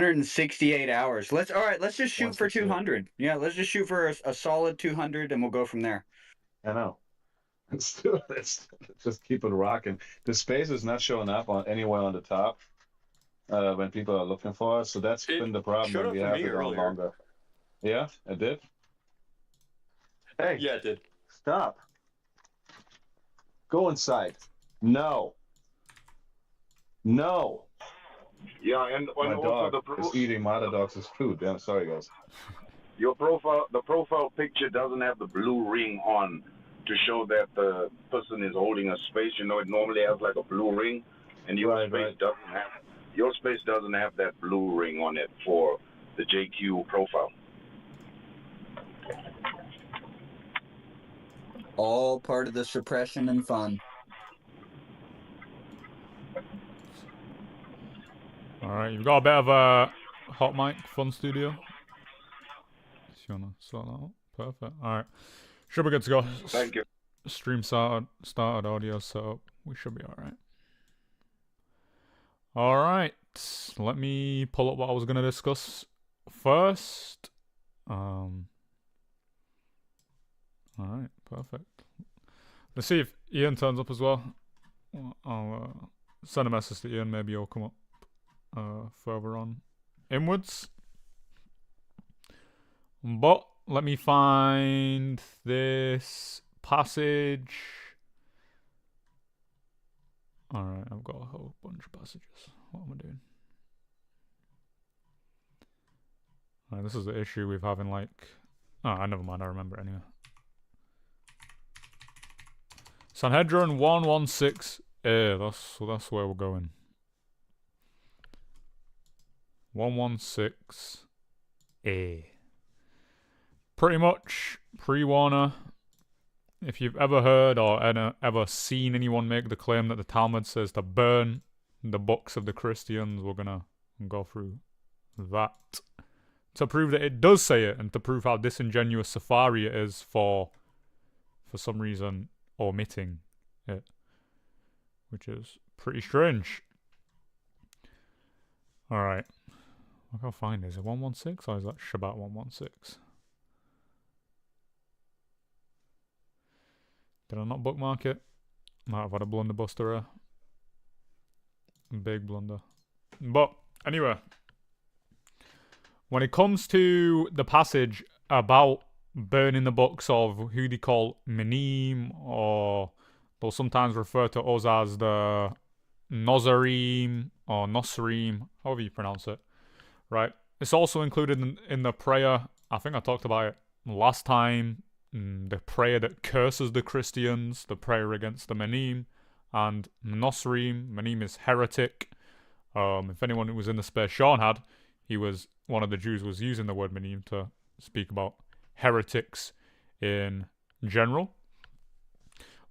168 hours. Let's just shoot for 168. 200. Yeah, let's just shoot for a solid 200 and we'll go from there. I know. Let's do it. Let's just keep it rocking. The space is not showing up on anywhere on the top when people are looking for it. So that's It been the problem showed when up we for have me it on earlier. longer. Yeah, it did. Hey, Yeah, it did. stop. Go inside. No. No. Yeah, and My also dog is eating my other dog's food. Damn, sorry guys. the profile picture doesn't have the blue ring on to show that the person is holding a space. You know, it normally has like a blue ring, and Right. your space doesn't have that blue ring on it for the JQ profile. All part of the suppression and fun. All right, you've got a bit of a hot mic, fun studio. If you wanna sort that out, perfect. All right, should be good to go. Thank you. Stream started, audio set up. We should be all right. All right, let me pull up what I was gonna discuss first. All right, perfect. Let's see if Ian turns up as well. I'll send a message to Ian. Maybe he'll come up further on inwards. But let me find this passage. Alright, I've got a whole bunch of passages. What am I doing? Alright, this is the issue with having like... Oh, never mind, I remember it anyway. Sanhedrin 116A, that's where we're going. 116A. Pretty much pre-warner. If you've ever heard or ever seen anyone make the claim that the Talmud says to burn the books of the Christians, we're gonna go through that to prove that it does say it, and to prove how disingenuous Safari is for some reason omitting it, which is pretty strange. Alright. I can't find it. Is it 116 or is that Shabbat 116? Did I not bookmark it? Might have had a blunderbuster here. Big blunder. But, anyway. When it comes to the passage about burning the books of who they call Menim, or they'll sometimes refer to us as the Nozarim, or Nosrim, however you pronounce it. Right? It's also included in the prayer. I think I talked about it last time. The prayer that curses the Christians, the prayer against the Menim, and Nosrim. Menim is heretic. If anyone who was in the space Sean had, one of the Jews was using the word Menim to speak about heretics in general.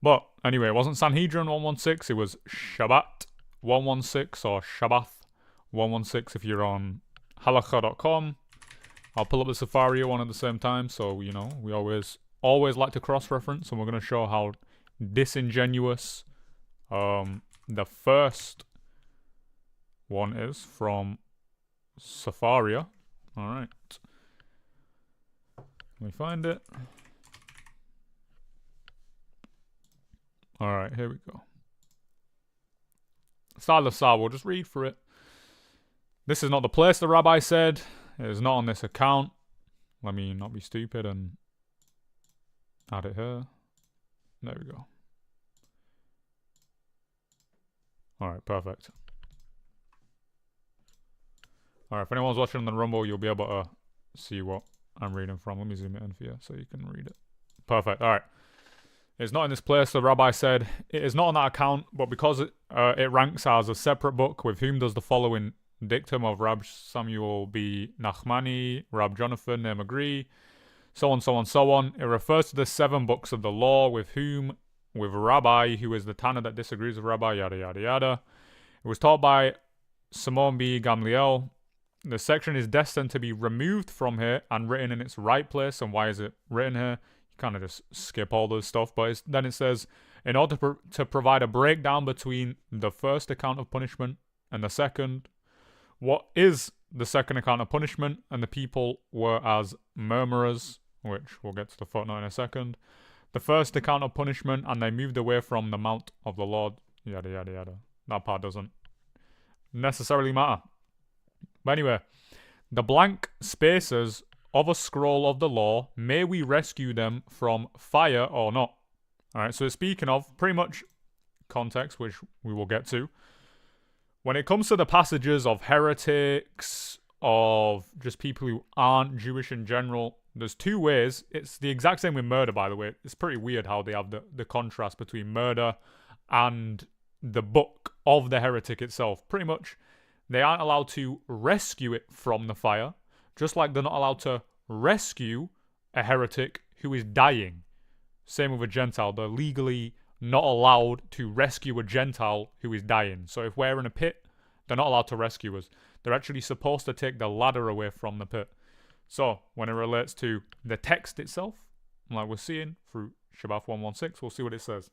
But anyway, it wasn't Sanhedrin 116, it was Shabbat 116 or Shabbath 116 if you're on halakha.com. I'll pull up the Safari one at the same time, so you know, we always like to cross-reference, and we're going to show how disingenuous the first one is from Safaria. Alright. Let me find it. Alright, here we go. Style, we'll just read for it. This is not the place, the rabbi said. It is not on this account. Let me not be stupid and add it here. There we go. Alright, perfect. Alright, if anyone's watching on the Rumble, you'll be able to see what I'm reading from. Let me zoom it in for you so you can read it. Perfect, alright. It's not in this place, the rabbi said. It is not on that account, but because it ranks as a separate book, with whom does the following dictum of Rab Samuel B. Nachmani, Rab Jonathan name agree, so on, so on, so on. It refers to the 7 books of the law, with Rabbi, who is the Tanna that disagrees with Rabbi, yada, yada, yada. It was taught by Simon B. Gamliel. The section is destined to be removed from here and written in its right place. And why is it written here? You kind of just skip all this stuff. But then it says, in order to provide a breakdown between the first account of punishment and the second, what is the second account of punishment, and the people were as murmurers, which we'll get to the footnote in a second. The first account of punishment, and they moved away from the mount of the Lord, yada yada yada. That part doesn't necessarily matter. But anyway, the blank spaces of a scroll of the law, may we rescue them from fire or not? Alright, so speaking of pretty much context, which we will get to, when it comes to the passages of heretics, of just people who aren't Jewish in general, there's two ways. It's the exact same with murder, by the way. It's pretty weird how they have the contrast between murder and the book of the heretic itself. Pretty much, they aren't allowed to rescue it from the fire, just like they're not allowed to rescue a heretic who is dying. Same with a Gentile. They're legally not allowed to rescue a Gentile who is dying. So if we're in a pit, they're not allowed to rescue us. They're actually supposed to take the ladder away from the pit. So when it relates to the text itself, like we're seeing through Shabbat 116, we'll see what it says.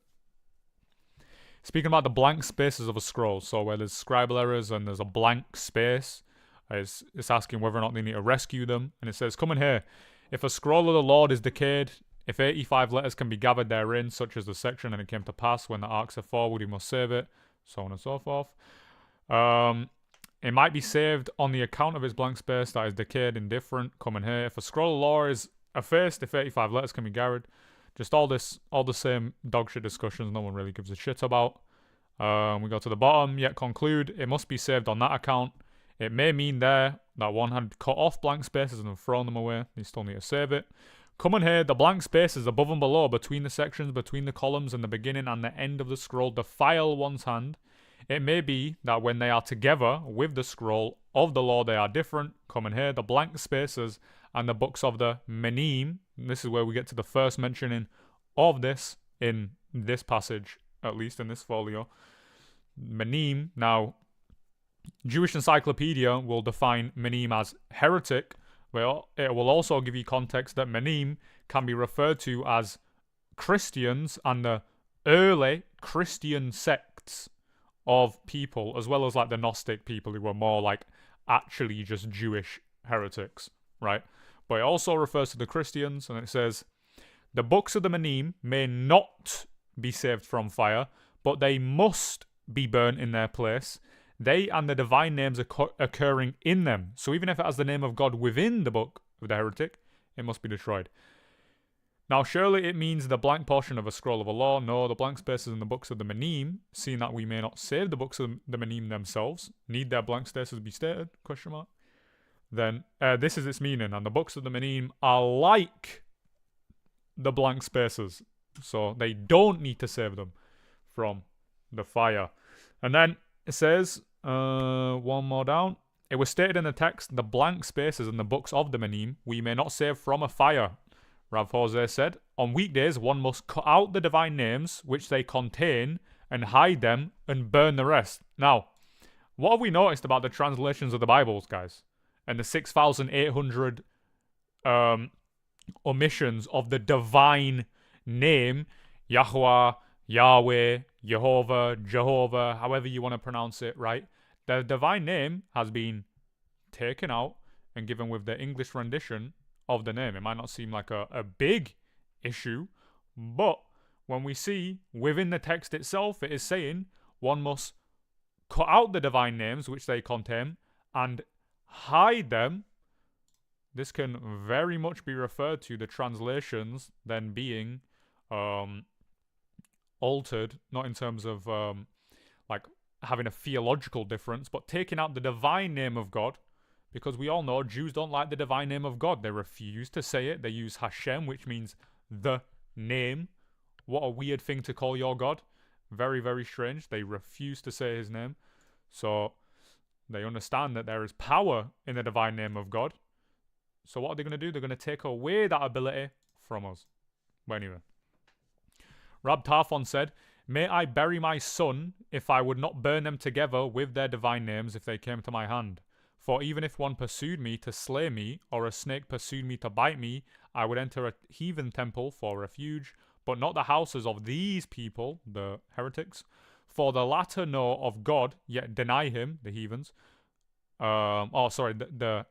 Speaking about the blank spaces of a scroll, so where there's scribal errors and there's a blank space, it's asking whether or not they need to rescue them. And it says, come in here. If a scroll of the Lord is decayed, if 85 letters can be gathered therein, such as the section, and it came to pass when the arks are forward, he must save it, so on and so forth. It might be saved on the account of its blank space that is decayed, indifferent, come in here. If a scroll of law is effaced, if 85 letters can be gathered, just all the same dog shit discussions no one really gives a shit about. We go to the bottom, yet conclude, it must be saved on that account. It may mean there that one had cut off blank spaces and thrown them away. You still need to save it. Come in here, the blank spaces above and below, between the sections, between the columns, and the beginning and the end of the scroll, defile one's hand. It may be that when they are together with the scroll of the law, they are different. Come in here, the blank spaces and the books of the Menim. This is where we get to the first mentioning of this in this passage, at least in this folio. Menim. Now, Jewish Encyclopedia will define Menim as heretic. Well, it will also give you context that Menim can be referred to as Christians and the early Christian sects of people, as well as like the Gnostic people who were more like actually just Jewish heretics, right? But it also refers to the Christians, and it says, the books of the Menim may not be saved from fire, but they must be burnt in their place. They and the divine names occurring in them. So even if it has the name of God within the book of the heretic, it must be destroyed. Now, surely it means the blank portion of a scroll of a law. No, the blank spaces in the books of the Menim, seeing that we may not save the books of the Menim themselves, need their blank spaces be stated? Question mark. Then this is its meaning, and the books of the Menim are like the blank spaces, so they don't need to save them from the fire. And then it says, one more down. It was stated in the text, the blank spaces in the books of the Menim we may not save from a fire. Rav Jose said, on weekdays one must cut out the divine names which they contain and hide them and burn the rest. Now, what have we noticed about the translations of the Bibles, guys? And the 6,800 omissions of the divine name, Yahweh, Yahweh, Jehovah, however you want to pronounce it, right? The divine name has been taken out and given with the English rendition of the name. It might not seem like a big issue, but when we see within the text itself, it is saying one must cut out the divine names which they contain and hide them. This can very much be referred to the translations then being altered, not in terms of like having a theological difference, but taking out the divine name of God, because we all know Jews don't like the divine name of God. They refuse to say it. They use Hashem, which means the name. What a weird thing to call your God. Very, very strange. They refuse to say his name. So they understand that there is power in the divine name of God. So what are they going to do? They're going to take away that ability from us. But anyway. Rab Tarfon said, may I bury my son if I would not burn them together with their divine names if they came to my hand. For even if one pursued me to slay me, or a snake pursued me to bite me, I would enter a heathen temple for refuge, but not the houses of these people, the heretics. For the latter know of God, yet deny him, the heathens. sorry, the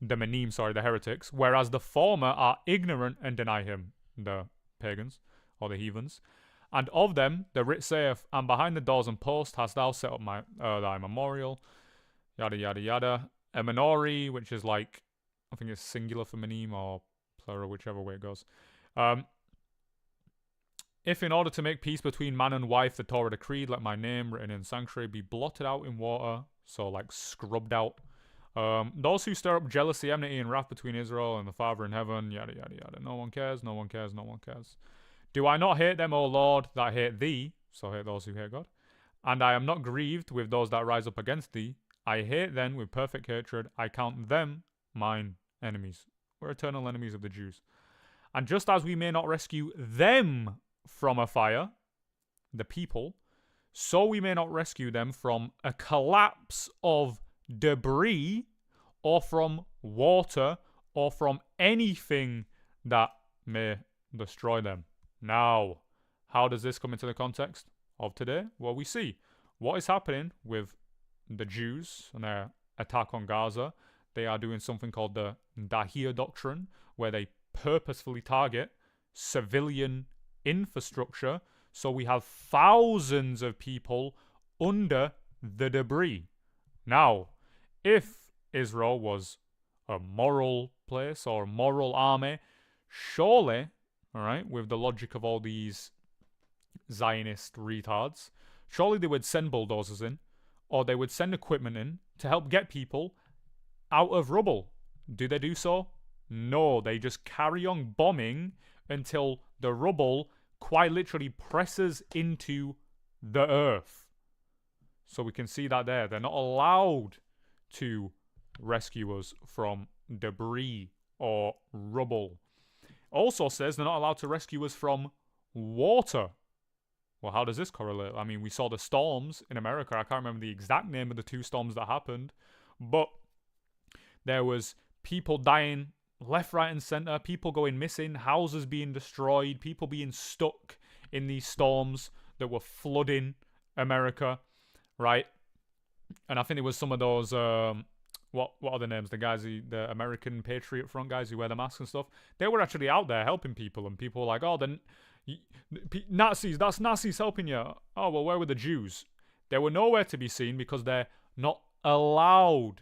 Menim, sorry, the heretics, whereas the former are ignorant and deny him, the pagans, or the heathens. And of them, the writ saith, and behind the doors and posts hast thou set up thy memorial, yada yada yada. A menori, which is like, I think it's singular for Menim or plural, whichever way it goes. If in order to make peace between man and wife, the Torah decreed, let my name written in sanctuary be blotted out in water, so like scrubbed out. Those who stir up jealousy, enmity, and wrath between Israel and the Father in heaven, yada yada yada. No one cares, no one cares, no one cares. Do I not hate them, O Lord, that hate thee? So hate those who hate God. And I am not grieved with those that rise up against thee. I hate them with perfect hatred. I count them mine enemies. We're eternal enemies of the Jews. And just as we may not rescue them from a fire, the people, so we may not rescue them from a collapse of debris or from water or from anything that may destroy them. Now, how does this come into the context of today? Well, we see what is happening with the Jews and their attack on Gaza. They are doing something called the Dahir Doctrine, where they purposefully target civilian infrastructure, so we have thousands of people under the debris. Now, if Israel was a moral place or a moral army, surely, all right, with the logic of all these Zionist retards, surely they would send bulldozers in, or they would send equipment in to help get people out of rubble. Do they do so? No, they just carry on bombing until the rubble quite literally presses into the earth. So we can see that there. They're not allowed to rescue us from debris or rubble. Also says they're not allowed to rescue us from water. Well, how does this correlate? I mean, we saw the storms in America. I can't remember the exact name of the two storms that happened, but there was people dying left, right, and center, people going missing, houses being destroyed, people being stuck in these storms that were flooding America, right? And I think it was some of those, what are the names? The guys, the American Patriot Front guys who wear the masks and stuff. They were actually out there helping people, and people were like, oh, then Nazis, that's Nazis helping you. Oh, well, where were the Jews? They were nowhere to be seen because they're not allowed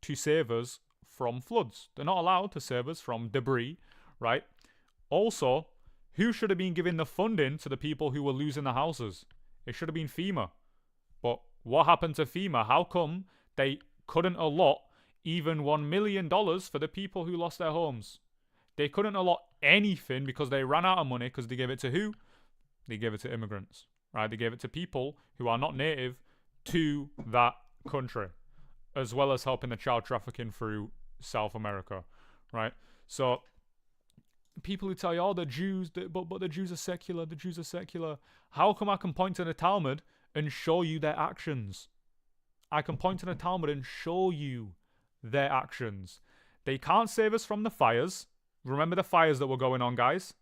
to save us from floods. They're not allowed to save us from debris, right? Also, who should have been giving the funding to the people who were losing the houses? It should have been FEMA. But what happened to FEMA? How come they couldn't allot even $1 million for the people who lost their homes? They couldn't allot anything because they ran out of money, because they gave it to who? They gave it to immigrants, right? They gave it to people who are not native to that country, as well as helping the child trafficking through South America, right? So people who tell you, oh, the Jews, but the Jews are secular, the Jews are secular. How come I can point to the Talmud and show you their actions? I can point to the Talmud and show you their actions. They can't save us from the fires. Remember the fires that were going on, guys?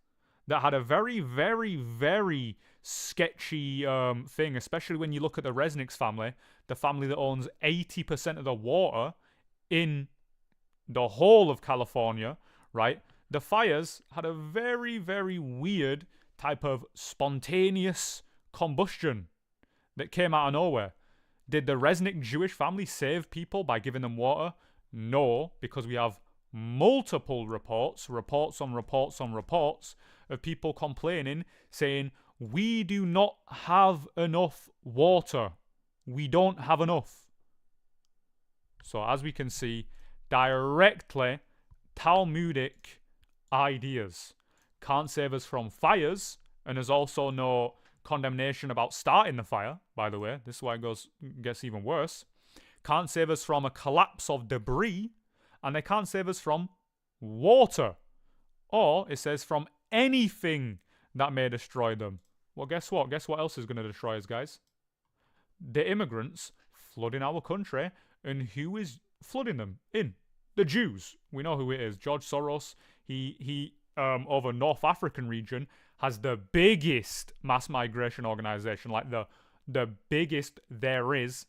That had a very, very, very sketchy thing, especially when you look at the Resnick's family, the family that owns 80% of the water in the whole of California, right? The fires had a very, very weird type of spontaneous combustion that came out of nowhere. Did the Resnick Jewish family save people by giving them water? No, because we have multiple reports on reports of people complaining, saying, we do not have enough water. We don't have enough. So as we can see, directly Talmudic ideas can't save us from fires, and there's also no condemnation about starting the fire, by the way. This is why it gets even worse. Can't save us from a collapse of debris, and they can't save us from water. Or, it says, from anything that may destroy them. Well, guess what? Guess what else is going to destroy us, guys? The immigrants flooding our country, and who is flooding them in? The Jews. We know who it is. George Soros, he over North African region, has the biggest mass migration organization, like the biggest there is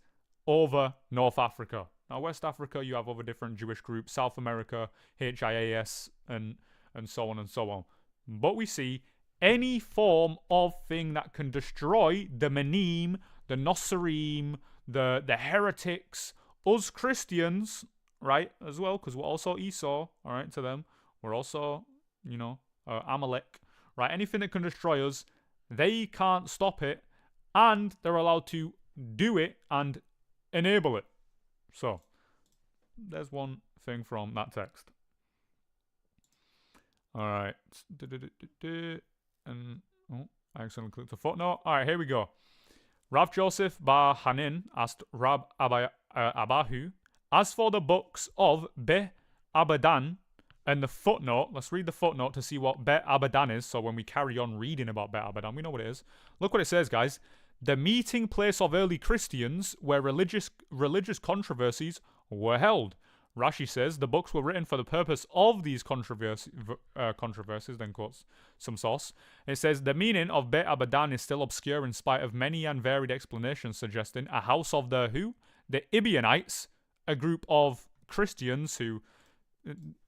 over North Africa. Now, West Africa, you have other different Jewish groups, South America, HIAS, and so on and so on. But we see any form of thing that can destroy the Menim, the Nosserim, the heretics, us Christians, right, as well, because we're also Esau, all right, to them. We're also, Amalek, right? Anything that can destroy us, they can't stop it, and they're allowed to do it and enable it. So, there's one thing from that text. All right. And, I accidentally clicked the footnote. All right, here we go. Rav Joseph Bar Hanin asked Rab Abahu, as for the books of Be Abadan and the footnote, let's read the footnote to see what Be Abadan is. So when we carry on reading about Be Abadan, we know what it is. Look what it says, guys. The meeting place of early Christians where religious controversies were held. Rashi says the books were written for the purpose of these controversies, then quotes some source. It says the meaning of Beit Abadan is still obscure in spite of many and varied explanations, suggesting a house of the who? The Ebionites, a group of Christians who,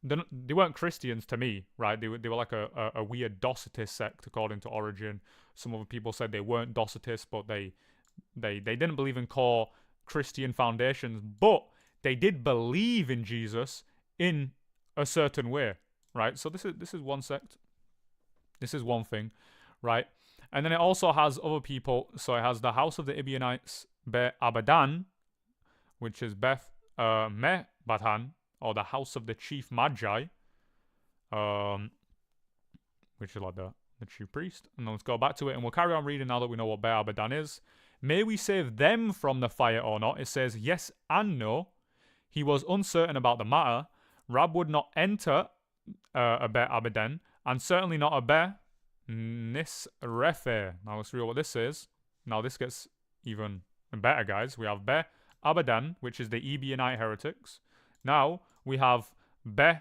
they weren't Christians to me, right? They were like a weird Docetist sect according to Origin. Some other people said they weren't Docetists, but they didn't believe in core Christian foundations, but they did believe in Jesus in a certain way, right? So this is one sect. This is one thing, right? And then it also has other people. So it has the house of the Ebionites, Be Abadan, which is Beth Me Batan, or the house of the chief magi, which is like the chief priest. And then let's go back to it, and we'll carry on reading now that we know what Be Abadan is. May we save them from the fire or not? It says yes and no. He was uncertain about the matter. Rab would not enter a Be Abadan, and certainly not a Be Nisrefe. Now let's read what this is. Now this gets even better, guys. We have Be Abadan, which is the Ebionite heretics. Now we have Be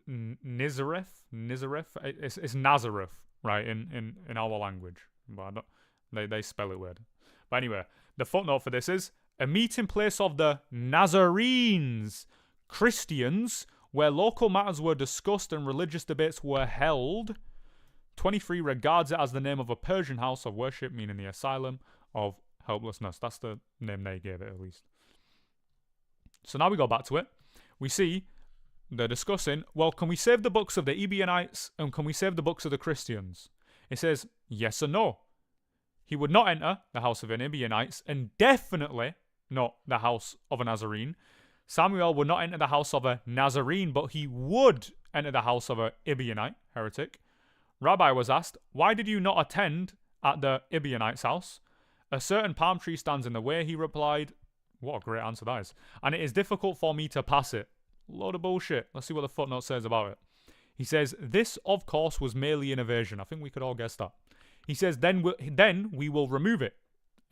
Nizareth. It's Nazareth, right? In our language, but they spell it weird. But anyway, the footnote for this is a meeting place of the Nazarenes, Christians, where local matters were discussed and religious debates were held. 23 regards it as the name of a Persian house of worship, meaning the asylum of helplessness. That's the name they gave it, at least. So now we go back to it. We see they're discussing, well, can we save the books of the Ebionites and can we save the books of the Christians? It says yes or no. He would not enter the house of an Ebionites and definitely not the house of a Nazarene. Samuel would not enter the house of a Nazarene, but he would enter the house of a Ebionite heretic. Rabbi was asked, why did you not attend at the Ebionites' house? A certain palm tree stands in the way, he replied. What a great answer that is. And it is difficult for me to pass it. Load of bullshit. Let's see what the footnote says about it. He says, this, of course, was merely an evasion. I think we could all guess that. He says, then we will remove it.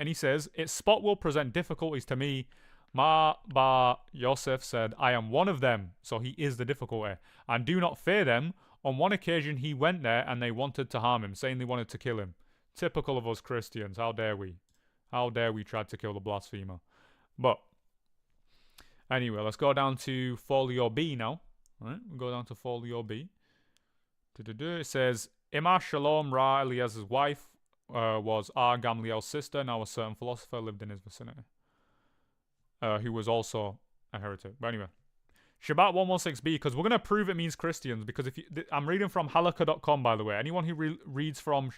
And he says, its spot will present difficulties to me. Ma Bar Yosef said, I am one of them. So he is the difficulty. And do not fear them. On one occasion, he went there and they wanted to harm him, saying they wanted to kill him. Typical of us Christians. How dare we? How dare we try to kill the blasphemer? But anyway, let's go down to folio B now. All right, we'll go down to folio B. It says, Imar Shalom Ra Eliezer's wife was R. Gamliel's sister. Now a certain philosopher lived in his vicinity, who was also a heretic. But anyway, Shabbat 116b, because we're going to prove it means Christians. Because if you, I'm reading from halakha.com, by the way. Anyone who reads from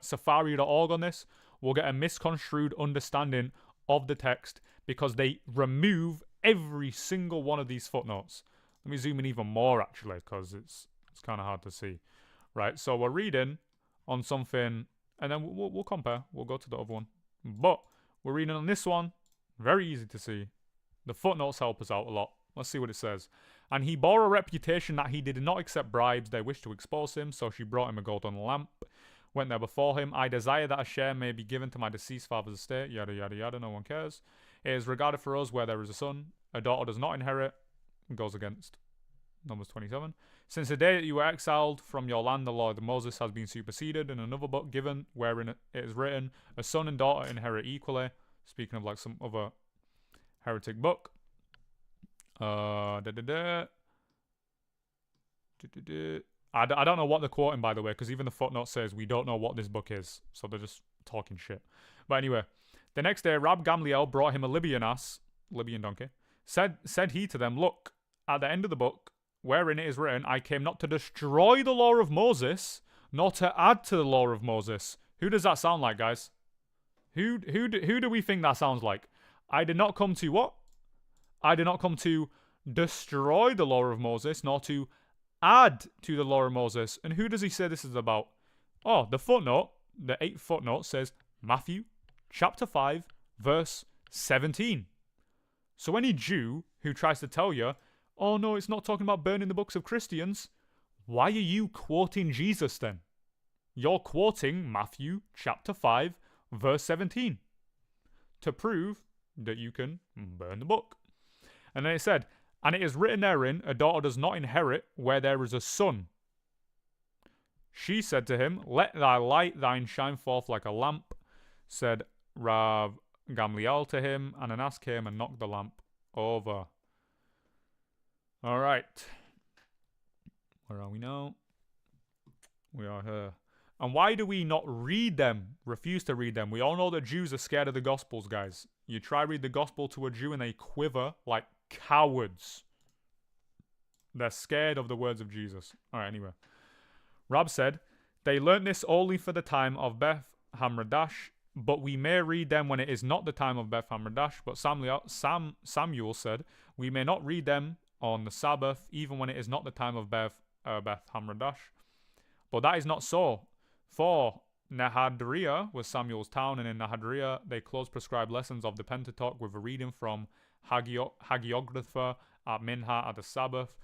safari.org on this will get a misconstrued understanding of the text, because they remove every single one of these footnotes. Let me zoom in even more, actually, because it's kind of hard to see. Right, so we're reading on something, and then we'll compare. We'll go to the other one. But we're reading on this one. Very easy to see. The footnotes help us out a lot. Let's see what it says. And he bore a reputation that he did not accept bribes. They wished to expose him, so she brought him a golden lamp. Went there before him. I desire that a share may be given to my deceased father's estate. Yada, yada, yada. No one cares. It is regarded for us where there is a son. A daughter does not inherit. Goes against Numbers 27. Since the day that you were exiled from your land, the law of Moses has been superseded. In another book given, wherein it is written, a son and daughter inherit equally. Speaking of like some other heretic book. I don't know what they're quoting, by the way, because even the footnote says we don't know what this book is, so they're just talking shit. But anyway, the next day, Rab Gamliel brought him a Libyan donkey. Said he to them, look, at the end of the book, wherein it is written, I came not to destroy the law of Moses, nor to add to the law of Moses. Who does that sound like, guys? Who do we think that sounds like? I did not come to what? I did not come to destroy the law of Moses, nor to add to the law of Moses. And who does he say this is about? Oh, the footnote, the 8th footnote says Matthew chapter 5, verse 17. So any Jew who tries to tell you, oh no, it's not talking about burning the books of Christians, why are you quoting Jesus then? You're quoting Matthew chapter 5, verse 17 to prove that you can burn the book. And then it said, and it is written therein, a daughter does not inherit where there is a son. She said to him, let thy light thine shine forth like a lamp, said Rav Gamliel to him, and an ass came and knocked the lamp over. Alright. Where are we now? We are here. And why do we not read them? Refuse to read them? We all know that Jews are scared of the Gospels, guys. You try read the Gospel to a Jew and they quiver like cowards. They're scared of the words of Jesus. Alright, anyway. Rab said, they learnt this only for the time of Beth Hamradash, but we may read them when it is not the time of Beth Hamradash. But Samuel said, we may not read them on the Sabbath, even when it is not the time of Beth Hamradash. But that is not so. For Nehadria was Samuel's town, and in Nehadria they closed prescribed lessons of the Pentateuch with a reading from hagiographer at Minha at the Sabbath.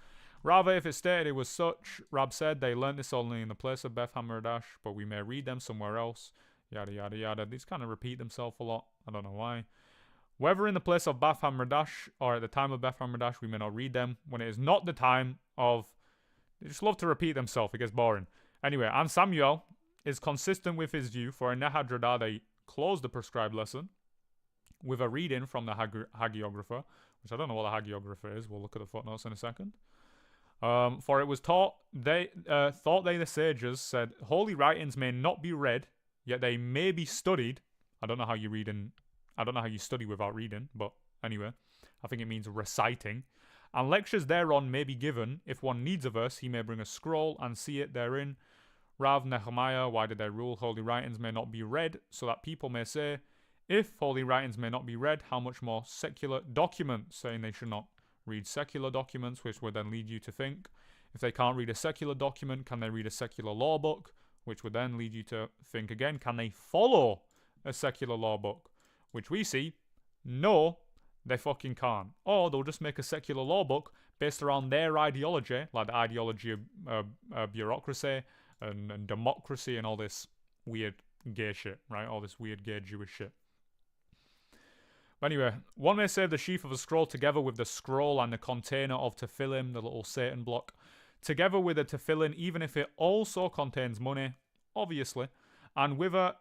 Rather, if it stated it was such, Rab said, they learnt this only in the place of Beth Hamradash, but we may read them somewhere else. Yada yada yada. These kind of repeat themselves a lot. I don't know why. Whether in the place of Beth Hamradash or at the time of Beth Hamradash, we may not read them when it is not the time of. They just love to repeat themselves. It gets boring. Anyway, and Samuel is consistent with his view, for in Nehadradah they close the prescribed lesson with a reading from the hagiographer, which I don't know what the hagiographer is. We'll look at the footnotes in a second. For it was thought they the sages said, holy writings may not be read, yet they may be studied. I don't know how you study without reading, but anyway, I think it means reciting. And lectures thereon may be given. If one needs a verse, he may bring a scroll and see it therein. Rav Nehemiah, why did they rule holy writings may not be read, so that people may say, if holy writings may not be read, how much more secular documents, saying they should not read secular documents, which would then lead you to think, if they can't read a secular document, can they read a secular law book, which would then lead you to think again, can they follow a secular law book, which we see, no, they fucking can't. Or they'll just make a secular law book based around their ideology, like the ideology of bureaucracy and democracy and all this weird gay shit, right? All this weird gay Jewish shit. But anyway, one may save the sheaf of a scroll together with the scroll and the container of tefillin, the little Satan block, together with the tefillin, even if it also contains money, obviously, and whither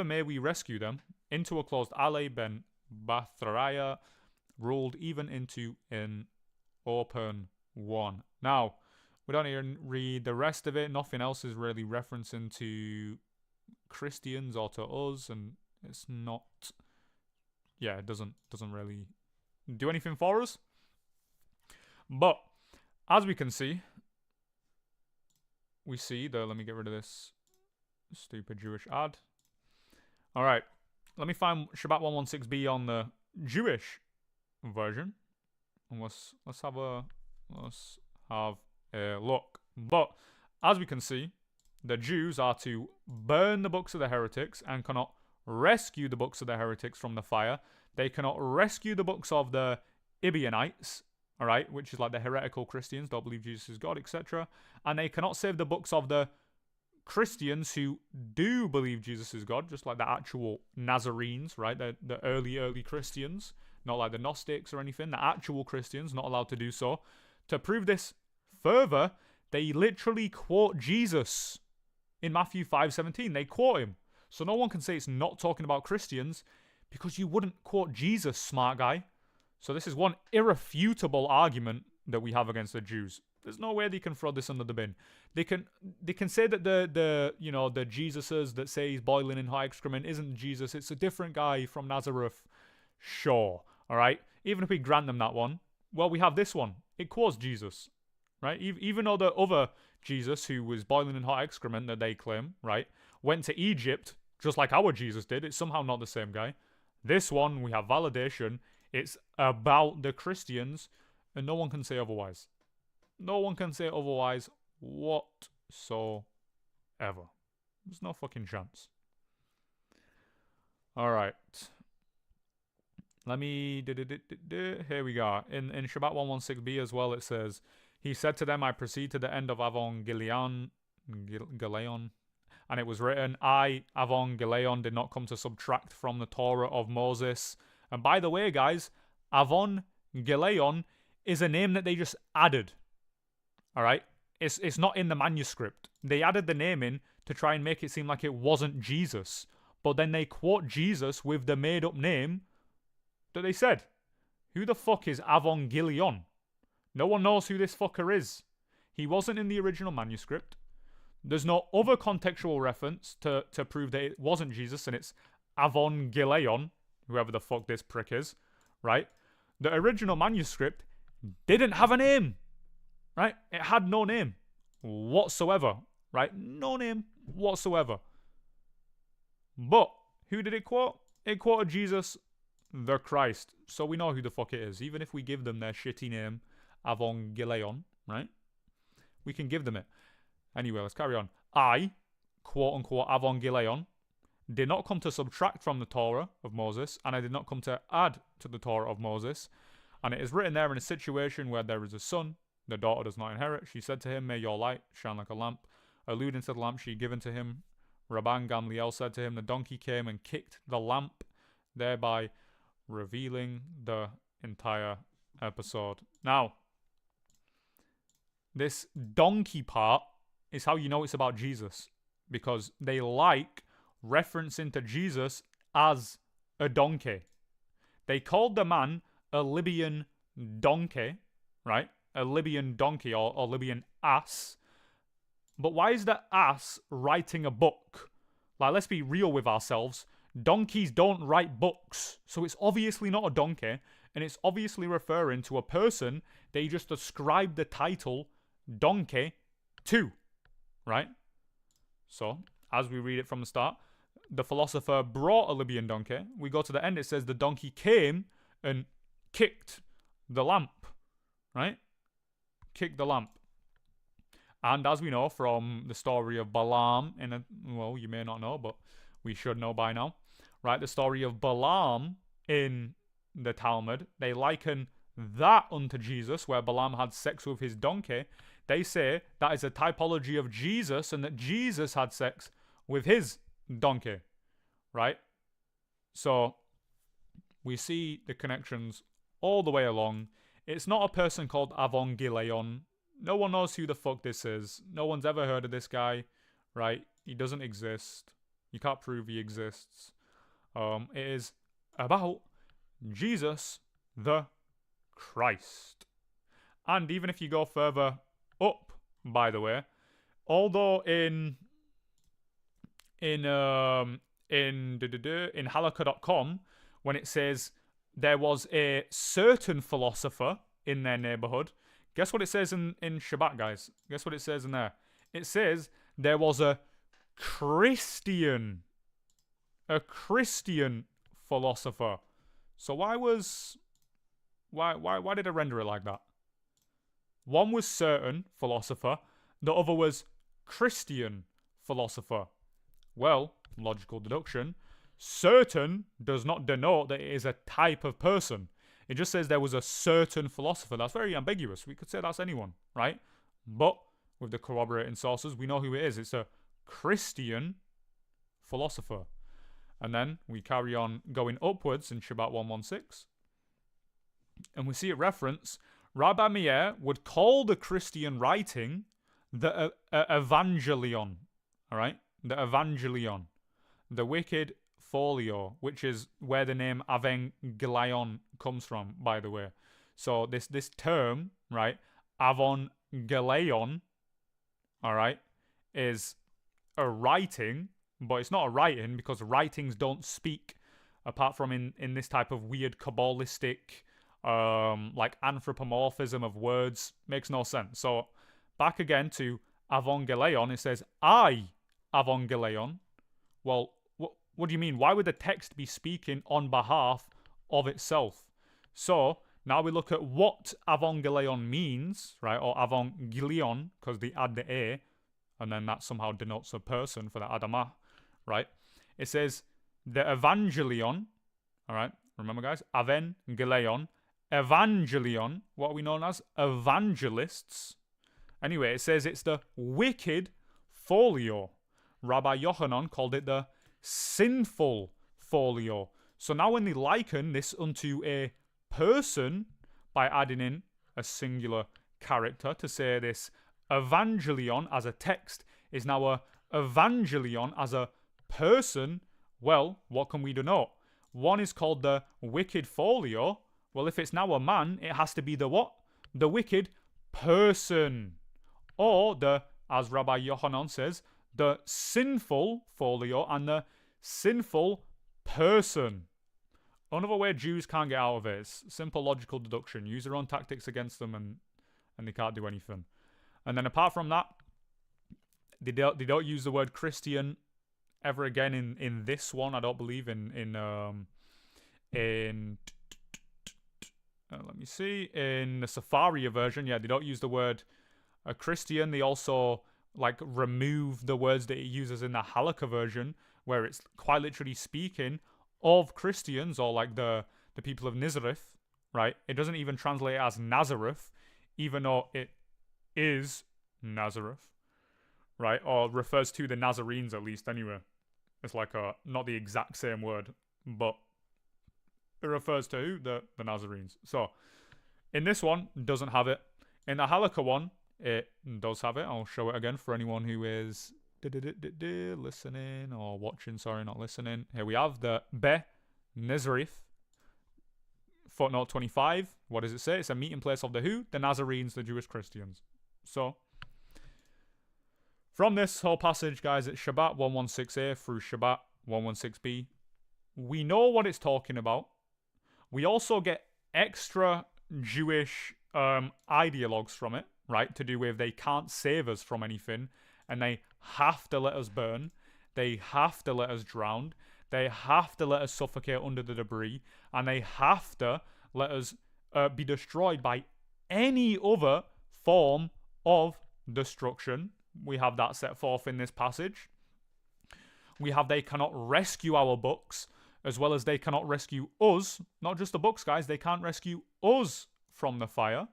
may we rescue them into a closed alley ben Bathraya, ruled even into an open one. Now, we don't even read the rest of it. Nothing else is really referencing to Christians or to us, and it's not. Yeah, it doesn't really do anything for us. But as we can see, let me get rid of this stupid Jewish ad. All right, let me find Shabbat 116b on the Jewish version, and let's have a look. But as we can see, the Jews are to burn the books of the heretics and cannot rescue the books of the heretics from the fire. They cannot rescue the books of the Ebionites, all right, which is like the heretical Christians, don't believe Jesus is God, etc. And they cannot save the books of the Christians who do believe Jesus is God, just like the actual Nazarenes, right? The early Christians, not like the Gnostics or anything. The actual Christians, not allowed to do so. To prove this further, they literally quote Jesus in Matthew 5:17. They quote him. So no one can say it's not talking about Christians because you wouldn't quote Jesus, smart guy. So this is one irrefutable argument that we have against the Jews. There's no way they can throw this under the bin. They can say that the Jesuses that say he's boiling in hot excrement isn't Jesus. It's a different guy from Nazareth. Sure, all right. Even if we grant them that one, well, we have this one. It quotes Jesus, right? Even though the other Jesus, who was boiling in hot excrement that they claim, right, went to Egypt just like our Jesus did. It's somehow not the same guy. This one, we have validation. It's about the Christians, and no one can say otherwise. No one can say otherwise whatsoever. There's no fucking chance. Alright. Let me... Here we go. In Shabbat 116b as well, it says, he said to them, I proceed to the end of Avon Gileon, and it was written, I, Avon Gileon, did not come to subtract from the Torah of Moses. And by the way, guys, Avon Gileon is a name that they just added. Alright? It's not in the manuscript. They added the name in to try and make it seem like it wasn't Jesus. But then they quote Jesus with the made-up name that they said. Who the fuck is Avon Gileon? No one knows who this fucker is. He wasn't in the original manuscript. There's no other contextual reference to prove that it wasn't Jesus, and it's Avon Gileon, whoever the fuck this prick is, right? The original manuscript didn't have a name, right? It had no name whatsoever, right? No name whatsoever. But who did it quote? It quoted Jesus the Christ. So we know who the fuck it is. Even if we give them their shitty name, Avon Gileon, right? We can give them it. Anyway, let's carry on. I, quote unquote, Avon Gileon, did not come to subtract from the Torah of Moses, and I did not come to add to the Torah of Moses. And it is written there in a situation where there is a son, the daughter does not inherit. She said to him, may your light shine like a lamp. Alluding to the lamp she had given to him, Rabban Gamliel said to him, the donkey came and kicked the lamp, thereby revealing the entire episode. Now, this donkey part is how you know it's about Jesus, because they like referencing to Jesus as a donkey. They called the man a Libyan donkey, right? A Libyan donkey or Libyan ass. But why is the ass writing a book? Like, let's be real with ourselves. Donkeys don't write books. So it's obviously not a donkey. And it's obviously referring to a person they just ascribed the title donkey to. Right? So, as we read it from the start, the philosopher brought a Libyan donkey. We go to the end, it says the donkey came and kicked the lamp. Right? Kicked the lamp. And as we know from the story of Balaam, well, you may not know, but we should know by now, right? The story of Balaam in the Talmud, they liken that unto Jesus, where Balaam had sex with his donkey. They say that is a typology of Jesus, and that Jesus had sex with his donkey, right? So we see the connections all the way along. It's not a person called Avon Gileon. No one knows who the fuck this is. No one's ever heard of this guy, right? He doesn't exist. You can't prove he exists. It is about Jesus the Christ. And even if you go further up, by the way, although in halakha.com, when it says there was a certain philosopher in their neighborhood, guess what it says in Shabbat, guys? Guess what it says in there? It says there was a Christian philosopher. So why did I render it like that? One was certain philosopher, the other was Christian philosopher. Well, logical deduction, certain does not denote that it is a type of person. It just says there was a certain philosopher. That's very ambiguous. We could say that's anyone, right? But with the corroborating sources, we know who it is. It's a Christian philosopher. And then we carry on going upwards in Shabbat 116. And we see a reference. Rabbi Meir would call the Christian writing the Evangelion. Alright? The Evangelion. The wicked folio, which is where the name Evangelion comes from, by the way. So this term, right, Evangelion, all right, is a writing, but it's not a writing because writings don't speak apart from in this type of weird Kabbalistic like anthropomorphism of words. Makes no sense. So back again to Evangelion, it says I Evangelion. Well, what do you mean? Why would the text be speaking on behalf of itself? So now we look at what Evangelion means, right? Or Evangelion, because they add the A, and then that somehow denotes a person for the Adamah, right? It says the Evangelion, all right? Remember, guys? Evangelion. Evangelion, what are we known as? Evangelists. Anyway, it says it's the wicked folio. Rabbi Yochanan called it the sinful folio. So now when they liken this unto a person by adding in a singular character to say this evangelion as a text is now a evangelion as a person, well, what can we denote? One is called the wicked folio. Well, if it's now a man, it has to be the what? The wicked person. Or the, as Rabbi Yochanan says, the sinful folio and the sinful person. Another way Jews can't get out of it is simple logical deduction. Use their own tactics against them and they can't do anything. And then apart from that, they don't use the word Christian ever again in this one. I don't believe in let me see, in the Safari version, yeah, they don't use the word Christian. They also like remove the words that it uses in the Halakha version, where it's quite literally speaking of Christians or like the people of Nazareth, right? It doesn't even translate as Nazareth, even though it is Nazareth, right? Or refers to the Nazarenes at least anyway. It's like not the exact same word, but it refers to who? The Nazarenes. So in this one, doesn't have it. In the Halakha one, it does have it. I'll show it again for anyone who is listening or watching. Sorry, not listening. Here we have the Be Nazareth. Footnote 25. What does it say? It's a meeting place of the who? The Nazarenes, the Jewish Christians. So from this whole passage, guys, it's Shabbat 116a through Shabbat 116b. We know what it's talking about. We also get extra Jewish ideologues from it, right? To do with they can't save us from anything, and they have to let us burn. They have to let us drown. They have to let us suffocate under the debris, and they have to let us be destroyed by any other form of destruction. We have that set forth in this passage. We have they cannot rescue our books, as well as they cannot rescue us. Not just the books, guys. They can't rescue us from the fire.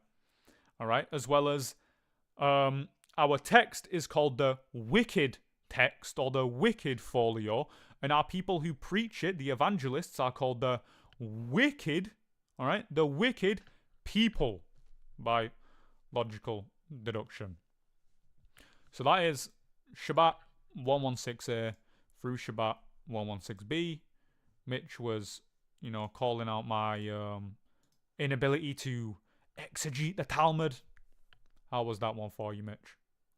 All right. As well as our text is called the wicked text or the wicked folio. And our people who preach it, the evangelists, are called the wicked, all right, the wicked people by logical deduction. So that is Shabbat 116a through Shabbat 116b. Mitch was, calling out my inability to exegete the Talmud. How was that one for you, Mitch?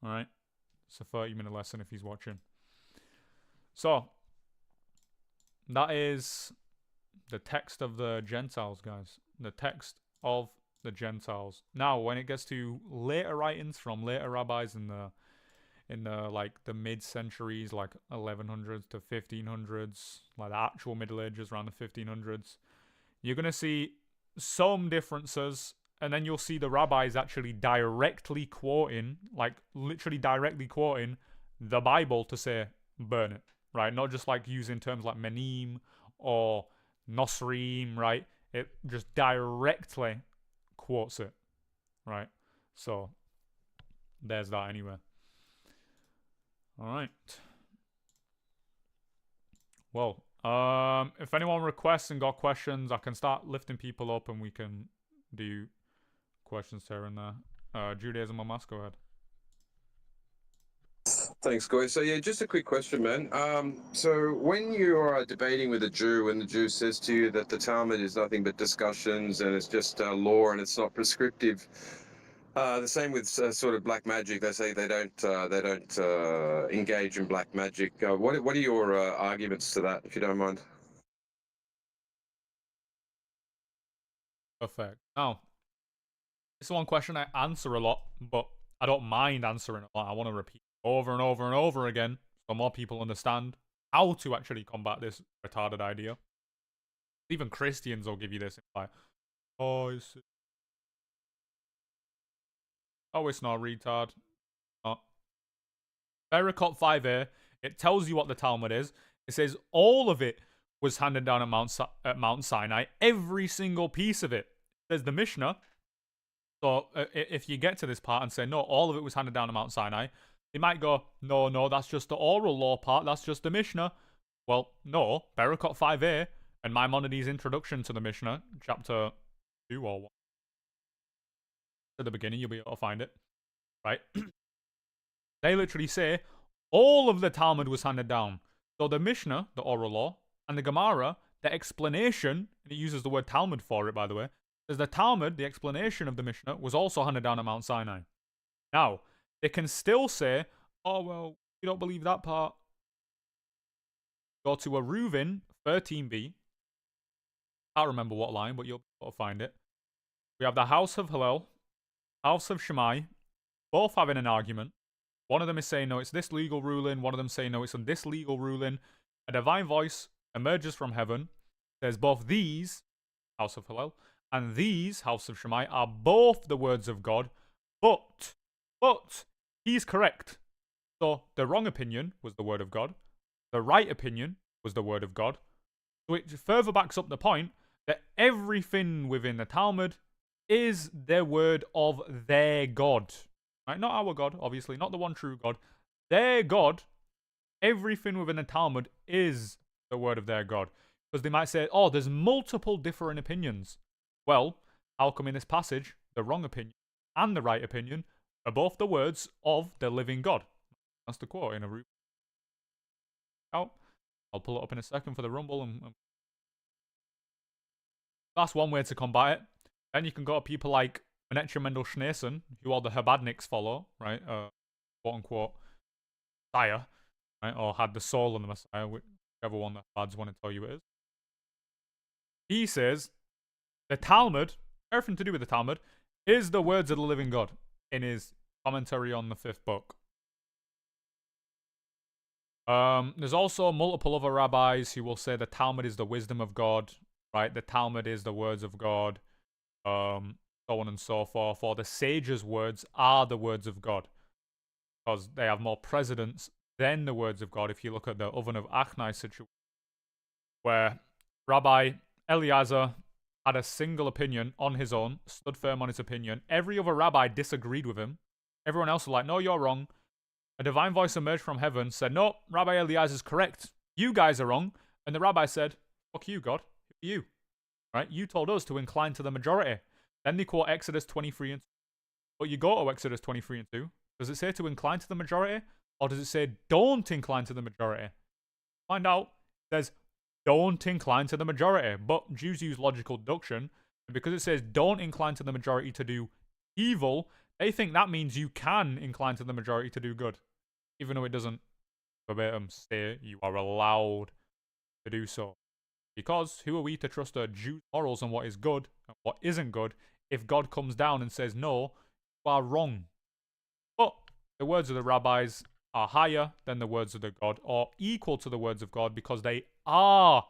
All right. It's a 30-minute lesson if he's watching. So, that is the text of the Gentiles, guys. The text of the Gentiles. Now, when it gets to later writings from later rabbis in the like the mid-centuries, like 1100s to 1500s, like the actual Middle Ages around the 1500s, you're going to see some differences, and then you'll see the rabbis actually directly quoting, like literally directly quoting the Bible to say, burn it, right? Not just like using terms like menim or nosrim, right? It just directly quotes it, right? So, there's that anyway. Alright. Well, if anyone requests and got questions, I can start lifting people up and we can do questions here and there. Judaism or Mass, go ahead. Thanks, Goy. So yeah, just a quick question, man. So when you are debating with a Jew and the Jew says to you that the Talmud is nothing but discussions and it's just law and it's not prescriptive, the same with sort of black magic. They say they don't engage in black magic. What are your arguments to that, if you don't mind? Perfect. Now, this is one question I answer a lot, but I don't mind answering a lot. I want to repeat over and over and over again so more people understand how to actually combat this retarded idea. Even Christians will give you this. Like, oh, it's not retard. Not. Beracot 5a, it tells you what the Talmud is. It says all of it was handed down at Mount Sinai. Every single piece of it. There's the Mishnah. So if you get to this part and say, no, all of it was handed down at Mount Sinai, they might go, no, that's just the oral law part. That's just the Mishnah. Well, no. Beracot 5a and Maimonides' introduction to the Mishnah, chapter 2 or 1. At the beginning, you'll be able to find it. Right? They literally say all of the Talmud was handed down. So the Mishnah, the oral law, and the Gemara, the explanation, and it uses the word Talmud for it, by the way, says the Talmud, the explanation of the Mishnah, was also handed down at Mount Sinai. Now, they can still say, oh, well, you don't believe that part. Go to a Reuven 13b. I don't remember what line, but you'll be able to find it. We have the house of Hillel, house of Shammai, both having an argument. One of them is saying, no, it's this legal ruling. One of them saying, no, it's on this legal ruling. A divine voice emerges from heaven. Says both these, house of Hillel, and these, house of Shammai, are both the words of God. But, he's correct. So the wrong opinion was the word of God. The right opinion was the word of God. So it further backs up the point that everything within the Talmud is the word of their God. Right? Not our God, obviously, not the one true God. Their God, everything within the Talmud is the word of their God. Because they might say, oh, there's multiple different opinions. Well, how come in this passage, the wrong opinion and the right opinion are both the words of the living God? That's the quote in a root. I'll pull it up in a second for the Rumble. And that's one way to combat it. Then you can go to people like Menachem Mendel Schneerson, who all the Chabadniks follow, right? Quote unquote, Messiah, right? Or had the soul of the Messiah, whichever one the Chabads want to tell you it is. He says the Talmud, everything to do with the Talmud, is the words of the living God in his commentary on the 5th book. There's also multiple other rabbis who will say the Talmud is the wisdom of God, right? The Talmud is the words of God, so on and so forth. Or the sages' words are the words of God, because they have more precedence than the words of God. If you look at the Oven of Achnai situation, where Rabbi Eliezer had a single opinion on his own, stood firm on his opinion. Every other rabbi disagreed with him. Everyone else was like, no, you're wrong. A divine voice emerged from heaven, said, no, Rabbi Eliezer is correct. You guys are wrong. And the rabbi said, fuck you, God. Who are you? Right? You told us to incline to the majority. Then they quote Exodus 23 and 2. But you go to Exodus 23 and 2. Does it say to incline to the majority? Or does it say don't incline to the majority? Find out. It says don't incline to the majority. But Jews use logical deduction. And because it says don't incline to the majority to do evil, they think that means you can incline to the majority to do good. Even though it doesn't verbatim say you are allowed to do so. Because who are we to trust a Jew's morals on what is good and what isn't good if God comes down and says, no, you are wrong. But the words of the rabbis are higher than the words of the God, or equal to the words of God, because they are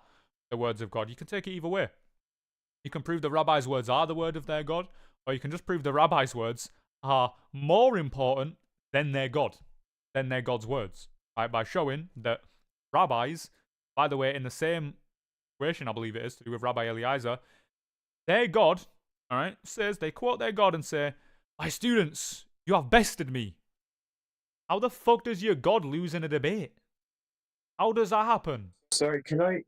the words of God. You can take it either way. You can prove the rabbis' words are the word of their God, or you can just prove the rabbis' words are more important than their God, than their God's words, right? By showing that rabbis, by the way, in the same situation, I believe it is, to do with Rabbi Eliezer, their God, all right, says, they quote their God and say, my students, you have bested me. How the fuck does your God lose in a debate? How does that happen? Sorry, can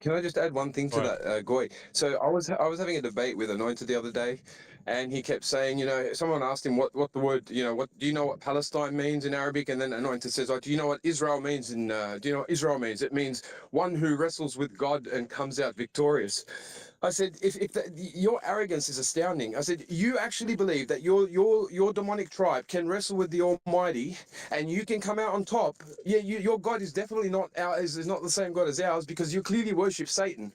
Can I just add one thing to Right. that, Goy? So I was having a debate with Anointed the other day, and he kept saying, someone asked him what the word, what do you know what Palestine means in Arabic? And then Anointed says, oh, do you know what Israel means do you know what Israel means? It means one who wrestles with God and comes out victorious. I said, your arrogance is astounding. I said, you actually believe that your demonic tribe can wrestle with the Almighty, and you can come out on top. Yeah, your God is definitely not is not the same God as ours, because you clearly worship Satan.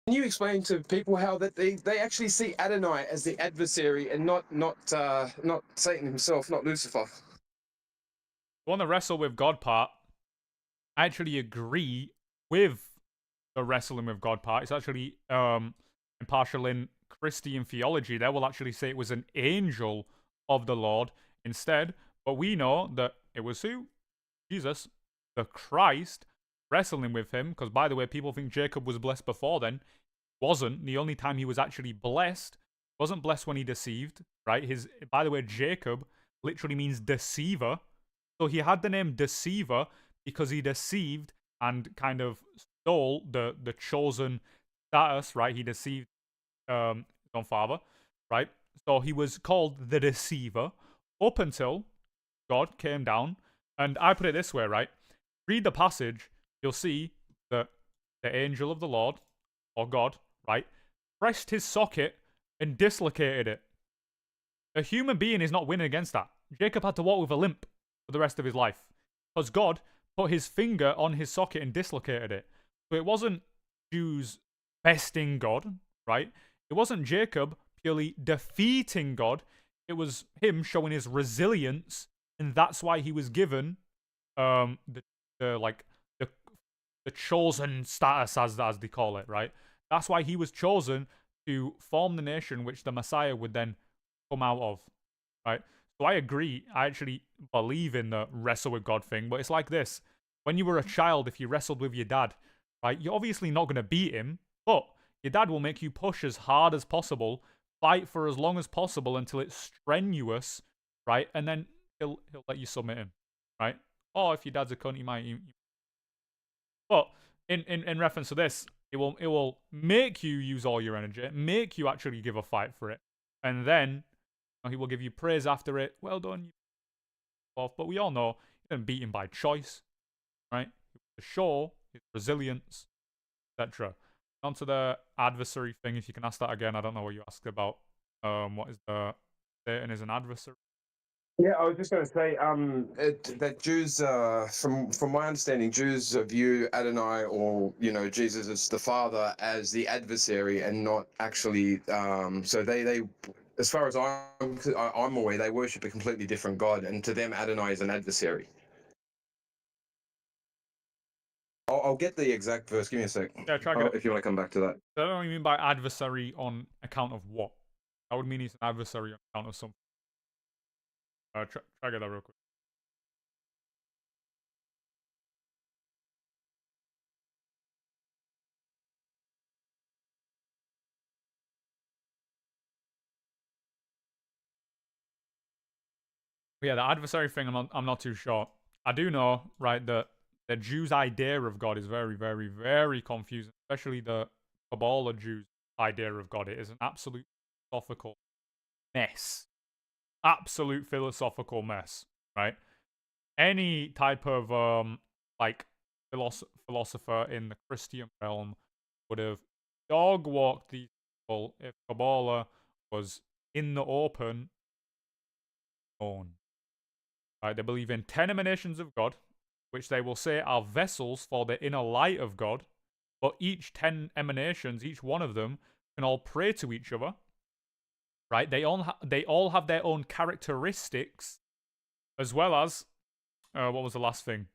Can you explain to people how that they actually see Adonai as the adversary and not Satan himself, not Lucifer? On the wrestle with God part, I actually agree with the wrestling with God part. It's actually impartial in Christian theology. They will actually say it was an angel of the Lord instead. But we know that it was who? Jesus, the Christ, wrestling with him. Because, by the way, people think Jacob was blessed before then. Wasn't. The only time he was actually blessed wasn't blessed when he deceived, right? By the way, Jacob literally means deceiver. So he had the name deceiver because he deceived and kind of stole the chosen status, right? He deceived his own father, right? So he was called the deceiver up until God came down. And I put it this way, right? Read the passage, you'll see that the angel of the Lord, or God, right, pressed his socket and dislocated it. A human being is not winning against that. Jacob had to walk with a limp for the rest of his life because God put his finger on his socket and dislocated it. So it wasn't Jews besting God, right? It wasn't Jacob purely defeating God. It was him showing his resilience, and that's why he was given the chosen status, as they call it, right? That's why he was chosen to form the nation which the Messiah would then come out of, right? So I agree. I actually believe in the wrestle with God thing, but it's like this. When you were a child, if you wrestled with your dad, right, you're obviously not going to beat him, but your dad will make you push as hard as possible, fight for as long as possible until it's strenuous, right? And then he'll let you submit him, right? Or if your dad's a cunt, he might. But in reference to this, it will make you use all your energy, make you actually give a fight for it, and then he will give you praise after it. Well done, but we all know he didn't beat him by choice, right? To show his resilience, etc. On to the adversary thing. If you can ask that again, I don't know what you asked about. What is the Satan is an adversary? Yeah, I was just going to say that Jews, from my understanding, Jews view Adonai or Jesus as the Father as the adversary and not actually. So they, as far as I'm aware, they worship a completely different God, and to them, Adonai is an adversary. I'll get the exact verse. Give me a sec. Yeah, try get it. If you want to come back to that. I don't know what you mean by adversary on account of what. I would mean he's an adversary on account of something. Try get that real quick. But yeah, the adversary thing, I'm not too sure. I do know, right, that the Jews' idea of God is very, very, very confusing, especially the Kabbalah Jews' idea of God. It is an absolute philosophical mess. Absolute philosophical mess, right? Any type of like philosopher in the Christian realm would have dog walked these people if Kabbalah was in the open on. Right, they believe in 10 emanations of God, which they will say are vessels for the inner light of God, but each 10 emanations, each one of them, can all pray to each other. Right? They all have their own characteristics, as well as what was the last thing?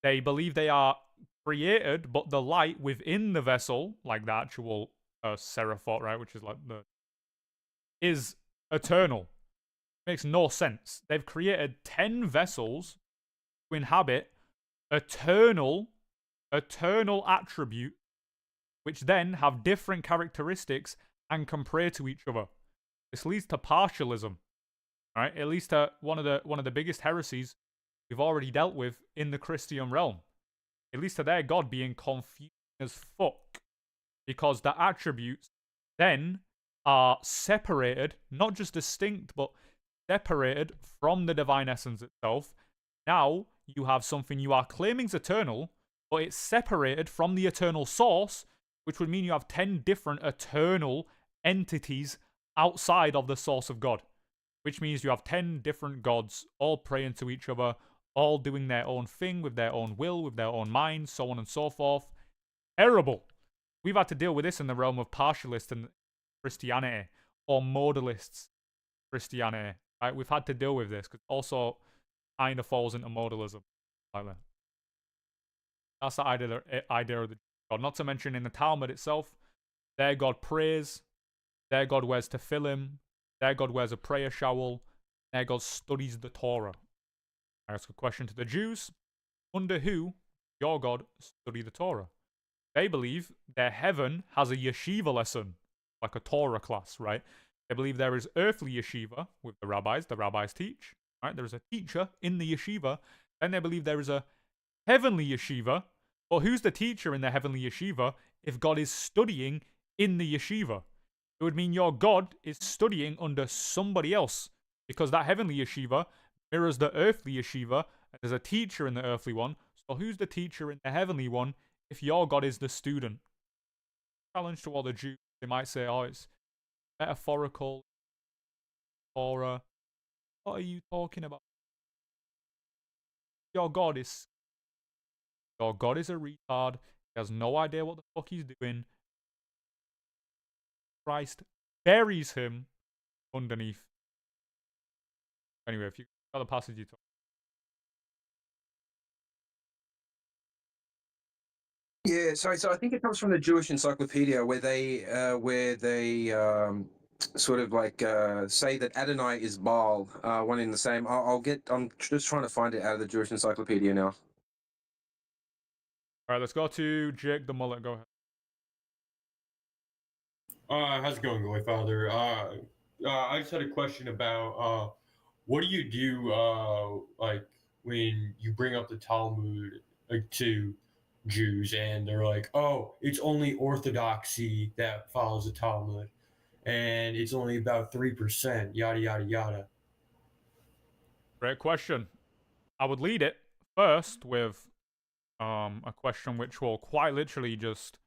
They believe they are created, but the light within the vessel, like the actual seraphot, right, which is like is eternal. Makes no sense. They've created 10 vessels to inhabit eternal attribute, which then have different characteristics and can pray to each other. This leads to partialism. Right? It leads to one of the biggest heresies we've already dealt with in the Christian realm. It leads to their God being confused as fuck because the attributes then are separated, not just distinct, but separated from the divine essence itself. Now you have something you are claiming is eternal, but it's separated from the eternal source, which would mean you have 10 different eternal entities outside of the source of God, which means you have 10 different gods all praying to each other, all doing their own thing with their own will, with their own minds, so on and so forth. Terrible. We've had to deal with this in the realm of partialists and Christianity, or modalists Christianity. Right? We've had to deal with this because also kind of falls into modalism. That's the idea of the God. Not to mention in the Talmud itself, their God prays, their God wears tefillin, their God wears a prayer shawl, their God studies the Torah. I ask a question to the Jews. Under who your God study the Torah? They believe their heaven has a yeshiva lesson, like a Torah class, right? They believe there is earthly yeshiva with the rabbis teach, right? There is a teacher in the yeshiva, and they believe there is a heavenly yeshiva. But who's the teacher in the heavenly yeshiva if God is studying in the yeshiva? It would mean your God is studying under somebody else, because that heavenly yeshiva mirrors the earthly yeshiva, and there's a teacher in the earthly one. So who's the teacher in the heavenly one if your God is the student? Challenge to all the Jews. They might say, oh, it's metaphorical, Torah. What are you talking about? Your God is a retard. He has no idea what the fuck he's doing. Christ buries him underneath. Anyway, if you got the passage you talk. Yeah, so I think it comes from the Jewish Encyclopedia where they sort of like say that Adonai is Baal, one in the same. I'm just trying to find it out of the Jewish Encyclopedia now. All right, let's go to Jake the Mullet. Go ahead. How's it going, Godfather? I just had a question about what do you do like when you bring up the Talmud to Jews and they're like, oh, it's only Orthodoxy that follows the Talmud, and it's only about 3%, yada yada yada. Great question. I would lead it first with a question which will quite literally just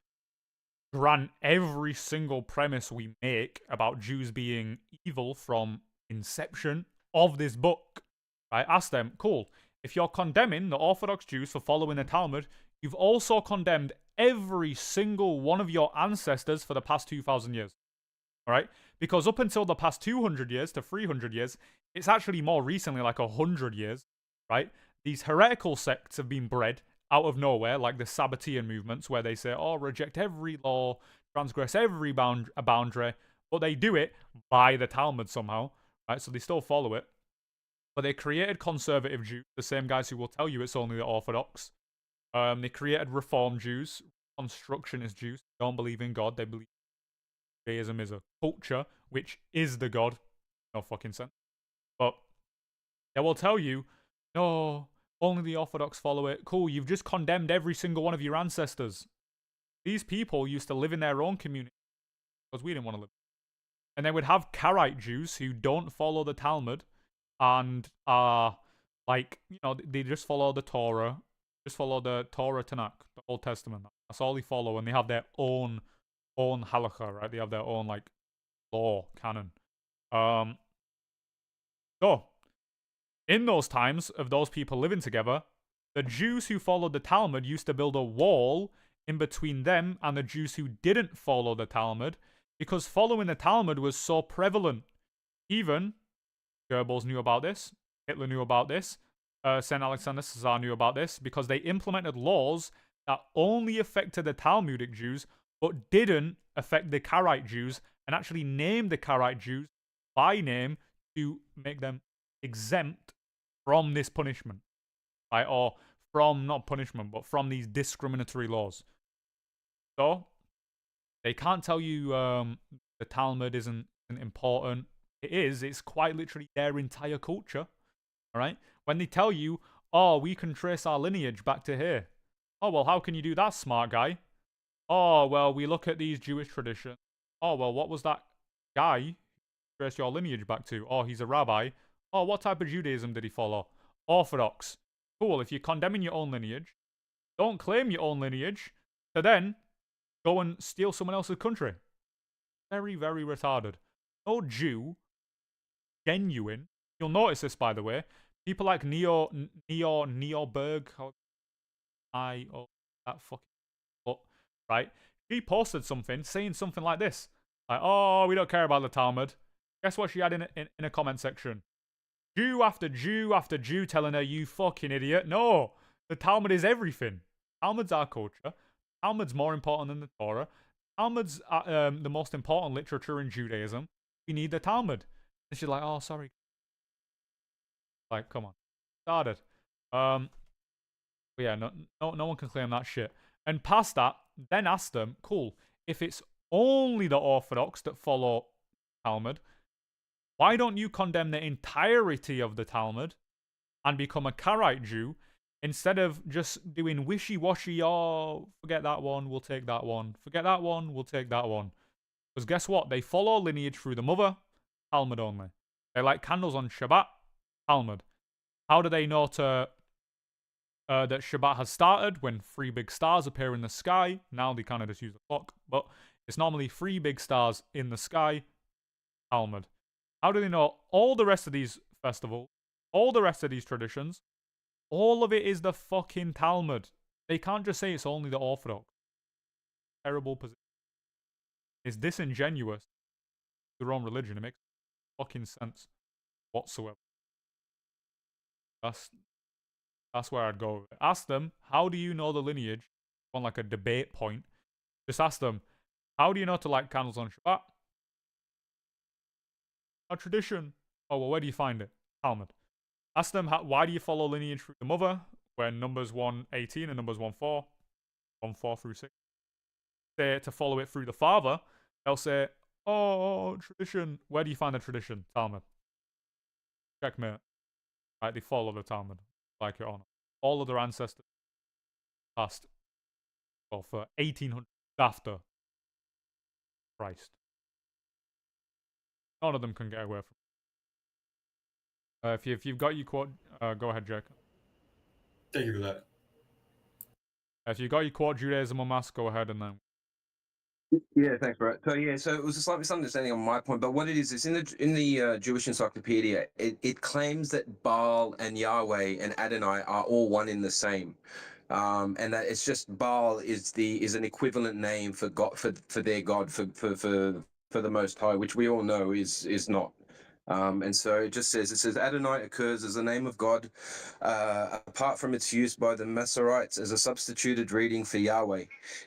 grant every single premise we make about Jews being evil from inception of this book. Right? Ask them, cool, if you're condemning the Orthodox Jews for following the Talmud, you've also condemned every single one of your ancestors for the past 2,000 years. Alright? Because up until the past 200 years to 300 years, it's actually more recently like 100 years, right? These heretical sects have been bred out of nowhere, like the Sabbatean movements, where they say, oh, reject every law, transgress every boundary, but they do it by the Talmud somehow, right? So they still follow it. But they created conservative Jews, the same guys who will tell you it's only the Orthodox. They created Reform Jews, Constructionist Jews, don't believe in God, they believe Judaism is a culture, which is the God. No fucking sense. But they will tell you, no, only the Orthodox follow it. Cool, you've just condemned every single one of your ancestors. These people used to live in their own community because we didn't want to live. And they would have Karaite Jews who don't follow the Talmud and are like, you know, they just follow the Torah. Just follow the Torah Tanakh, the Old Testament. That's all they follow, and they have their own halakha, right? They have their own like law canon. So in those times of those people living together, the Jews who followed the Talmud used to build a wall in between them and the Jews who didn't follow the Talmud, because following the Talmud was so prevalent. Even Goebbels knew about this, Hitler knew about this, St. Alexander Caesar knew about this, because they implemented laws that only affected the Talmudic Jews, but didn't affect the Karaite Jews, and actually named the Karaite Jews by name to make them exempt from this punishment, right? Or from, not punishment, but from these discriminatory laws. So, they can't tell you the Talmud isn't important. It is. It's quite literally their entire culture, all right? When they tell you, oh, we can trace our lineage back to here. Oh, well, how can you do that, smart guy? oh, well, we look at these Jewish traditions. Oh, well, what was that guy who traced your lineage back to? Oh, he's a rabbi. Oh, what type of Judaism did he follow? Orthodox. Cool, if you're condemning your own lineage, don't claim your own lineage to then go and steal someone else's country. Very, very retarded. No Jew, genuine. You'll notice this, by the way. People like Neoberg, that fucking right? She posted something saying something like this. Like, oh, we don't care about the Talmud. Guess what she had in a comment section? Jew after Jew after Jew telling her, you fucking idiot. No, the Talmud is everything. Talmud's our culture. Talmud's more important than the Torah. Talmud's the most important literature in Judaism. We need the Talmud. And she's like, oh, sorry. Like, come on. Started. But yeah, no one can claim that shit. And past that, then ask them, cool, if it's only the Orthodox that follow Talmud, why don't you condemn the entirety of the Talmud and become a Karaite Jew instead of just doing wishy-washy, oh, forget that one, we'll take that one. Forget that one, we'll take that one. Because guess what? They follow lineage through the mother, Talmud only. They light candles on Shabbat, Talmud. How do they know that Shabbat has started when 3 big stars appear in the sky? Now they kind of just use a clock, but it's normally 3 big stars in the sky, Talmud. How do they know all the rest of these festivals, all the rest of these traditions? All of it is the fucking Talmud. They can't just say it's only the Orthodox. Terrible position. It's disingenuous. Their own religion. It makes fucking sense whatsoever. That's where I'd go. Ask them, how do you know the lineage? On like a debate point. Just ask them, how do you know to light candles on Shabbat? A tradition. Oh, well, where do you find it? Talmud. Ask them, why do you follow lineage through the mother, where Numbers 1:18 and Numbers 1:4, 1:4 through 6. Say to follow it through the father, they'll say, oh, tradition. Where do you find the tradition? Talmud. Checkmate. Right, they follow the Talmud. Like it or not. All of their ancestors passed, well, for 1800 after Christ. None of them can get away from it. If you've got your quote, go ahead, Jake. Thank you for that. If you got your quote Judaism Unmasked, go ahead and then. Yeah, thanks, bro. So it was a slight misunderstanding on my point, but what it is in the Jewish Encyclopedia, it claims that Baal and Yahweh and Adonai are all one in the same, and that it's just Baal is an equivalent name for God for their God for the Most High, which we all know is not. And so it says Adonai occurs as the name of God, apart from its use by the Masoretes as a substituted reading for Yahweh.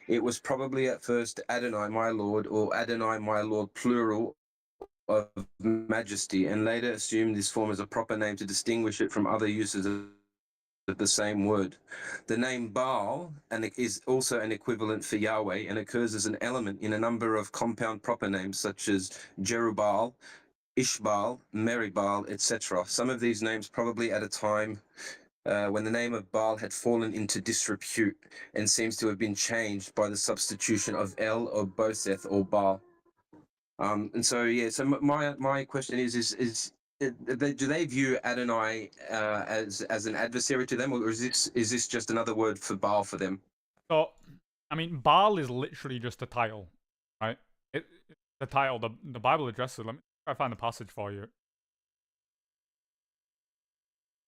It was probably at first Adonai, my Lord, or Adonai, my Lord, plural of majesty, and later assumed this form as a proper name to distinguish it from other uses of the same word. The name Baal is also an equivalent for Yahweh and occurs as an element in a number of compound proper names such as Jerubbaal, Ishbaal, Meribbaal, etc. Some of these names probably at a time when the name of Baal had fallen into disrepute and seems to have been changed by the substitution of El or Boseth or Baal. And so, yeah, so my question is do they view Adonai as an adversary to them, or is this just another word for Baal for them? So, I mean, Baal is literally just a title, right? The title, the Bible addresses it. Let me try to find the passage for you.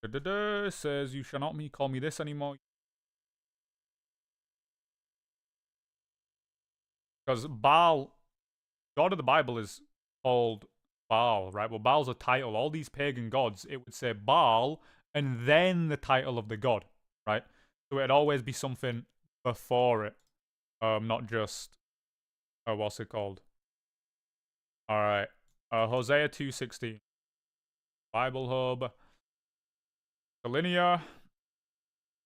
It says, you shall not call me this anymore. Because Baal, God of the Bible is called Baal, right? Well, Baal's a title. All these pagan gods, it would say Baal and then the title of the god, right? So it'd always be something before it. Not just, what's it called? Alright. Hosea 2:16. Bible Hub. The linear.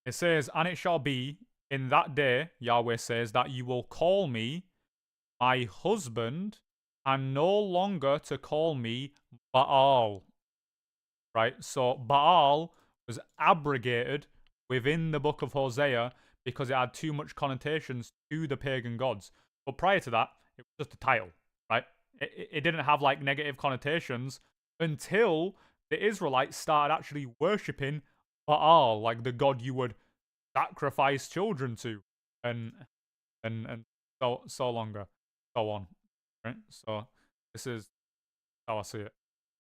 It says, and it shall be in that day, Yahweh says, that you will call me my husband, and no longer to call me Baal. Right? So Baal was abrogated within the book of Hosea because it had too much connotations to the pagan gods. But prior to that, it was just a title, right? It didn't have like negative connotations until the Israelites started actually worshipping Baal, like the god you would sacrifice children to, and so longer, so on. Right? So this is how I see it.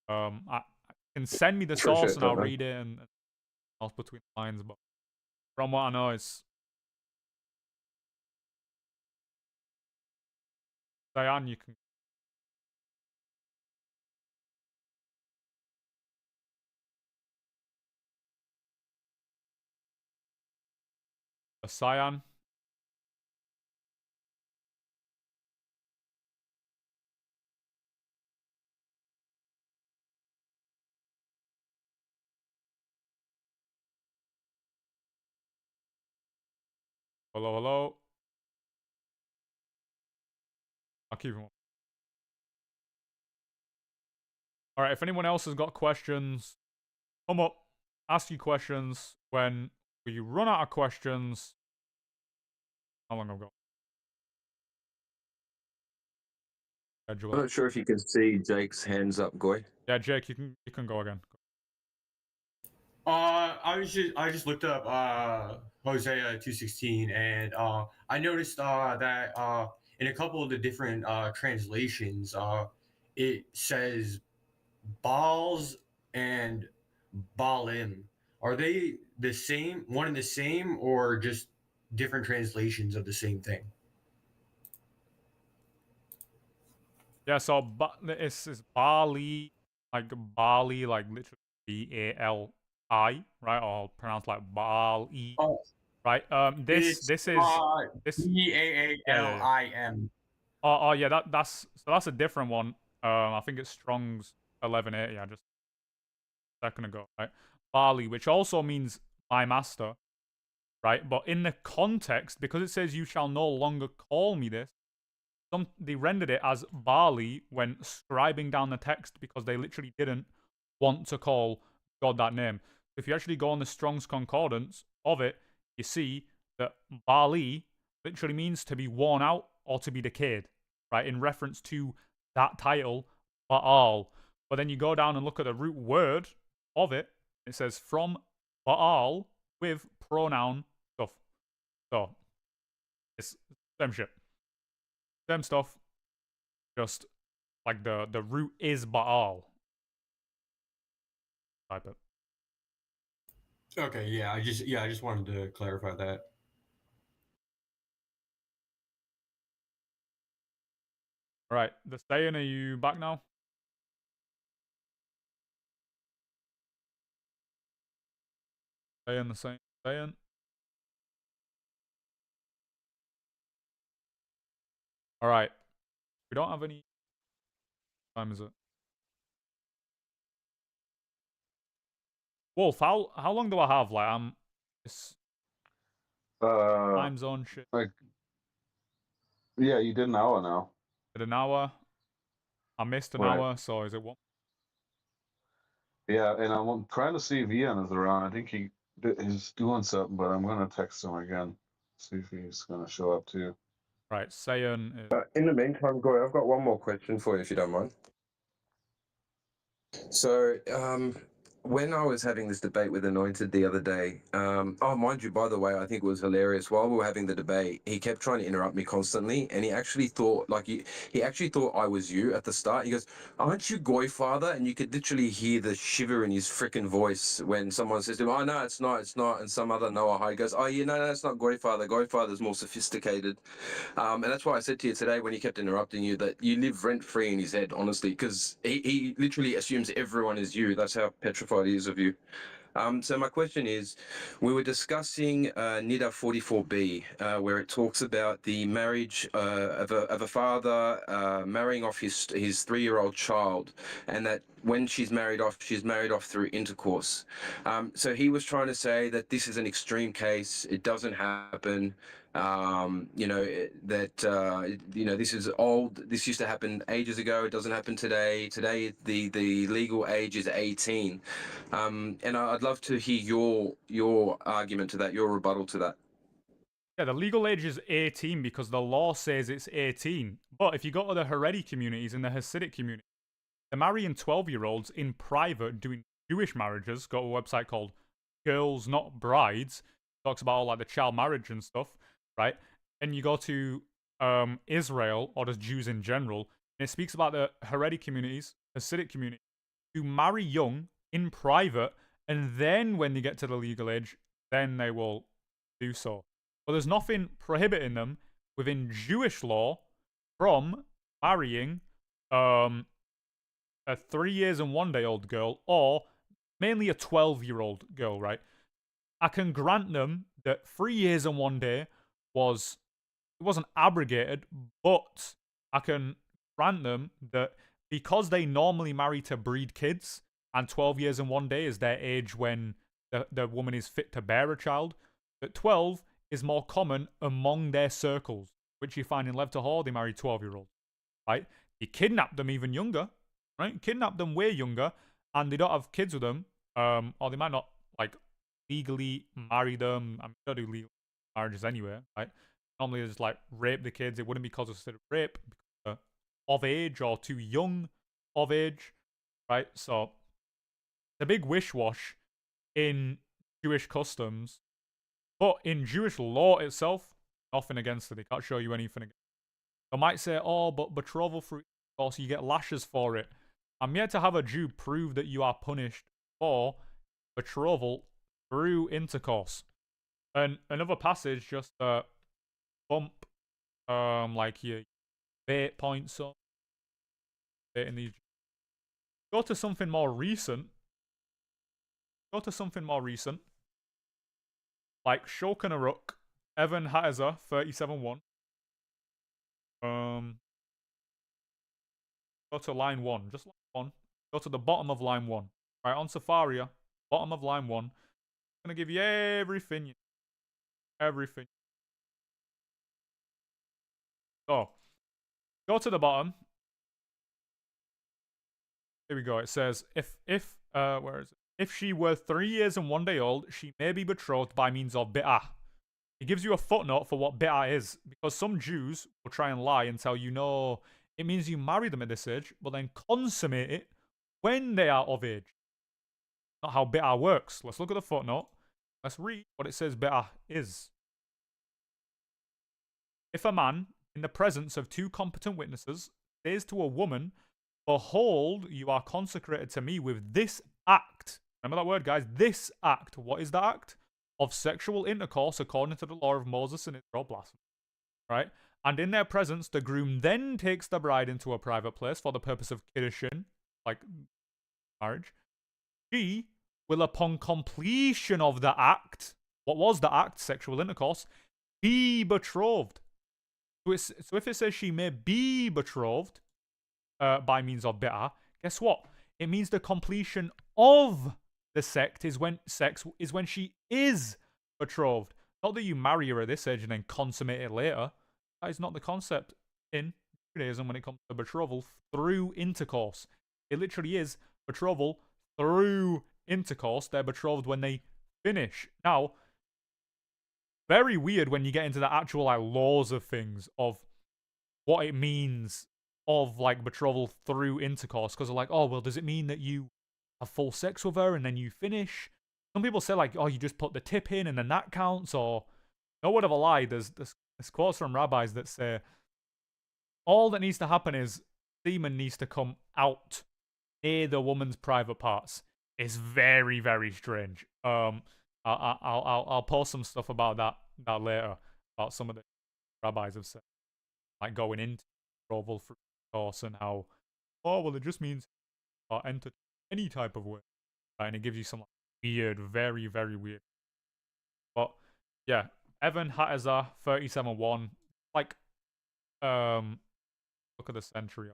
I can send me the source Appreciate and that, I'll man. read it and I'll between the lines. But from what I know, it's Diane. You can a Cyan. Hello, hello. I'll keep him. All right. If anyone else has got questions, come up, ask you questions. When we run out of questions, how long have I got? I'm Schedule it. not sure if you can see Jake's hands up, Goy. Yeah, Jake, you can go again. I just looked up Hosea 2:16, and I noticed that in a couple of the different translations, it says Baals and Baalim. Are they the same, one and the same, or just different translations of the same thing? Yeah, so it's Bali, like literally Bali, right? Or pronounced like Bali, Oh, right? it's This is this. Yeah, yeah, yeah. Baalim. Oh, yeah. That's a different one. I think it's Strong's 1180. I just a second ago, right? Bali, which also means my master, right? But in the context, because it says you shall no longer call me this. They rendered it as Bali when scribing down the text because they literally didn't want to call God that name. If you actually go on the Strong's Concordance of it, you see that Bali literally means to be worn out or to be decayed, right? In reference to that title, Baal. But then you go down and look at the root word of it, it says from Baal with pronoun stuff. So, it's same shit. Same stuff, just like the root is Baal. Type it. Okay, yeah, I just wanted to clarify that. All right, the Stayin, are you back now? Stayin, the same Stayin. All right, we don't have any. What time is it? Wolf, how long do I have? Like I'm this time zone shit. Like, yeah, you did an hour now. Did an hour. I missed an Right. hour, so is it one? Yeah, and I'm trying to see if Ian is around. I think he's doing something, but I'm gonna text him again, see if he's gonna show up too. Right, Saiyan is. In the meantime, Goy, I've got one more question for you, if you don't mind. So, when I was having this debate with Anointed the other day, oh, mind you, by the way, I think it was hilarious. While we were having the debate, he kept trying to interrupt me constantly, and he actually thought, like, he actually thought I was you at the start. He goes, "Aren't you Goy Father?" And you could literally hear the shiver in his freaking voice when someone says to him, "Oh, no, it's not," and some other Noah, he goes, "Oh, yeah, no, it's not Goy Father. Goy Father's more sophisticated." And that's why I said to you today when he kept interrupting you that you live rent free in his head, honestly, because he literally assumes everyone is you. That's how petrified he is of you. So my question is, we were discussing Nida 44b, where it talks about the marriage of a father marrying off his 3-year-old child, and that when she's married off through intercourse. So he was trying to say that this is an extreme case. It doesn't happen. This is old. This used to happen ages ago. It doesn't happen today. Today, the legal age is 18. And I'd love to hear your argument to that, your rebuttal to that. Yeah, the legal age is 18 because the law says it's 18. But if you go to the Haredi communities and the Hasidic community, they're marrying 12-year-olds in private doing Jewish marriages. Go to a website called Girls Not Brides. Talks about all like the child marriage and stuff, right? And you go to Israel or just Jews in general, and it speaks about the Haredi communities, Hasidic community, who marry young in private, and then when they get to the legal age, then they will do so. But there's nothing prohibiting them within Jewish law from marrying a 3 years and 1 day old girl, or mainly a 12-year-old girl, right? I can grant them that 3 years and 1 day it wasn't abrogated, but I can grant them that because they normally marry to breed kids, and 12 years and 1 day is their age when the woman is fit to bear a child, that 12 is more common among their circles, which you find in Lev Tahor, they marry 12-year-olds, right? You kidnap them even younger, right? Kidnap them way younger, and they don't have kids with them, or they might not, like, legally marry them. I mean, they don't do legal marriages anyway, right? Normally, it's like rape the kids. It wouldn't be considered rape because they're of age or too young of age, right? So, the big wish wash in Jewish customs, but in Jewish law itself, nothing against it. They can't show you anything against it. They might say, oh, but betrothal through intercourse, you get lashes for it. I'm yet to have a Jew prove that you are punished for betrothal through intercourse. And another passage, just bump like your bait points up. Bait in these. Go to something more recent. Like Shulchan Aruch, Evan Hatazer, 37.1. Go to line 1. Just line 1. Go to the bottom of line 1. Right, on Safaria, bottom of line 1. I'm going to give you everything. Everything. So, go to the bottom. Here we go. It says, where is it? If she were 3 years and 1 day old, she may be betrothed by means of bi'ah. It gives you a footnote for what bi'ah is, because some Jews will try and lie and tell you, no, it means you marry them at this age, but then consummate it when they are of age. Not how bi'ah works. Let's look at the footnote. Let's read what it says bi'ah is. If a man, in the presence of 2 competent witnesses, says to a woman, behold, you are consecrated to me with this act. Remember that word, guys? This act. What is the act? Of sexual intercourse according to the law of Moses and Israel, blasphemy. Right? And in their presence, the groom then takes the bride into a private place for the purpose of kiddushin, like marriage. She will, upon completion of the act, what was the act? Sexual intercourse, be betrothed. So if it says she may be betrothed by means of bi'ah, guess what? It means the completion of the sex is when she is betrothed. Not that you marry her at this age and then consummate it later. That is not the concept in Judaism when it comes to betrothal through intercourse. It literally is betrothal through intercourse. They're betrothed when they finish. Now, very weird when you get into the actual like laws of things, of what it means of like betrothal through intercourse, because they're like, oh, well, does it mean that you have full sex with her and then you finish? Some people say like, oh, you just put the tip in and then that counts, or no word of a lie. There's quotes from rabbis that say all that needs to happen is semen needs to come out near the woman's private parts. It's very, very strange. I'll post some stuff about that later, about some of the rabbis have said, like going into betrothal through course and how, oh well, it just means enter any type of way, and it gives you some like, weird, very, very weird. But yeah, Evan Hatazer 37.1, like look at the century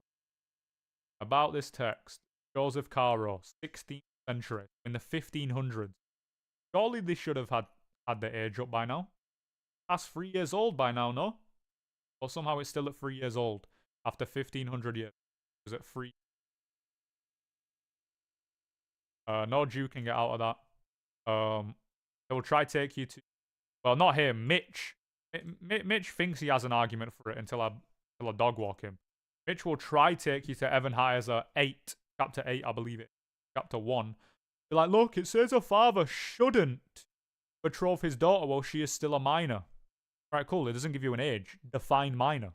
about this text. Joseph Caro, 16th century, in the 1500s. Surely they should have had the age up by now. That's 3 years old by now, no? Or somehow it's still at 3 years old after 1500 years. Is it 3? No Jew can get out of that. They will try to take you to, well, not here, Mitch. Mitch thinks he has an argument for it until I dog walk him. Mitch will try take you to Evan Heiser 8, chapter 8, I believe it, chapter 1. Be like, look, it says a father shouldn't betroth his daughter while she is still a minor. Right, cool. It doesn't give you an age. Define minor.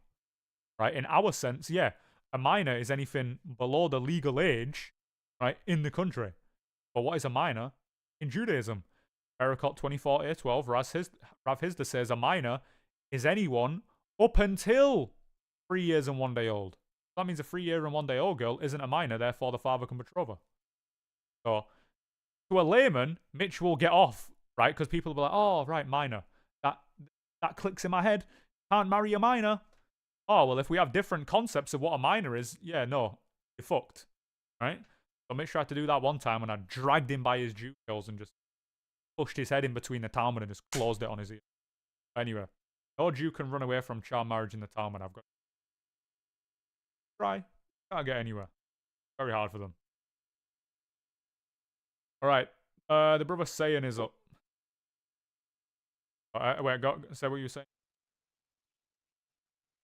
Right, in our sense, yeah, a minor is anything below the legal age, right, in the country. But what is a minor in Judaism? Ericot 24a12, Rav Hizda says a minor is anyone up until 3 years and 1 day old. That means a 3-year and 1 day old girl isn't a minor, therefore the father can betroth her. So, to a layman, Mitch will get off, right? Because people will be like, oh, right, minor. That clicks in my head. Can't marry a minor. Oh, well, if we have different concepts of what a minor is, yeah, no, you're fucked, right? So Mitch tried to do that one time, and I dragged him by his Jew girls and just pushed his head in between the Talmud and just closed it on his ear. Anyway, no Jew can run away from child marriage in the Talmud. I've got to try. Can't get anywhere. Very hard for them. All right. The brother saying is up. Wait, say what you were saying.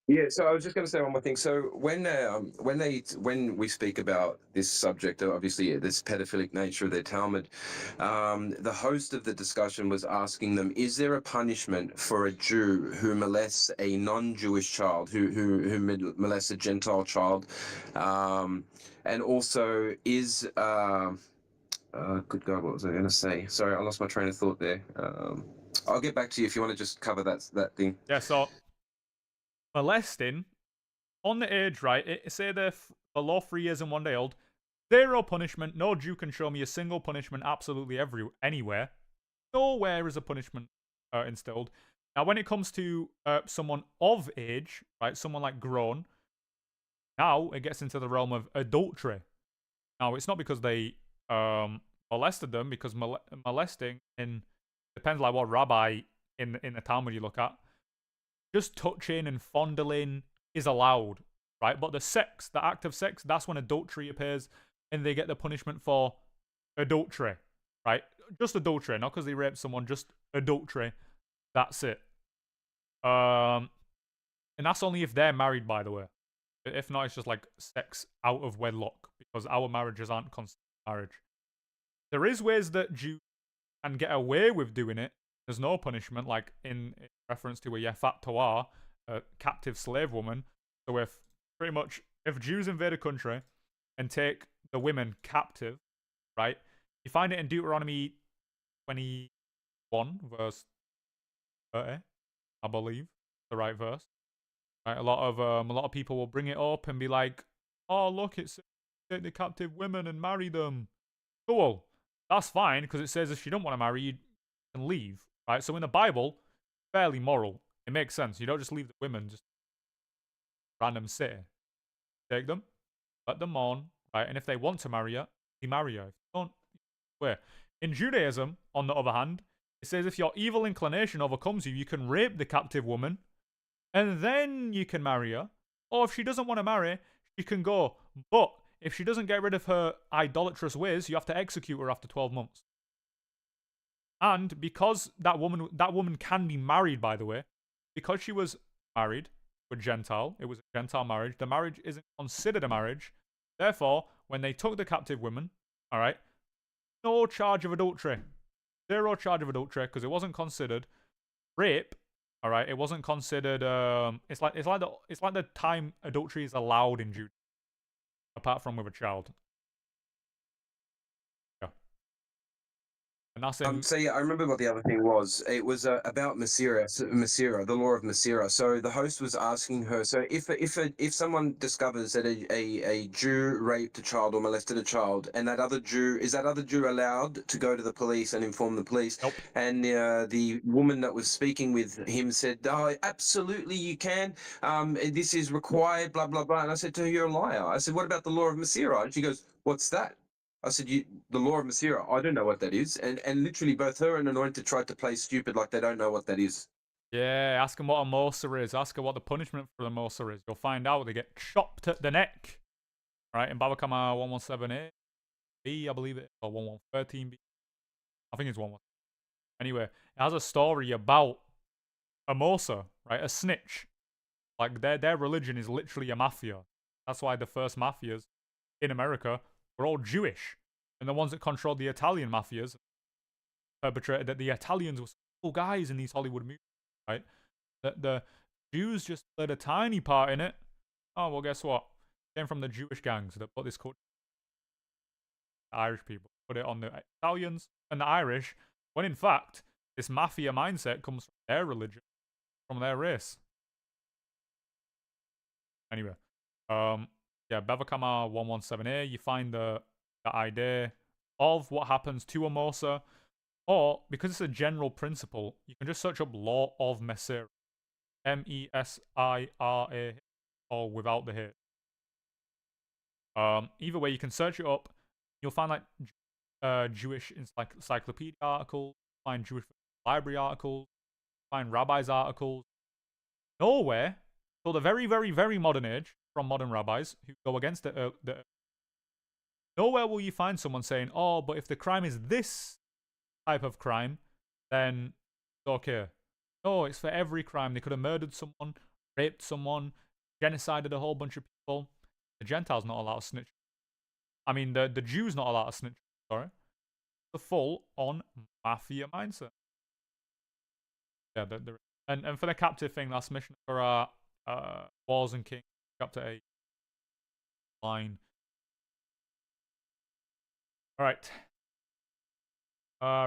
Yeah, so I was just going to say one more thing. So when we speak about this subject, obviously this pedophilic nature of their Talmud, the host of the discussion was asking them: is there a punishment for a Jew who molests a non-Jewish child, who molests a Gentile child, and also is good God, what was I going to say? Sorry, I lost my train of thought there. I'll get back to you if you want to just cover that thing. Yeah. So molesting on the age, right? Say they're below 3 years and 1 day old. 0 punishment. No Jew can show me a single punishment absolutely anywhere. Nowhere is a punishment instilled. Now, when it comes to someone of age, right, someone like grown, now it gets into the realm of adultery. Now, it's not because they molested them, because molesting depends like what rabbi in the Talmud you look at. Just touching and fondling is allowed, right? But the act of sex, that's when adultery appears, and they get the punishment for adultery, right? Just adultery, not because they raped someone, just adultery. That's it. And that's only if they're married, by the way. If not, it's just like sex out of wedlock, because our marriages aren't considered marriage. There is ways that Jews can get away with doing it. There's no punishment, like in reference to a Yefat Toar, a captive slave woman. So if Jews invade a country and take the women captive, right? You find it in Deuteronomy 21, verse 30, I believe, the right verse. Right? A lot of people will bring it up and be like, "Oh, look, it's take the captive women and marry them." Cool, that's fine, because it says if you don't want to marry, you can leave. Right? So in the Bible, fairly moral. It makes sense. You don't just leave the women just random city. Take them, let them mourn, right? And if they want to marry you, you marry her. If you don't, where? In Judaism, on the other hand, it says if your evil inclination overcomes you, you can rape the captive woman, and then you can marry her. Or if she doesn't want to marry, she can go. But if she doesn't get rid of her idolatrous ways, you have to execute her after 12 months. And because that woman can be married, by the way, because she was married to a Gentile, it was a Gentile marriage, the marriage isn't considered a marriage. Therefore, when they took the captive women, all right, no charge of adultery. 0 charge of adultery, because it wasn't considered rape. All right, it wasn't considered. It's like the time adultery is allowed in Judaism, apart from with a child. And that's in... So yeah, I remember what the other thing was. It was about Masira, the law of Masira. So the host was asking her. So if someone discovers that a Jew raped a child or molested a child, and that other Jew allowed to go to the police and inform the police? Nope. And the woman that was speaking with him said, "Oh, absolutely, you can. This is required. Blah blah blah." And I said to her, "You're a liar." I said, "What about the law of Masira?" And she goes, "What's that?" I said, the law of Masira, I don't know what that is. And literally both her and Anointed tried to play stupid like they don't know what that is. Yeah, ask them what a Moser is. Ask her what the punishment for the Moser is. You'll find out. They get chopped at the neck. Right, in Baba Kama 1178B, I believe it, or 1113B. I think it's 11. Anyway, it has a story about a Mosa, right? A snitch. Like their religion is literally a mafia. That's why the first mafias in America were all Jewish, and the ones that controlled the Italian mafias perpetrated that the Italians were cool guys in these Hollywood movies, right? The Jews just played a tiny part in it. Oh well, guess what? Came from the Jewish gangs that put this culture. The Irish people put it on the Italians and the Irish, when in fact this mafia mindset comes from their religion, from their race. Anyway, yeah, Bevacama 117A, you find the idea of what happens to a Mosa, or because it's a general principle, you can just search up Law of Mesira, Mesira, or without the H. Either way, you can search it up. You'll find like Jewish encyclopedia articles, find Jewish library articles, find rabbis articles. Nowhere, till the very, very, very modern age, from modern rabbis who go against the nowhere will you find someone saying, "Oh, but if the crime is this type of crime, then it's okay." No, it's for every crime. They could have murdered someone, raped someone, genocided a whole bunch of people. The Gentiles not allowed to snitch. I mean, the Jews not allowed to snitch. Sorry, the full-on mafia mindset. Yeah, and for the captive thing, that's mission for Wars and Kings, chapter 8. Line. Alright.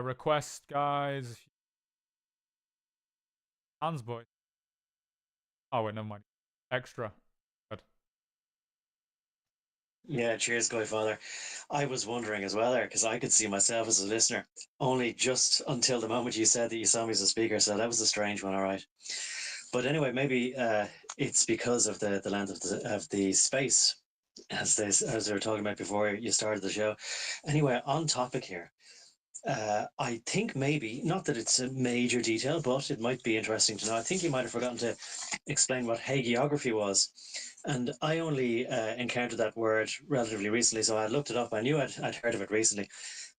Request, guys. Hands, boy. Oh, wait, never mind. Extra. Good. Yeah, cheers, Father. I was wondering as well there, because I could see myself as a listener, only just until the moment you said that you saw me as a speaker, so that was a strange one, all right. But anyway, maybe it's because of the length of the space, as we were talking about before you started the show. Anyway, on topic here. I think maybe, not that it's a major detail, but it might be interesting to know. I think you might have forgotten to explain what hagiography was. And I only encountered that word relatively recently, so I looked it up. I knew I'd heard of it recently.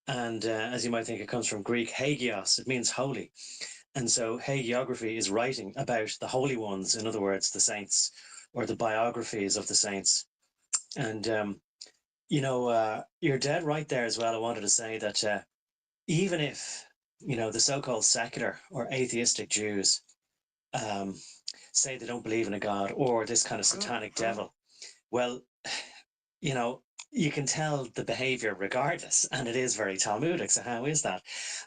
And as you might think, it comes from Greek hagios. It means holy. And so hagiography is writing about the holy ones, in other words, the saints, or the biographies of the saints. And, you're dead right there as well. I wanted to say that even if, the so-called secular or atheistic Jews say they don't believe in a God or this kind of satanic devil, well, you can tell the behavior regardless, and it is very Talmudic. So how is that?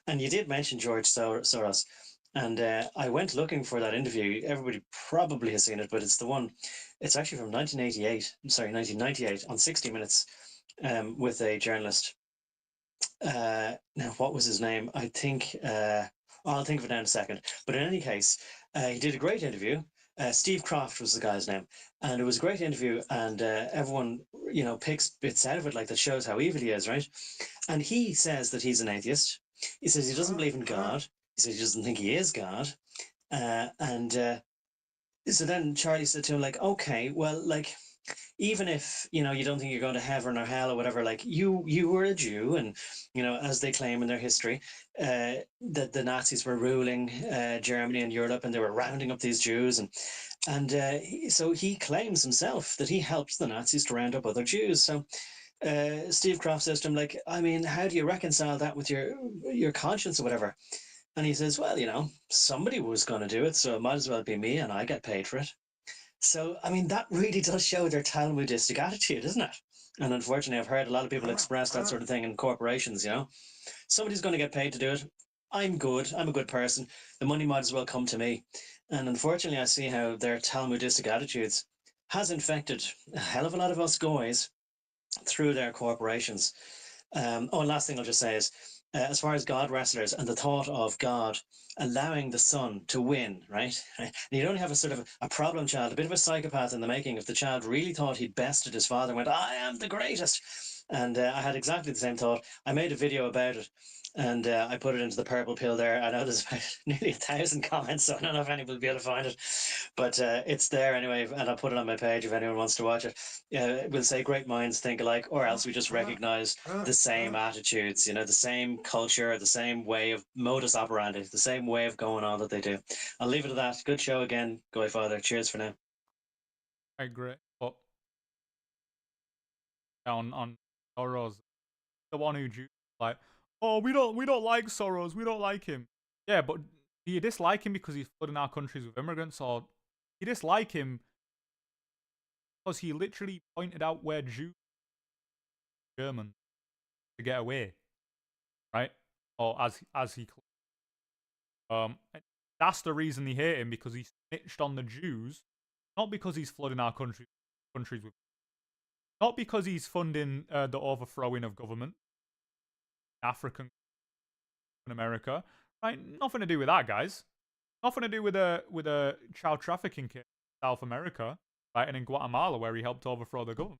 And you did mention George Soros, and I went looking for that interview. Everybody probably has seen it, but it's the one. It's actually from 1998 on 60 Minutes with a journalist. Now, what was his name? I think I'll think of it now in a second. But in any case, he did a great interview. Steve Croft was the guy's name, and it was a great interview. And everyone, picks bits out of it, like that shows how evil he is, right? And he says that he's an atheist. He says he doesn't believe in God. He says he doesn't think he is God. And so then Charlie said to him, like, okay, well, like, even if you don't think you're going to heaven or hell or whatever, like you were a Jew, and as they claim in their history, that the Nazis were ruling Germany and Europe, and they were rounding up these Jews, and so he claims himself that he helped the Nazis to round up other Jews. So Steve Croft says to him, like, I mean, how do you reconcile that with your conscience or whatever? And he says, well, somebody was going to do it, so it might as well be me, and I get paid for it. So, I mean, that really does show their Talmudistic attitude, isn't it? And unfortunately, I've heard a lot of people express that sort of thing in corporations, Somebody's going to get paid to do it. I'm good. I'm a good person. The money might as well come to me. And unfortunately, I see how their Talmudistic attitudes has infected a hell of a lot of us guys through their corporations. And last thing I'll just say is, as far as God wrestlers and the thought of God allowing the son to win, right? And you'd only have a sort of a problem child, a bit of a psychopath in the making, if the child really thought he'd bested his father and went, I am the greatest. And I had exactly the same thought. I made a video about it. and I put it into the purple pill there. I know there's about nearly 1,000 comments, so I don't know if anybody will be able to find it, but it's there anyway, and I'll put it on my page if anyone wants to watch it. We'll say great minds think alike, or else we just recognize the same attitudes, the same culture, the same way of modus operandi, the same way of going on that they do. I'll leave it at that. Good show again, Goy Father. Cheers for now. I agree. But on Soros, the one who like, oh, we don't like Soros, we don't like him. Yeah, but do you dislike him because he's flooding our countries with immigrants, or you dislike him because he literally pointed out where Jews, Germans, to get away, right? Or as he that's the reason they hate him, because he snitched on the Jews, not because he's flooding our countries with, not because he's funding the overthrowing of government, African in America, right? Nothing to do with that, guys. Nothing to do with a child trafficking case in South America, right? And in Guatemala, where he helped overthrow the government,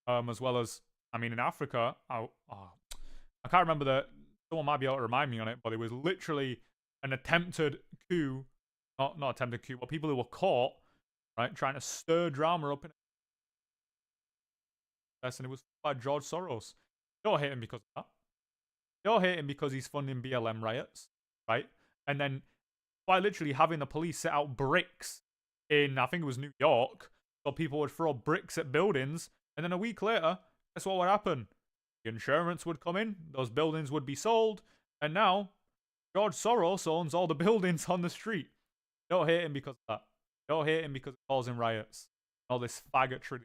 as well as, I mean, in Africa, I can't remember someone might be able to remind me on it, but it was literally an attempted coup, not attempted coup, but people who were caught, right, trying to stir drama up in it, and it was by George Soros. You don't hate him because of that. You don't hate him because he's funding BLM riots, right? And then by literally having the police set out bricks in, I think it was New York, so people would throw bricks at buildings, and then a week later, guess what would happen? The insurance would come in, those buildings would be sold, and now George Soros owns all the buildings on the street. Don't hate him because of that. Don't hate him because it causing riots. All this faggotry.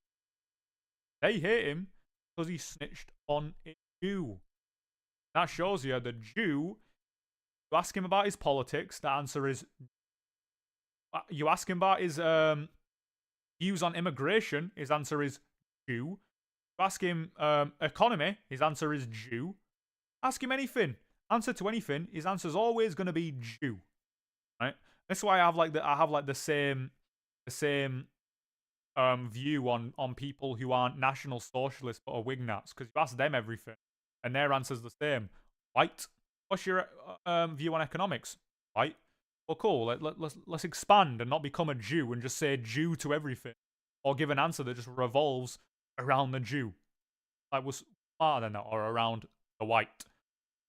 They hate him because he snitched on a Jew. That shows you the Jew. You ask him about his politics, the answer is. You ask him about his views on immigration, his answer is Jew. You ask him economy, his answer is Jew. Ask him anything, answer to anything, his answer is always going to be Jew. Right? That's why I have the same view on people who aren't National Socialists but are Wignats, because you ask them everything, and their answer's the same: white. What's your view on economics? White. Well, cool. Let's expand and not become a Jew and just say Jew to everything, or give an answer that just revolves around the Jew. Like, we're smarter than that, or around the white.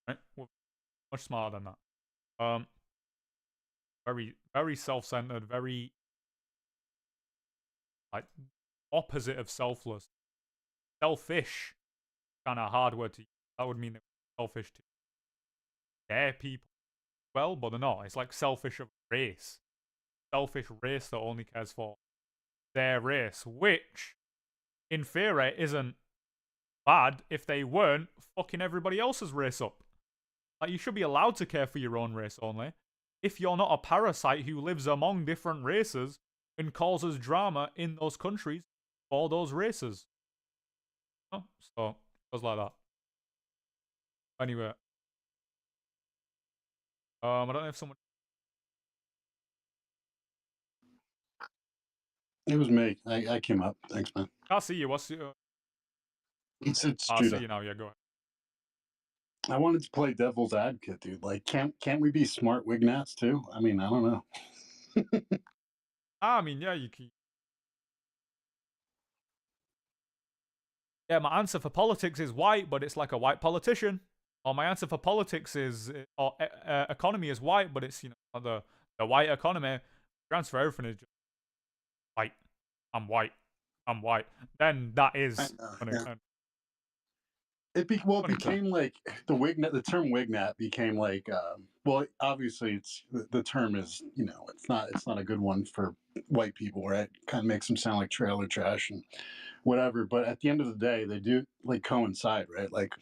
Right? We're much smarter than that. Very, very self-centered, very like opposite of selfless. Selfish, kind of hard word to use. That would mean that we're selfish to their people. Well, but they're not. It's like selfish of race. Selfish race that only cares for their race, which, in theory, isn't bad if they weren't fucking everybody else's race up. Like, you should be allowed to care for your own race only. If you're not a parasite who lives among different races and causes drama in those countries for those races. Oh, so, it goes like that. Anyway. I don't know if someone... It was me. I came up. Thanks, man. I'll see you. What's your... It's I'll Judah. see you now. Yeah, go ahead. I wanted to play devil's advocate, dude. Like, can't we be smart Wignats too? I mean, I don't know. I mean, yeah, you can... Yeah, my answer for politics is white, but it's like a white politician. Or my answer for politics is... Or economy is white, but it's, the white economy. Transfer everything is just white. I'm white. I'm white. Then that is... Yeah. It became like the Wignat. The term Wignat became like, well, obviously the term is, it's not a good one for white people, right? It kind of makes them sound like trailer trash and whatever. But at the end of the day, they do like coincide, right? Like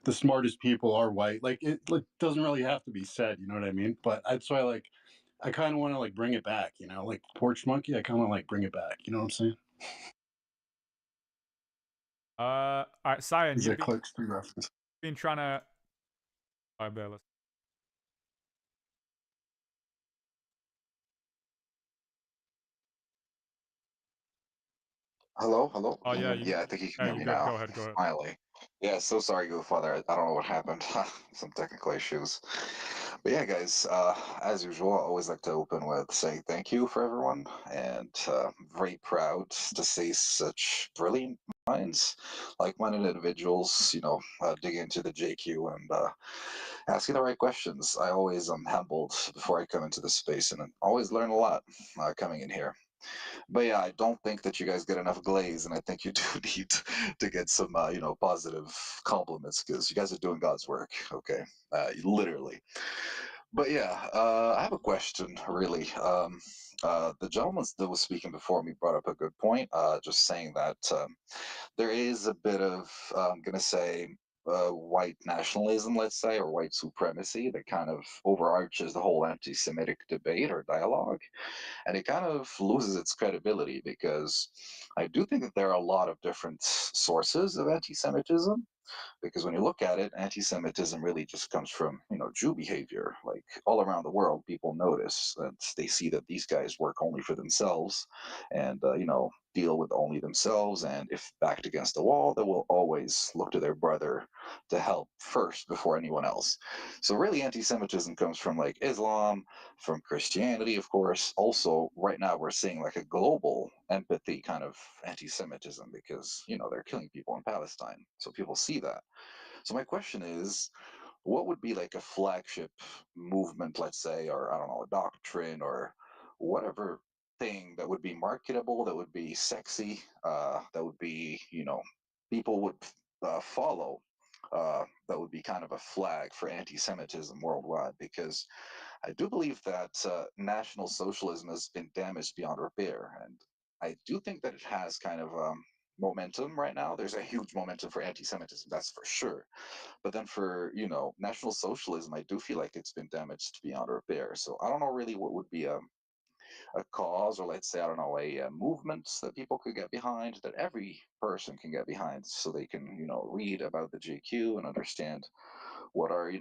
the smartest people are white. Like it doesn't really have to be said, you know what I mean? But that's why I kind of want to like bring it back, like Porch Monkey. I kind of like bring it back. You know what I'm saying? All right, Cyan, you've reference. been trying to... All right, let's... Hello? Oh, yeah. Yeah, I think you can hear me good. now. Go ahead. Finally. Yeah, so sorry, Godfather. I don't know what happened. Some technical issues. But yeah, guys, as usual, I always like to open with saying thank you for everyone, and very proud to see such brilliant minds, like-minded individuals, dig into the JQ and asking the right questions. I always am humbled before I come into this space, and I always learn a lot coming in here. But yeah, I don't think that you guys get enough glaze, and I think you do need to get some, positive compliments because you guys are doing God's work. Okay, literally. But yeah, I have a question, really. The gentleman that was speaking before me brought up a good point. Just saying that there is a bit of, I'm gonna say, white nationalism, let's say, or white supremacy that kind of overarches the whole anti-Semitic debate or dialogue, and it kind of loses its credibility because I do think that there are a lot of different sources of anti-Semitism, because when you look at it, anti-Semitism really just comes from Jew behavior. Like all around the world, people notice that they see that these guys work only for themselves, and deal with only themselves. And if backed against the wall, they will always look to their brother to help first before anyone else. So really, anti-Semitism comes from like Islam, from Christianity, of course. Also, right now we're seeing like a global empathy kind of anti-Semitism because they're killing people in Palestine. So people see that. So my question is, what would be like a flagship movement, let's say, or I don't know, a doctrine or whatever thing that would be marketable, that would be sexy, that would be, people would follow, that would be kind of a flag for anti-Semitism worldwide? Because I do believe that National Socialism has been damaged beyond repair, and I do think that it has kind of momentum right now. There's a huge momentum for anti-Semitism, that's for sure. But then for National Socialism, I do feel like it's been damaged beyond repair. So I don't know really what would be a cause, or let's say I don't know, a movement that people could get behind, that every person can get behind, so they can read about the JQ and understand what our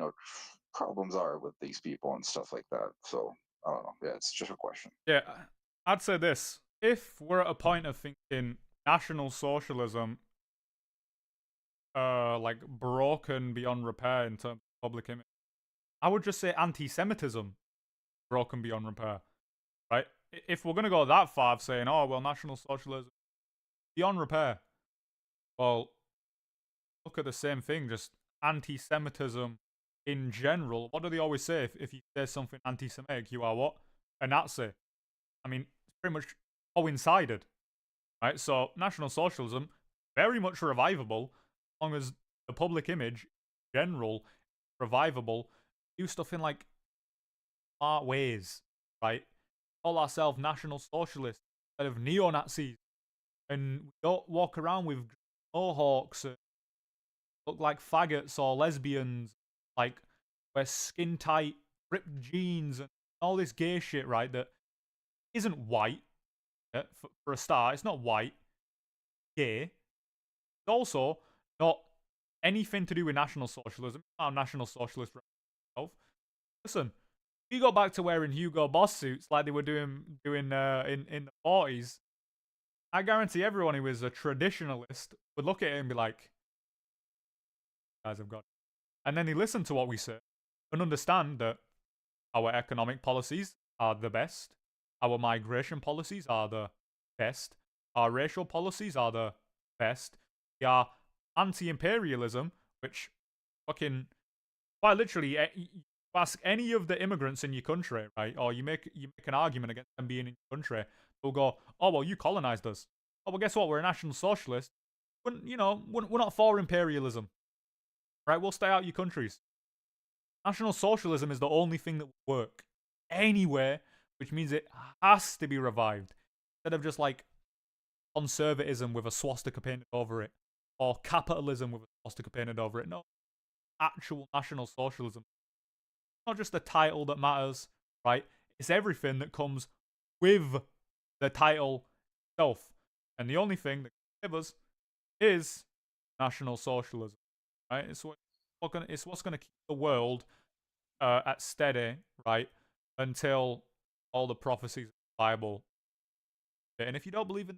problems are with these people and stuff like that. So I don't know. Yeah, it's just a question. Yeah, I'd say this. If we're at a point of thinking National Socialism, like broken beyond repair in terms of public image, I would just say anti-Semitism broken beyond repair, right? If we're gonna go that far, of saying, oh well, National Socialism beyond repair, well, look at the same thing, just anti-Semitism in general. What do they always say? If you say something anti-Semitic, you are what? A Nazi. I mean, it's pretty much coincided, right? So National Socialism, very much revivable, as long as the public image, in general, revivable. Do stuff in like smart ways, right? Call ourselves National Socialists instead of neo-Nazis, and we don't walk around with mohawks and look like faggots or lesbians, like wear skin tight, ripped jeans and all this gay shit, right? That isn't white. Yeah, for a start, it's not white, gay. It's also not anything to do with National Socialism. I'm National Socialist myself. Listen, you go back to wearing Hugo Boss suits like they were doing in the 40s. I guarantee everyone who is a traditionalist would look at it and be like, guys have got it. And then they listen to what we say and understand that our economic policies are the best, our migration policies are the best, our racial policies are the best. We are anti-imperialism, which fucking quite literally, you ask any of the immigrants in your country, right, or you make an argument against them being in your country, they'll go, oh well, you colonized us. Oh well, guess what? We're a national socialist. We're not for imperialism, right? We'll stay out of your countries. National Socialism is the only thing that will work anywhere, which means it has to be revived instead of just like conservatism with a swastika painted over it, or capitalism with a swastika painted over it. No, actual National Socialism. Not just the title that matters, right? It's everything that comes with the title itself. And the only thing that can give us is National Socialism, right? It's what's gonna keep the world at steady, right? Until all the prophecies of the Bible. And if you don't believe in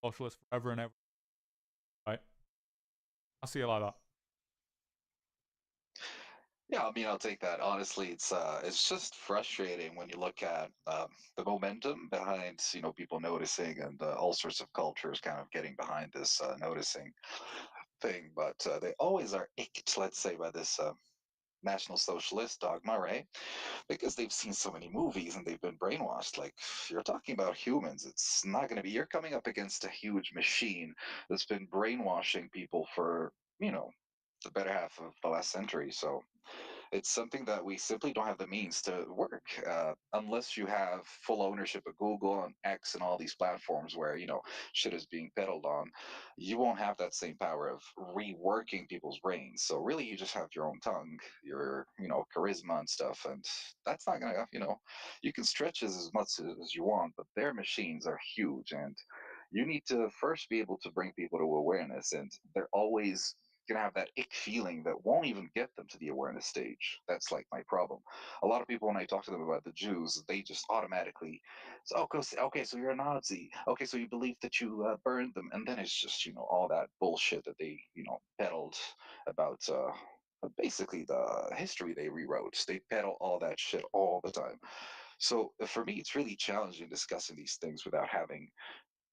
socialists forever and ever, I see it like that. Yeah, I mean, I'll take that. Honestly, it's just frustrating when you look at the momentum behind people noticing and all sorts of cultures kind of getting behind this noticing thing, but they always are icked, let's say, by this National Socialist dogma, right? Because they've seen so many movies and they've been brainwashed. Like, you're talking about humans. It's not going to be, you're coming up against a huge machine that's been brainwashing people for, the better half of the last century. So it's something that we simply don't have the means to work unless you have full ownership of Google and X and all these platforms where shit is being peddled on. You won't have that same power of reworking people's brains. So really, you just have your own tongue, your charisma and stuff, and that's not gonna you can stretch it as much as you want, but their machines are huge, and you need to first be able to bring people to awareness, and they're always gonna have that ick feeling that won't even get them to the awareness stage. That's like my problem. A lot of people, when I talk to them about the Jews, they just automatically say, okay, so you're a Nazi. Okay, so you believe that you burned them, and then it's just all that bullshit that they peddled about. Basically, the history they rewrote. They peddle all that shit all the time. So for me, it's really challenging discussing these things without having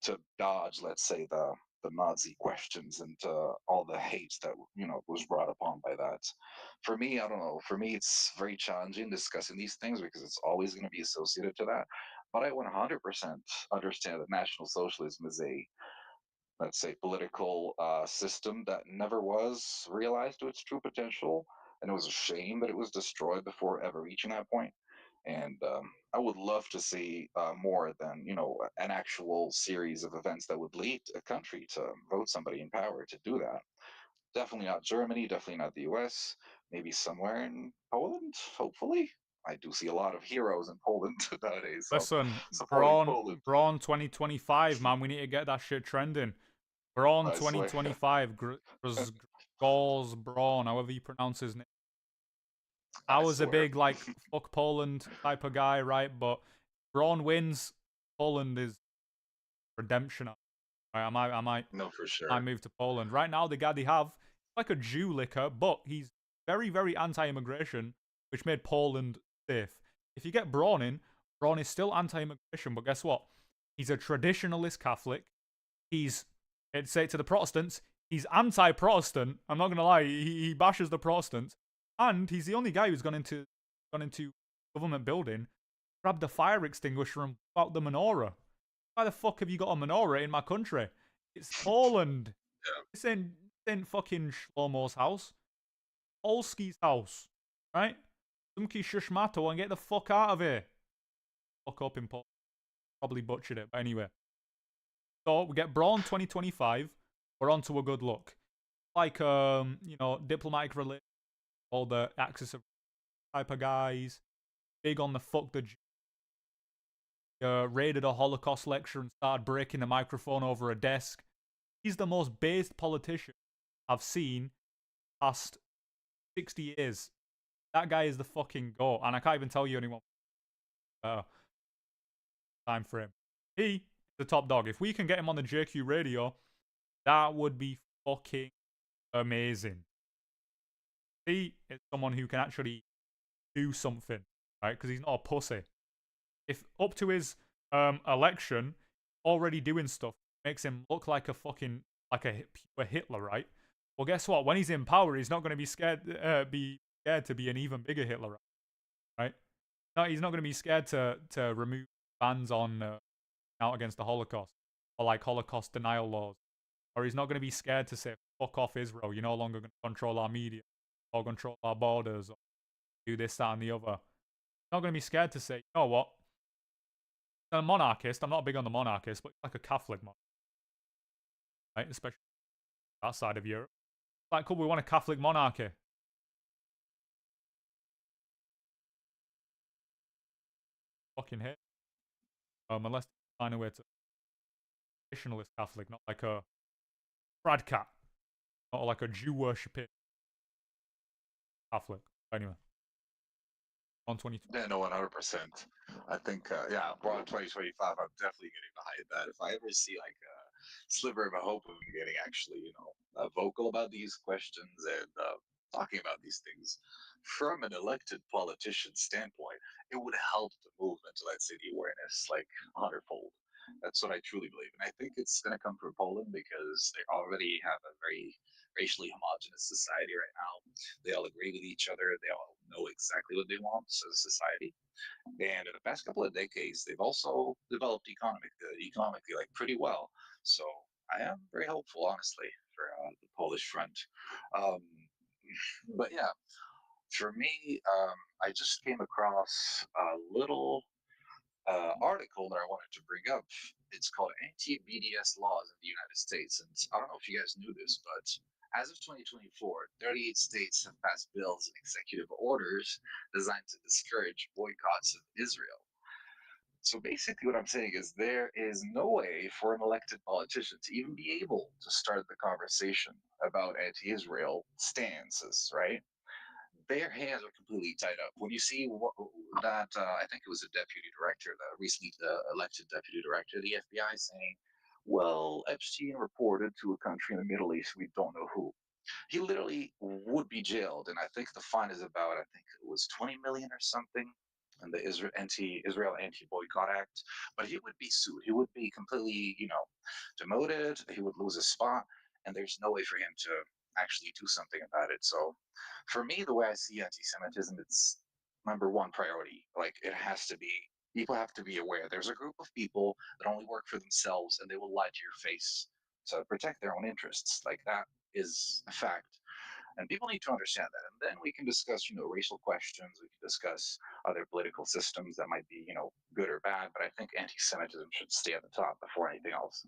to dodge, let's say, the Nazi questions and all the hate that was brought upon by that. For me, I don't know. For me, it's very challenging discussing these things because it's always going to be associated to that. But I 100% understand that National Socialism is a, let's say, political system that never was realized to its true potential, and it was a shame that it was destroyed before ever reaching that point. And I would love to see more than an actual series of events that would lead a country to vote somebody in power to do that. Definitely not Germany, definitely not the US, maybe somewhere in Poland, hopefully. I do see a lot of heroes in Poland nowadays, so Listen, supporting Poland. Braun 2025, man. We need to get that shit trending. Braun I swear. 2025. Gauls Braun, however you pronounce his name. I I was a swear. big, like, fuck Poland type of guy, right? But Braun wins. Poland is redemption. Right? No, for I sure. move to Poland. Right now, the guy they have, like a Jew licker, but he's very, very anti-immigration, which made Poland safe. If you get Braun in, Braun is still anti-immigration, but guess what? He's a traditionalist Catholic. He's, I'd say to the Protestants, he's anti-Protestant. I'm not gonna lie, he bashes the Protestants, and he's the only guy who's gone into government building, grabbed a fire extinguisher and put out the menorah. Why the fuck have you got a menorah in my country? It's Poland. Yeah. This ain't fucking Shlomo's house. Polski's house. Right? Sumki Shushmato and get the fuck out of here. Fuck up in Poland. Probably butchered it, but anyway. So we get Braun 2025. We're on to a good look. Like diplomatic relations, all the Axis of type of guys. Big on the fuck the raided a Holocaust lecture and started breaking the microphone over a desk. He's the most based politician I've seen past 60 years. That guy is the fucking goat, and I can't even tell you anyone better. Time for him. He is the top dog. If we can get him on the JQ radio, that would be fucking amazing. He is someone who can actually do something, right? Because he's not a pussy. If up to his election, already doing stuff makes him look like a fucking pure Hitler, right? Well, guess what? When he's in power, he's not going to be scared to be an even bigger Hitler, right? No, he's not going to be scared to remove bans on out against the Holocaust or like Holocaust denial laws, or he's not going to be scared to say fuck off Israel. You're no longer going to control our media or control our borders or do this, that, and the other. He's not going to be scared to say, you know what? I'm a monarchist. I'm not big on the monarchist, but like a Catholic monarch, right? Especially that side of Europe. Like, cool, we want a Catholic monarchy. Fucking hit. Unless they find a way to traditionalist Catholic, not like a Bradcat, not like a Jew worshipping Catholic. Anyway, on 22. Yeah, no, 100%. I think, yeah, Braun 2025, I'm definitely getting behind that. If I ever see like sliver of a hope of getting actually, vocal about these questions and talking about these things from an elected politician standpoint, it would help the movement, let's say, the awareness like 100-fold. That's what I truly believe, and I think it's going to come from Poland because they already have a very racially homogenous society right now. They all agree with each other. They all know exactly what they want as a society. And in the past couple of decades, they've also developed economically like pretty well. So I am very hopeful, honestly, for the Polish front. Um, but yeah, for me, I just came across a little article that I wanted to bring up. It's called Anti-BDS Laws in the United States. And I don't know if you guys knew this, but as of 2024, 38 states have passed bills and executive orders designed to discourage boycotts of Israel. So basically, what I'm saying is there is no way for an elected politician to even be able to start the conversation about anti Israel stances, right? Their hands are completely tied up. When you see that, I think it was a deputy director, the recently elected deputy director of the FBI, saying, well, Epstein reported to a country in the Middle East, we don't know who. He literally would be jailed, and I think the fine is about, I think it was 20 million or something, in the Israel Anti-Boycott Act. But he would be sued. He would be completely, demoted. He would lose his spot, and there's no way for him to actually do something about it. So, for me, the way I see anti-Semitism, it's number one priority. Like it has to be. People have to be aware. There's a group of people that only work for themselves, and they will lie to your face to protect their own interests. Like that is a fact. And people need to understand that. And then we can discuss, racial questions. We can discuss other political systems that might be, good or bad. But I think anti-Semitism should stay at the top before anything else.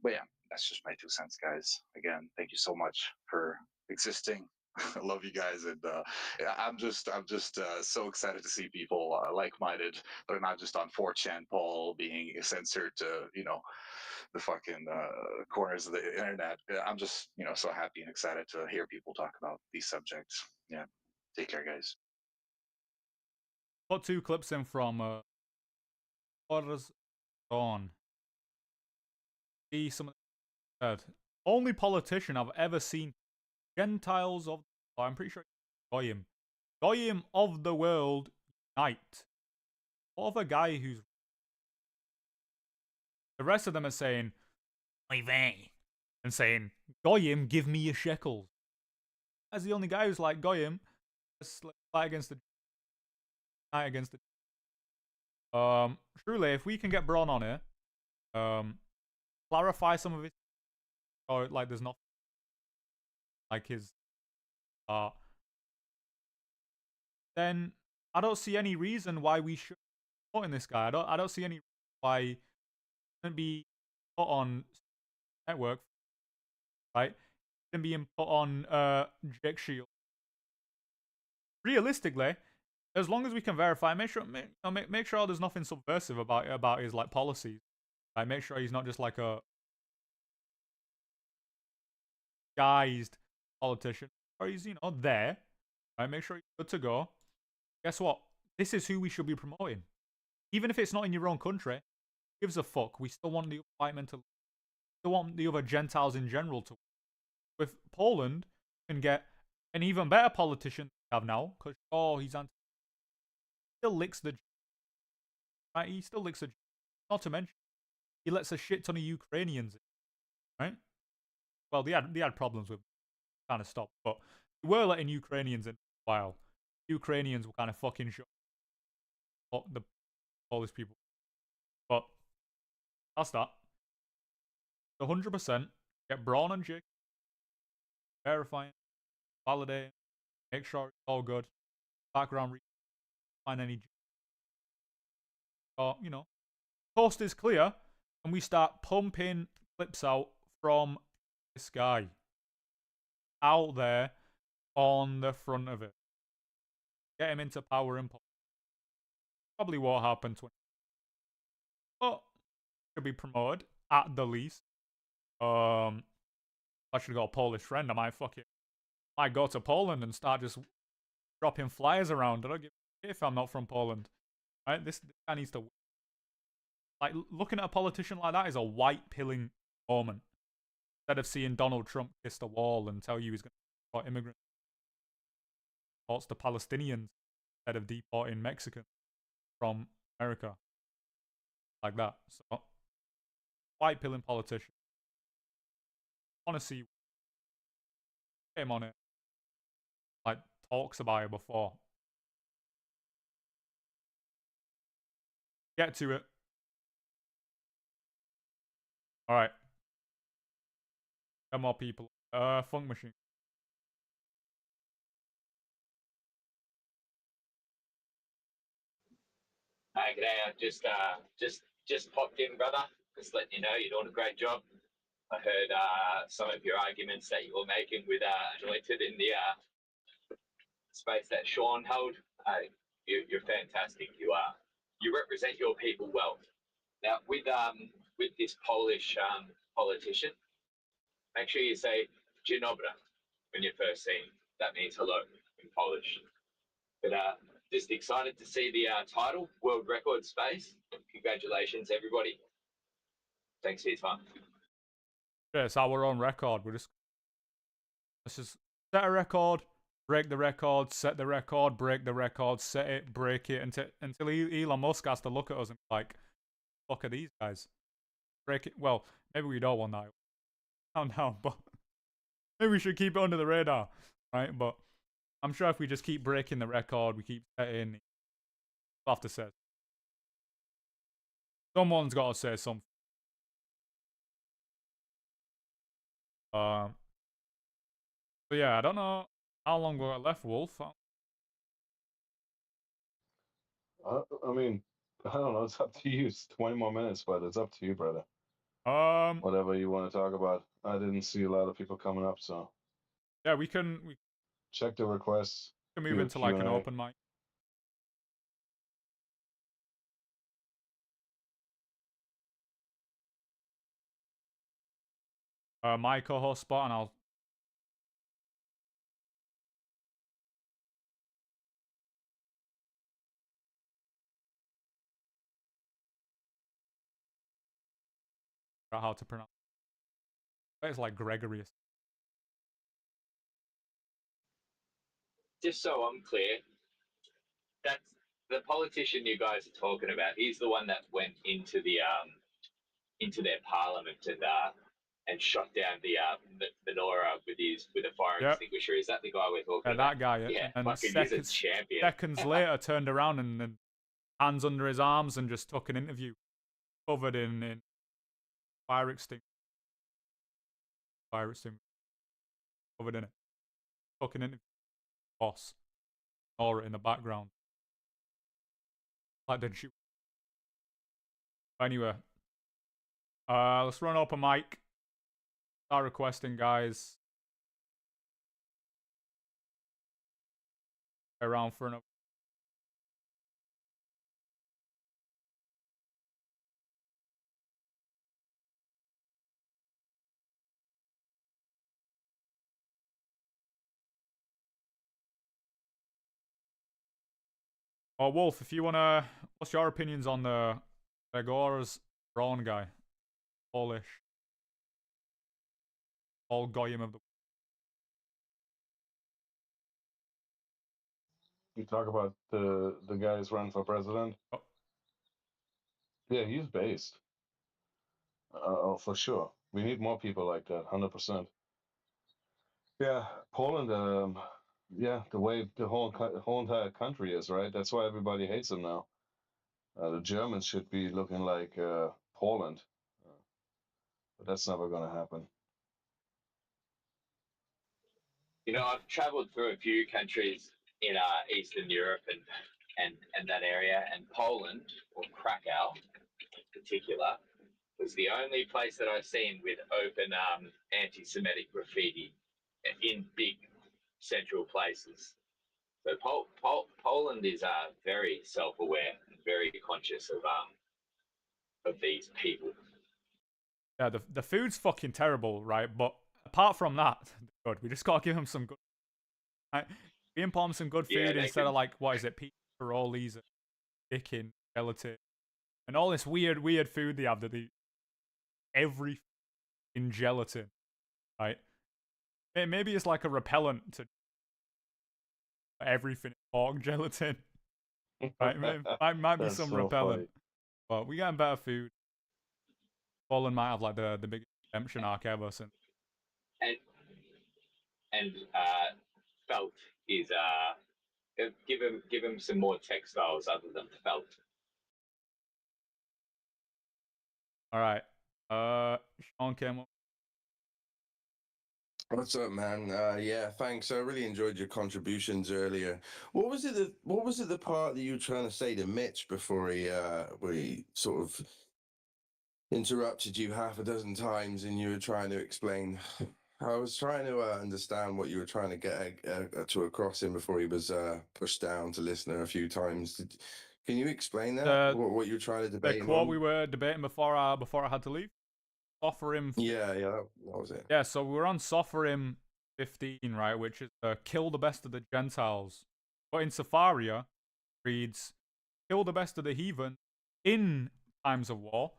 But yeah, that's just my 2 cents, guys. Again, thank you so much for existing. I love you guys, and I'm just so excited to see people like-minded that are not just on 4chan Paul being censored to the fucking corners of the internet. I'm just so happy and excited to hear people talk about these subjects. Yeah, take care, guys. Got 2 clips in from Orders On. See some of the only politician I've ever seen Gentiles of, I'm pretty sure Goyim. Goyim of the world unite. What of a guy who's, the rest of them are saying, Oy vey, and saying, Goyim, give me your shekels. As the only guy who's like, Goyim, let's fight against the truly, if we can get Braun on it, clarify some of it, or like there's nothing like his then I don't see any reason why we should be supporting this guy. I don't see any reason why he shouldn't be put on network, right? Shouldn't be put on Jake Shield. Realistically, as long as we can verify, make sure there's nothing subversive about his like policies. Like make sure he's not just like a guised politician, or he's there. Right? Make sure he's good to go. Guess what? This is who we should be promoting. Even if it's not in your own country, who gives a fuck. We still want the white men to. We still want the other Gentiles in general to. With Poland, can get an even better politician we have now, because he's anti. Still licks the. Right? He still licks the. Not to mention, he lets a shit ton of Ukrainians in, right? Well, they had problems with kind of stop, but they were letting Ukrainians in for a while. Ukrainians were kind of fucking shut. The Polish people, but that's that. 100% get Braun and Jake, verifying, validate, make sure it's all good. Background, find any. Post is clear, and we start pumping clips out from this guy out there on the front of it. Get him into power and probably won't happen. But should be promoted at the least. I should got a Polish friend. I might go to Poland and start just dropping flyers around. I don't give a shit if I'm not from Poland. Right? This guy needs to. Like looking at a politician like that is a white pilling moment. Instead of seeing Donald Trump kiss the wall and tell you he's going to deport immigrants, deports the Palestinians instead of deporting Mexicans from America. Like that. So, white pilling politician. Want to see him on it. Like, talks about it before. Get to it. Alright. Get more people. Funk Machine. Hey, g'day. I just popped in, brother. Just letting you know you're doing a great job. I heard some of your arguments that you were making with Anointed in the space that Sean held. You're fantastic. You represent your people well. Now with this Polish politician, make sure you say Dzień dobry when you're first seen. That means hello in Polish. But just excited to see the title, World Record Space. Congratulations, everybody. Thanks for your time. Yeah, it's our own record. Let's just set a record, break the record, set the record, break the record, set it, break it, until Elon Musk has to look at us and be like, look at these guys. Break it. Well, maybe we don't want that. Oh no, but maybe we should keep it under the radar, right? But I'm sure if we just keep breaking the record, we keep setting, we'll have to say. Someone's got to say something. But yeah, I don't know how long we got left, Wolf. I mean, I don't know. It's up to you. It's 20 more minutes, but it's up to you, brother. Whatever you want to talk about. I didn't see a lot of people coming up, so yeah, we can check the requests. move into like an open mic. My co-host spot, and I'll. How to pronounce. It's like Gregorius. Just so I'm clear, that's the politician you guys are talking about. He's the one that went into into their parliament and shot down the menorah with a fire extinguisher. Is that the guy we're talking about? That guy. Yeah, and fucking he's a champion. Seconds later, turned around and hands under his arms and just took an interview, covered in fire extinguisher. Covered in it. Took an interview. Boss. Or in the background. Like, did you? Anyway. Let's run open mic. Start requesting, guys. Around for another. Oh, Wolf, if you wanna, what's your opinions on the Gregor's Braun guy? Polish. All Goyim of the. You talk about the guys running for president. Oh. Yeah, he's based. For sure. We need more people like that. 100%. Yeah, Poland. Yeah, the way the whole entire country is, right? That's why everybody hates them now. The Germans should be looking like Poland, but that's never going to happen. You know, I've travelled through a few countries in Eastern Europe and that area, and Poland, or Krakow in particular, was the only place that I've seen with open anti-Semitic graffiti in big central places. So Poland is very self-aware and very conscious of these people. Yeah, the food's fucking terrible, right? But apart from that, good. We just gotta give them some good. Right? We import them some good food instead of like, what is it, pizza rollies, chicken, gelatin, and all this weird food they have that they every in gelatin, right? Maybe it's like a repellent to everything in pork gelatin, right? Might be That's some so repellent. funny. But we getting better food. Fallen might have like the biggest redemption arc ever since. And felt is give him some more textiles other than felt. All right. Sean came up. What's up, man? Yeah, thanks. I really enjoyed your contributions earlier. What was it? What was it? The part that you were trying to say to Mitch before he sort of interrupted you half a dozen times, and you were trying to explain. I was trying to understand what you were trying to get to across him before he was pushed down to listener a few times. Can you explain that? What you were trying to The debate him quote on? we were debating before I had to leave. Sophorim. Yeah, that was it. Yeah, so we're on Sophorim 15, right, which is kill the best of the Gentiles. But in Safaria, reads, kill the best of the heathen in times of war.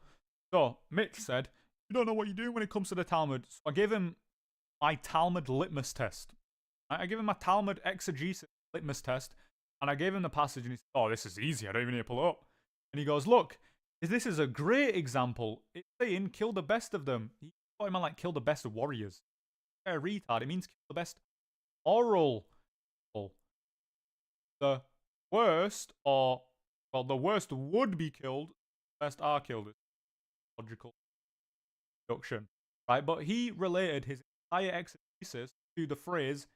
So, Mitch said, you don't know what you're doing when it comes to the Talmud. So I gave him my Talmud litmus test. I gave him my Talmud exegesis litmus test, and I gave him the passage, and he said, oh, this is easy, I don't even need to pull it up. And he goes, look, this is a great example. It's saying kill the best of them. He thought it meant like kill the best of warriors. Yeah, retard. It means kill the best oral people. The worst, or, well, the worst would be killed, the best are killed. It's logical deduction, right? But he related his entire exegesis to the phrase,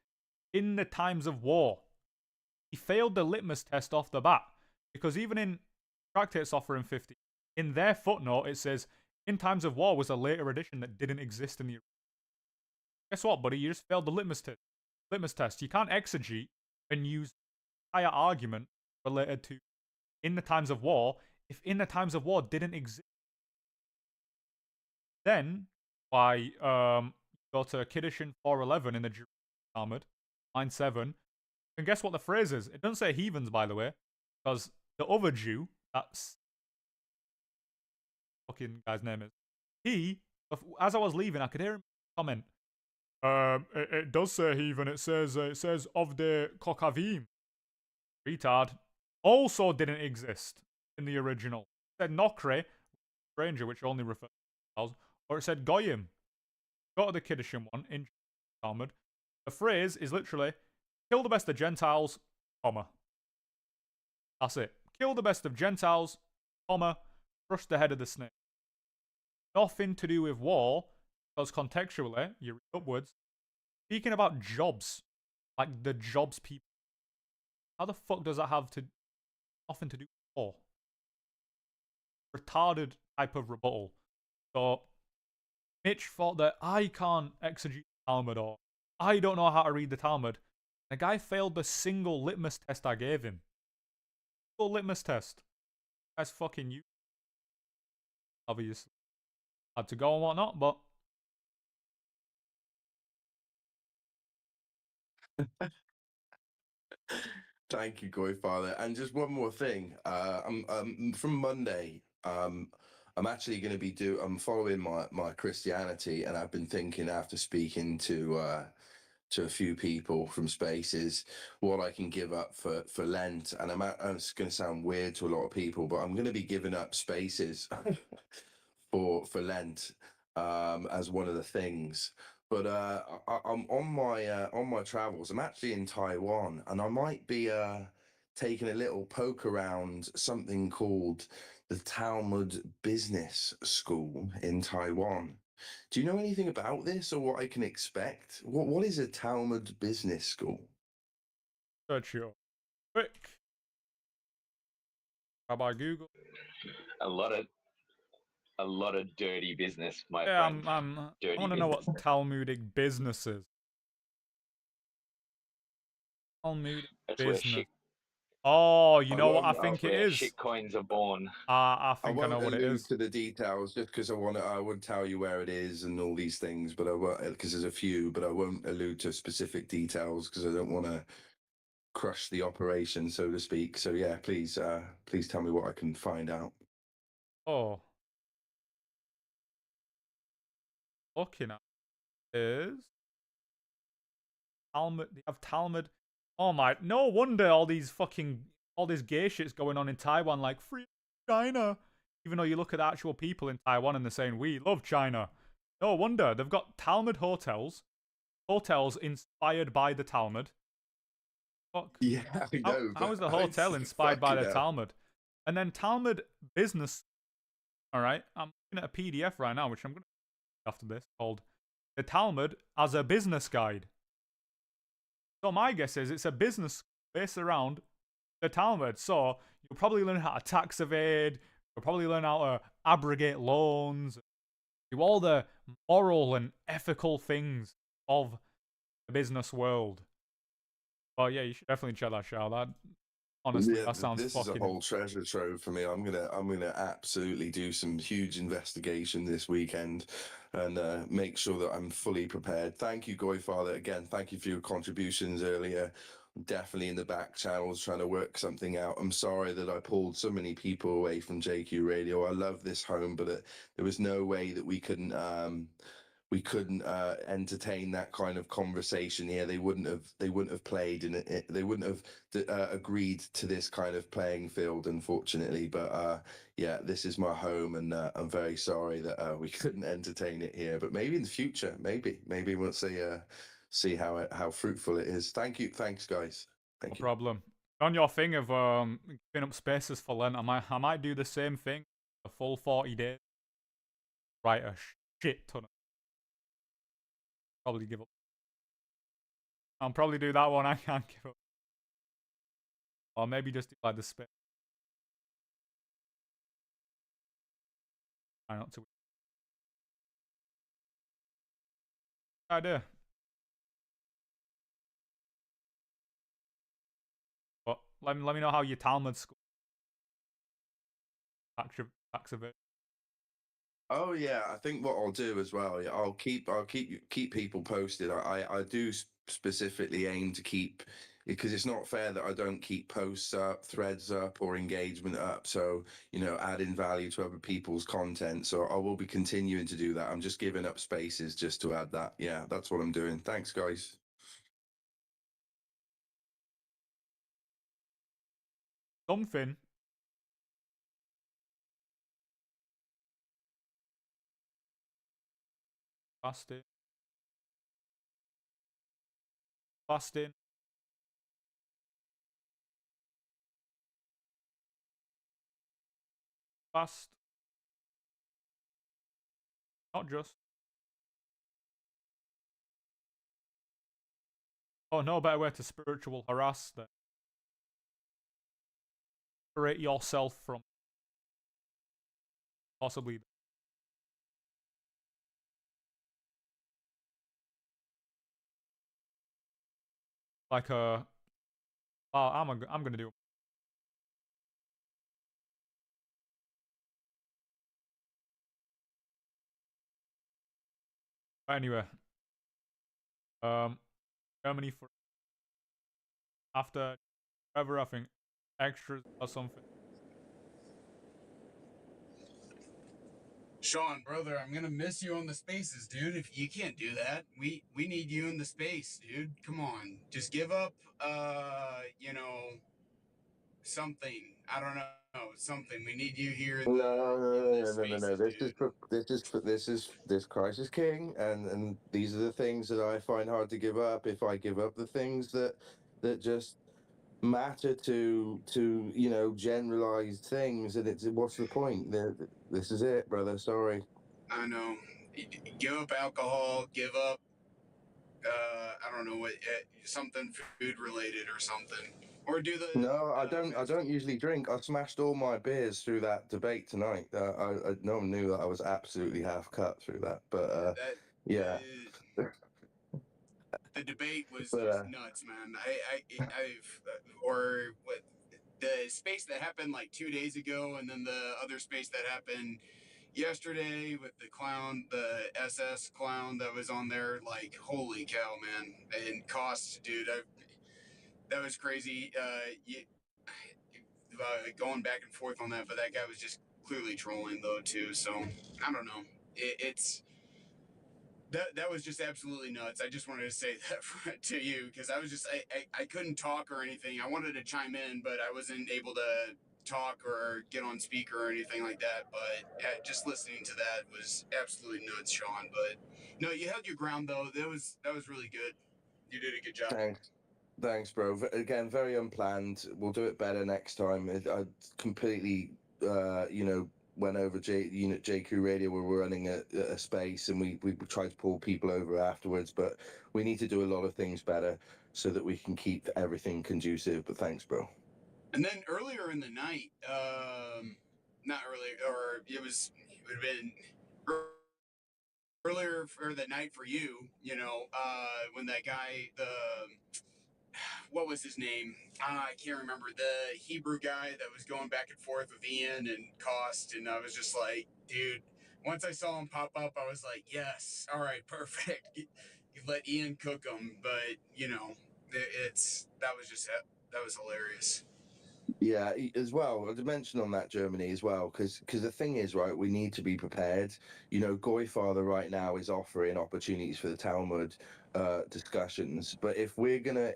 in the times of war. He failed the litmus test off the bat, because even in Tractate Sophorim 50, in their footnote, it says, in times of war was a later edition that didn't exist in the original. Guess what, buddy? You just failed the litmus test. You can't exegete and use entire argument related to in the times of war if in the times of war didn't exist. Then, by go to Kiddushin 411 in the Jerusalem Talmud, line 7, and guess what the phrase is? It doesn't say heathens, by the way, because the other Jew, that's fucking guy's name is, he, as I was leaving, I could hear him comment, it does say heathen, it says of the Kokavim. Retard. Also didn't exist in the original. It said Nokre, stranger, which only refers to Gentiles, or it said Goyim. Go to the Kiddushin one in Talmud. The phrase is literally, kill the best of Gentiles, comma. That's it. Kill the best of Gentiles, comma, crush the head of the snake. Nothing to do with war, because contextually, you read upwards, speaking about jobs, like the jobs people. How the fuck does that have nothing to do with war? Retarded type of rebuttal. So, Mitch thought that I can't exegete the Talmud, or I don't know how to read the Talmud. The guy failed the single litmus test I gave him. Single litmus test. That's fucking you. Obviously. Had to go and whatnot, but Thank you, Father. And just one more thing. I'm from Monday. I'm actually going to be I'm following my Christianity, and I've been thinking after speaking to a few people from Spaces what I can give up for Lent. And it's going to sound weird to a lot of people, but I'm going to be giving up Spaces for Lent as one of the things. But I'm on my travels. I'm actually in Taiwan, and I might be taking a little poke around something called the Talmud Business School in Taiwan. Do you know anything about this, or what I can expect? What is a Talmud Business School? search your quick. Rabbi Google. A lot of dirty business, my Yeah, friend. I want to know what Talmudic business is. Talmudic That's where business. shit. Oh, you I know what I won't- think it Where is? shit coins are born. I I think I know won't what it allude is. to the details just because I would tell you where it is and all these things, but I won't, because there's a few, but I won't allude to specific details because I don't want to crush the operation, so to speak. So yeah, please tell me what I can find out. Oh. looking at is Talmud. They have Talmud. Oh my! No wonder all this gay shit's going on in Taiwan. Like free China. Even though you look at the actual people in Taiwan and they're saying we love China. No wonder they've got Talmud hotels. Hotels inspired by the Talmud. Fuck. Yeah, I know. How is the but hotel it's inspired by fucking the hell. Talmud? And then Talmud business. All right, I'm looking at a PDF right now, which I'm going to after this, called "The Talmud as a Business Guide." So my guess is it's a business based around the Talmud. So you'll probably learn how to tax evade. You'll probably learn how to abrogate loans. Do all the moral and ethical things of the business world. Well, yeah, you should definitely check that shit out. That honestly, Yeah, that sounds this is a fucking. whole treasure trove for me. I'm gonna absolutely do some huge investigation this weekend and make sure that I'm fully prepared. Thank you, Goyfather. Again, thank you for your contributions earlier. Definitely in the back channels trying to work something out. I'm sorry that I pulled so many people away from JQ Radio. I love this home, but there was no way that we couldn't entertain that kind of conversation here. They wouldn't have played in it. They wouldn't have agreed to this kind of playing field, unfortunately. But yeah, this is my home, and I'm very sorry that we couldn't entertain it here. But maybe in the future, maybe we'll see how fruitful it is. Thanks, guys. No Thank you. problem. On your thing of giving up spaces for Lent, I might do the same thing. A full 40 days. Write a shit ton of. Probably give up. I'll probably do that one. I can't give up. Or maybe just do like the space. Try not to. Idea. But let me know how your Talmud school tax evade. Oh yeah, I think what I'll do as well. Yeah, I'll keep people posted. I do specifically aim to keep, because it's not fair that I don't keep posts up, threads up, or engagement up. So adding value to other people's content. So I will be continuing to do that. I'm just giving up spaces just to add that. Yeah, that's what I'm doing. Thanks, guys. Something. Fasting. Fasting. Fast. Not just. Oh, no better way to spiritual harass than separate yourself from possibly like a. I'm gonna do. But anyway, Germany for after ever I think extras or something. Sean, brother, I'm gonna miss you on the spaces, dude. If you can't do that, we need you in the space, dude. Come on, just give up. Something. I don't know, something. We need you here in the No. spaces, dude. This Crisis King, and these are the things that I find hard to give up. If I give up the things that just matter to generalized things, and what's the point? This is it, brother. Sorry. I know. Give up alcohol. Give up. I don't know what. Something food related or something. Or do the. No, I don't usually drink. I smashed all my beers through that debate tonight. No one knew that I was absolutely half cut through that, but That yeah. the debate was But just nuts, man. I've or what the space that happened like 2 days ago, and then the other space that happened yesterday with the clown, the SS clown that was on there. Like, holy cow, man! And costs, dude. That was crazy. Going back and forth on that, but that guy was just clearly trolling though too. So I don't know. It's that was just absolutely nuts. I just wanted to say that to you because I was just I couldn't talk or anything. I wanted to chime in, but I wasn't able to talk or get on speaker or anything like that. But just listening to that was absolutely nuts, Sean. But no, you held your ground though. That was really good. You did a good job. Thanks, bro. Again, very unplanned. We'll do it better next time. I completely, went over Unit JQ Radio where we're running a space, and we tried to pull people over afterwards, but we need to do a lot of things better so that we can keep everything conducive. But thanks, bro. And then earlier in the night, not earlier, or it would have been earlier for the night for you, when that guy, what was his name? I can't remember, the Hebrew guy that was going back and forth with Ian and Cost, and I was just like, dude. Once I saw him pop up, I was like, yes, all right, perfect. You let Ian cook him, but that was hilarious. Yeah, as well, I'd mention on that Germany as well, because the thing is, right, we need to be prepared. Goy Father right now is offering opportunities for the Talmud discussions, but if we're gonna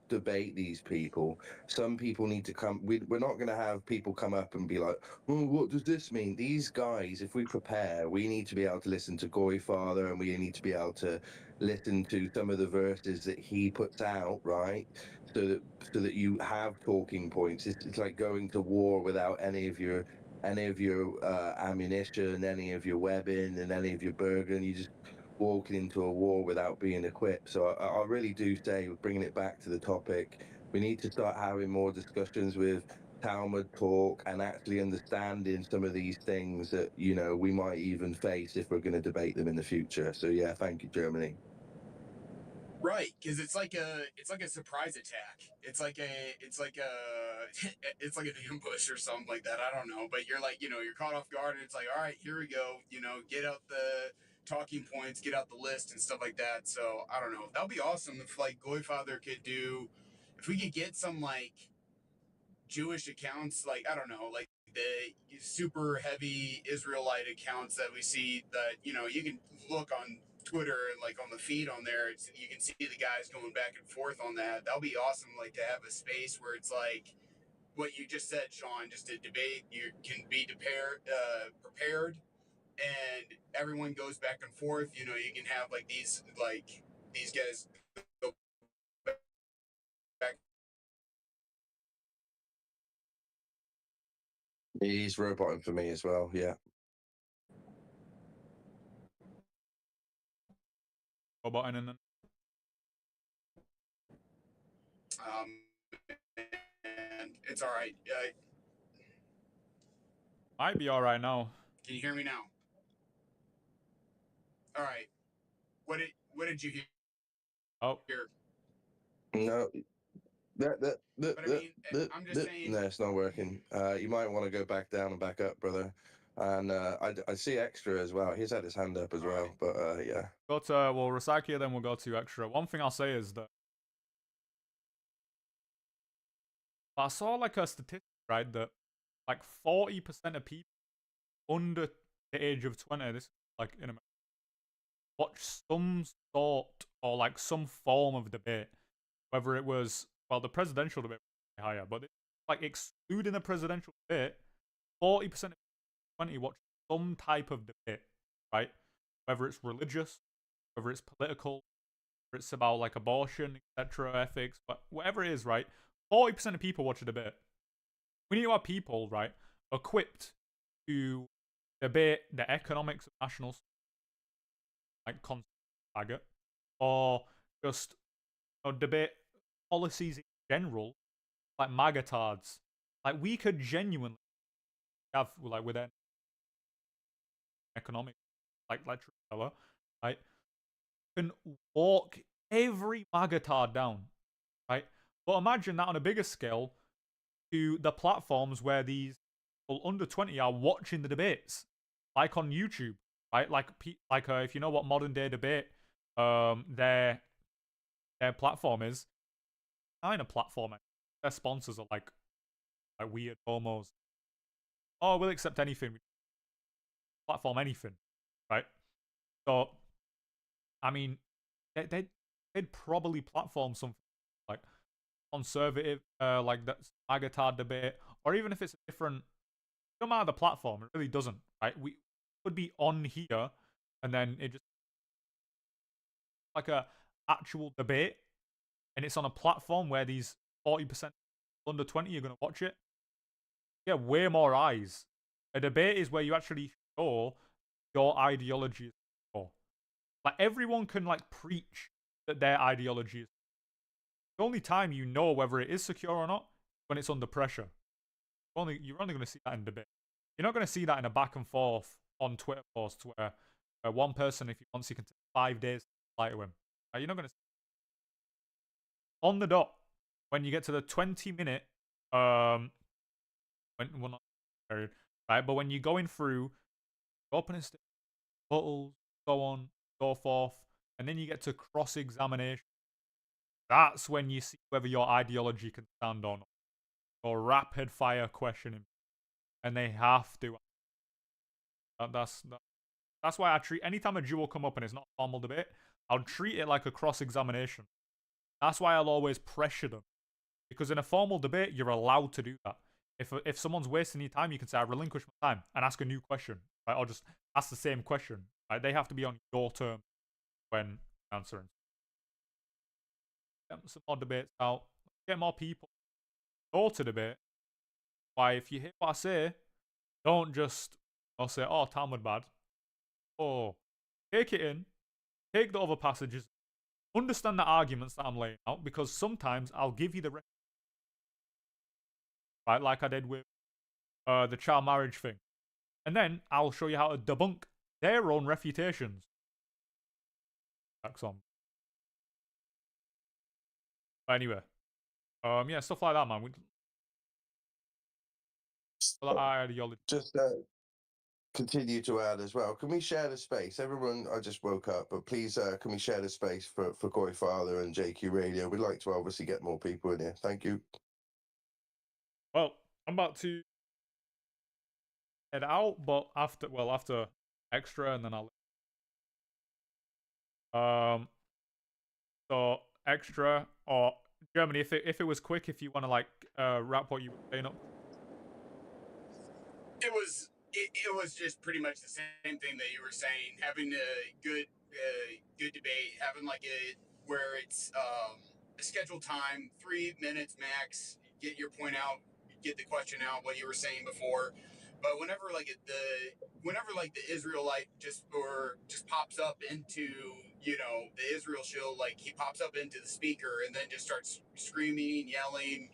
debate these people, some people need to come. We're not gonna have people come up and be like, "Oh, what does this mean?" These guys, if we prepare, we need to be able to listen to Goy Father, and we need to be able to listen to some of the verses that he puts out, right? So that you have talking points. It's like going to war without any of your ammunition, any of your webbing, and any of your Bergen. You just walking into a war without being equipped. So I really do say, bringing it back to the topic, we need to start having more discussions with Talmud talk and actually understanding some of these things that we might even face if we're going to debate them in the future. So yeah, thank you, Germany. Right, because it's like a surprise attack. It's like an ambush or something like that. I don't know, but you're like you're caught off guard, and it's like, all right, here we go. Get out the talking points, get out the list and stuff like that. So I don't know. That'll be awesome if like Goyfather could do, if we could get some like Jewish accounts, like I don't know, like the super heavy Israelite accounts that we see that you can look on Twitter and like on the feed on there, you can see the guys going back and forth on that. That'll be awesome, like to have a space where it's like what you just said, Sean, just a debate. You can be prepared, and everyone goes back and forth. You can have like these guys go back. He's roboting for me as well. Yeah. Roboting and And it's all right. might be all right now. Can you hear me now? All right. What did you hear? Oh, No. But I mean, I'm just saying. No, it's not working. You might want to go back down and back up, brother. And I see Extra as well. He's had his hand up as well. Right. But yeah. we'll recite here, then we'll go to Extra. One thing I'll say is that I saw like a statistic, right, that like 40% of people under the age of 20, this is like in America, watch some sort or like some form of debate, whether it was, well, the presidential debate was higher, but like excluding the presidential debate, 40% of 20 watch some type of debate, right? Whether it's religious, whether it's political, whether it's about like abortion, etc., ethics, but whatever it is, right? 40% of people watch a debate. We need to have people, right, equipped to debate the economics of national, like target, or just debate policies in general, like magatards. Like we could genuinely have like within economic, like Trudella, right, can walk every magatard down, right? But imagine that on a bigger scale to the platforms where these people under 20 are watching the debates, like on YouTube, right? Like if you know what modern day debate, their platform is, kind of platform. Their sponsors are like weird homos. Oh, we'll accept anything. Platform anything, right? So I mean, they'd probably platform something like conservative, like that Agatha debate, or even if it's a different, no matter the platform, it really doesn't, right? We could be on here, and then it just like a actual debate, and it's on a platform where these 40% under 20 are going to watch it. Yeah, way more eyes. A debate is where you actually show your ideology is secure. Like everyone can like preach that their ideology is. The only time you know whether it is secure or not when it's under pressure. You're only going to see that in debate. You're not going to see that in a back and forth on Twitter posts where one person, if he wants, he can take 5 days to reply to him. You're not going to see on the dot when you get to the 20-minute when well not period, right? But when you're going through opening statements, puddles, so on, so forth, and then you get to cross-examination. That's when you see whether your ideology can stand or not. Or rapid fire questioning, and they have to. That's why I treat anytime a duel come up and it's not a formal debate, I'll treat it like a cross-examination. That's why I'll always pressure them, because in a formal debate you're allowed to do that. If someone's wasting your time, you can say I relinquish my time and ask a new question, right? Or just ask the same question. Right? They have to be on your terms when answering. Get some more debates out. Get more people go to debate. Why, if you hear what I say, don't just say, "Oh, Talmud bad." Oh, take it in, take the other passages, understand the arguments that I'm laying out, because sometimes I'll give you the right, like I did with the child marriage thing, and then I'll show you how to debunk their own refutations. That's on. But anyway, yeah, stuff like that, man. Ideology. Just continue to add as well. Can we share the space? Everyone, I just woke up, but please, can we share the space for Goy Father and JQ Radio? We'd like to obviously get more people in here. Thank you. Well, I'm about to head out, but after extra, and then so extra or Germany, if it was quick, if you want to like wrap what you were saying up. It was just pretty much the same thing that you were saying. Having a good debate, having like where it's a scheduled time, 3 minutes max. Get your point out, get the question out, what you were saying before. But whenever the Israelite just pops up into the Israel shield, like he pops up into the speaker and then just starts screaming, yelling,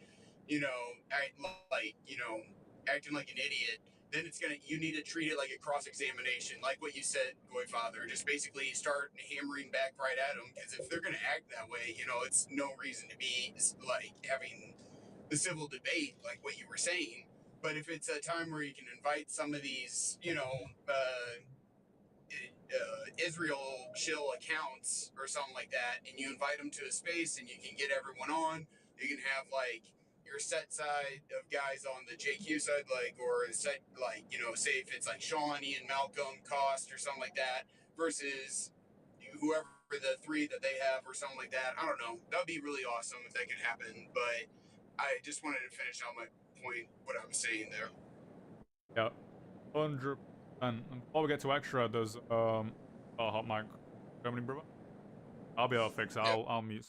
acting like an idiot, then you need to treat it like a cross-examination, like what you said, Goy Father. Just basically start hammering back right at them, because if they're going to act that way, it's no reason to be like having the civil debate like what you were saying. But if it's a time where you can invite some of these, Israel shill accounts or something like that, and you invite them to a space and you can get everyone on, you can have like your set side of guys on the JQ side, like, or a set, like, say if it's like Sean, Ian, Malcolm, Cost, or something like that, versus whoever the three that they have or something like that. I don't know. That would be really awesome if that could happen. But I just wanted to finish out my point, what I was saying there. Yeah, 100%. And before we get to extra, there's hot mic, Germany, brother. I'll be able to fix it. I'll mute.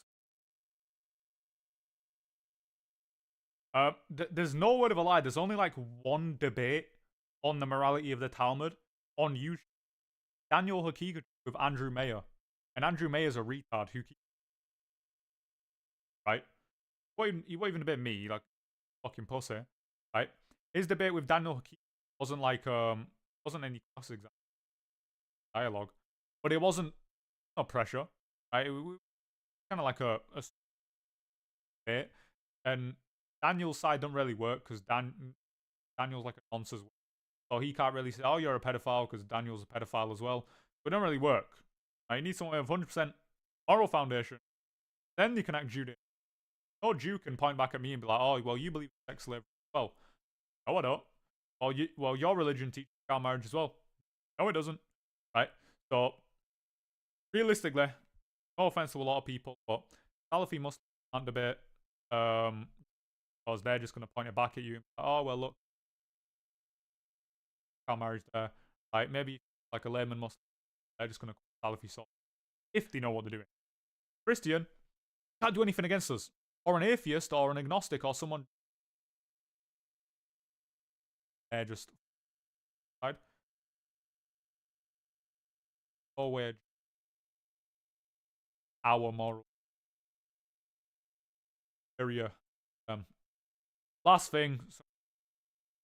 There's no word of a lie. There's only like one debate on the morality of the Talmud on YouTube. Daniel Hakiga with Andrew Mayer, and Andrew Mayer's a retard who keeps right. He won't even debate me, like fucking pussy, right? His debate with Daniel Hakiga wasn't like wasn't any cross exam dialogue, but it wasn't no pressure, right? It was kind of like a debate, and Daniel's side don't really work because Daniel's like a nonsense. So he can't really say, oh, you're a pedophile, because Daniel's a pedophile as well. But it don't really work. Right? You need someone with 100% moral foundation. Then you can act Jude. No Jew can point back at me and be like, oh, well, you believe in sex slavery as well. No, I don't. Well, your religion teaches child marriage as well. No, it doesn't. Right? So, realistically, no offense to a lot of people, but Salafi Muslims can't debate, because they're just going to point it back at you. Oh, well, look, our marriage there. Like, maybe like a layman Muslim, they're just going to call Salafi salt if they know what they're doing. Christian can't do anything against us, or an atheist, or an agnostic, or someone. They're just right. Forward our moral area. Last thing.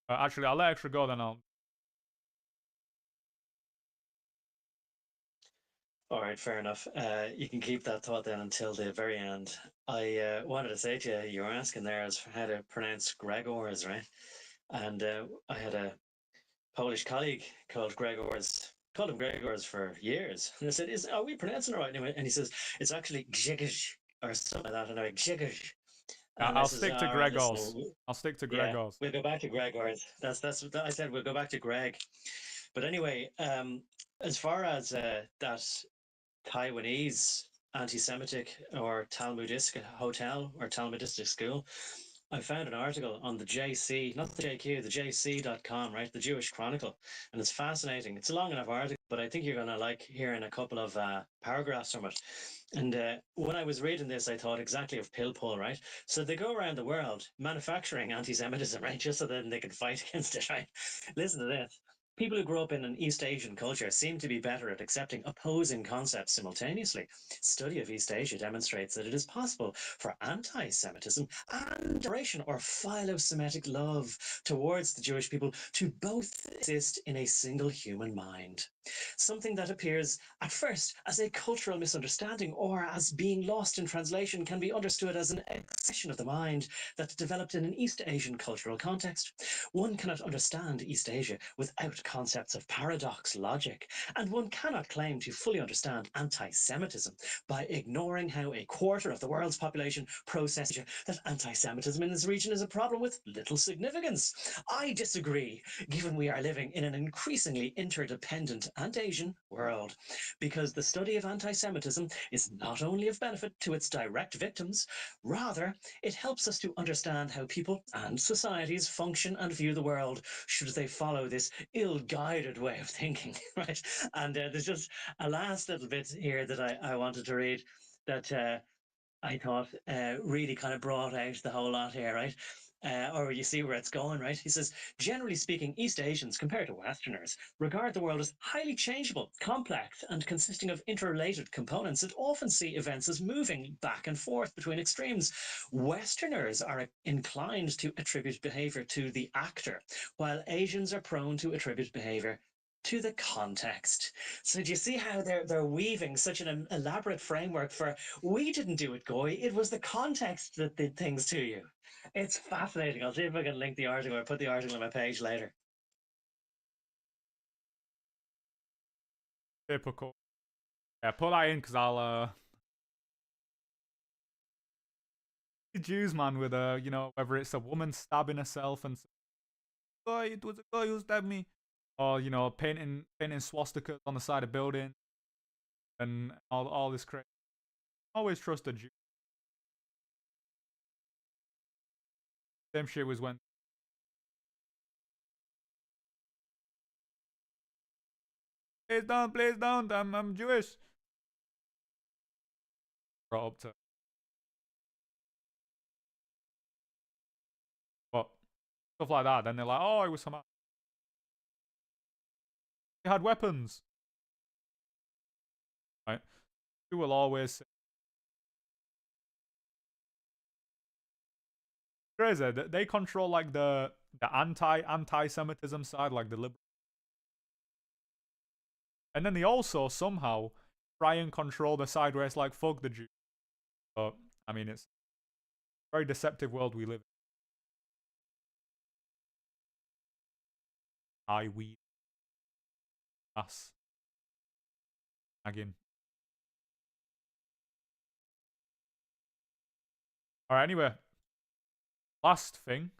Actually, I'll let extra go. Then I'll. All right, fair enough. You can keep that thought then until the very end. I wanted to say to you, you were asking there as how to pronounce Gregors, right? And I had a Polish colleague called Gregors, called him Gregors for years. And I said, are we pronouncing it right anyway? And he says, it's actually Grzegorz or something like that. And I went, Grzegorz. And I I'll says, stick to all right, Gregors. listen, I'll stick to yeah, Gregors. we'll go back to Gregors. That's I said, we'll go back to Greg. But anyway, as far as that Taiwanese anti-Semitic or Talmudistic hotel or Talmudistic school, I found an article on the JC, not the JQ, the JC.com, right? The Jewish Chronicle. And it's fascinating. It's a long enough article, but I think you're going to like hearing a couple of paragraphs from it. And when I was reading this, I thought exactly of Pilpul, right? So they go around the world manufacturing anti-Semitism, right? Just so then they can fight against it, right? Listen to this. People who grow up in an East Asian culture seem to be better at accepting opposing concepts simultaneously. Study of East Asia demonstrates that it is possible for anti-Semitism and adoration or philo-Semitic love towards the Jewish people to both exist in a single human mind. Something that appears at first as a cultural misunderstanding or as being lost in translation can be understood as an expression of the mind that developed in an East Asian cultural context. One cannot understand East Asia without concepts of paradox logic, and one cannot claim to fully understand anti-Semitism by ignoring how a quarter of the world's population processes that anti-Semitism in this region is a problem with little significance. I disagree, given we are living in an increasingly interdependent and Asian world, because the study of anti-Semitism is not only of benefit to its direct victims, rather, it helps us to understand how people and societies function and view the world, should they follow this ill-guided way of thinking, right? And there's just a last little bit here that I wanted to read that I thought really kind of brought out the whole lot here, right? Or you see where it's going, right? He says, generally speaking, East Asians, compared to Westerners, regard the world as highly changeable, complex, and consisting of interrelated components, and often see events as moving back and forth between extremes. Westerners are inclined to attribute behavior to the actor, while Asians are prone to attribute behavior to the context. So do you see how they're weaving such an elaborate framework for, we didn't do it, Goy, it was the context that did things to you. It's fascinating. I'll see if I can link the article or put the article on my page later. Typical. Yeah, put that in because I'll Jews, man, with whether it's a woman stabbing herself and guy, it was a guy who stabbed me, or painting swastikas on the side of buildings and all this crap. Always trust a Jew. Same shit was when please don't, I'm Jewish. Brought up to but stuff like that. Then they're like, oh, it was Hamas. They had weapons, right? You will always say, crazy. They control like the anti-Semitism side, like the liberal, and then they also somehow try and control the side where it's like fuck the Jews. But I mean, it's a very deceptive world we live in. I weed ass again. All right. Anyway, last thing.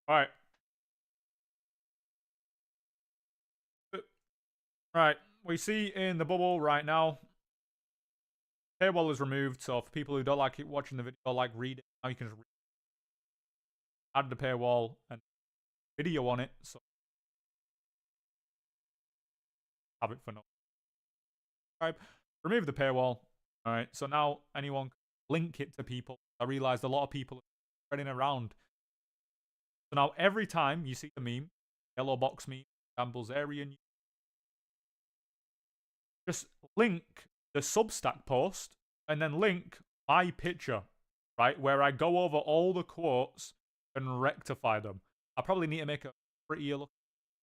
All right. Right. We see in the bubble right now, paywall is removed. So for people who don't like it watching the video, or like read it, now you can just add the paywall and video on it. So have it for no. Right. Remove the paywall. All right. So now anyone can link it to people. I realized a lot of people are spreading around. So now every time you see the meme, yellow box meme, Campbell's Aryan, just link the Substack post and then link my picture, right? Where I go over all the quotes and rectify them. I probably need to make a prettier look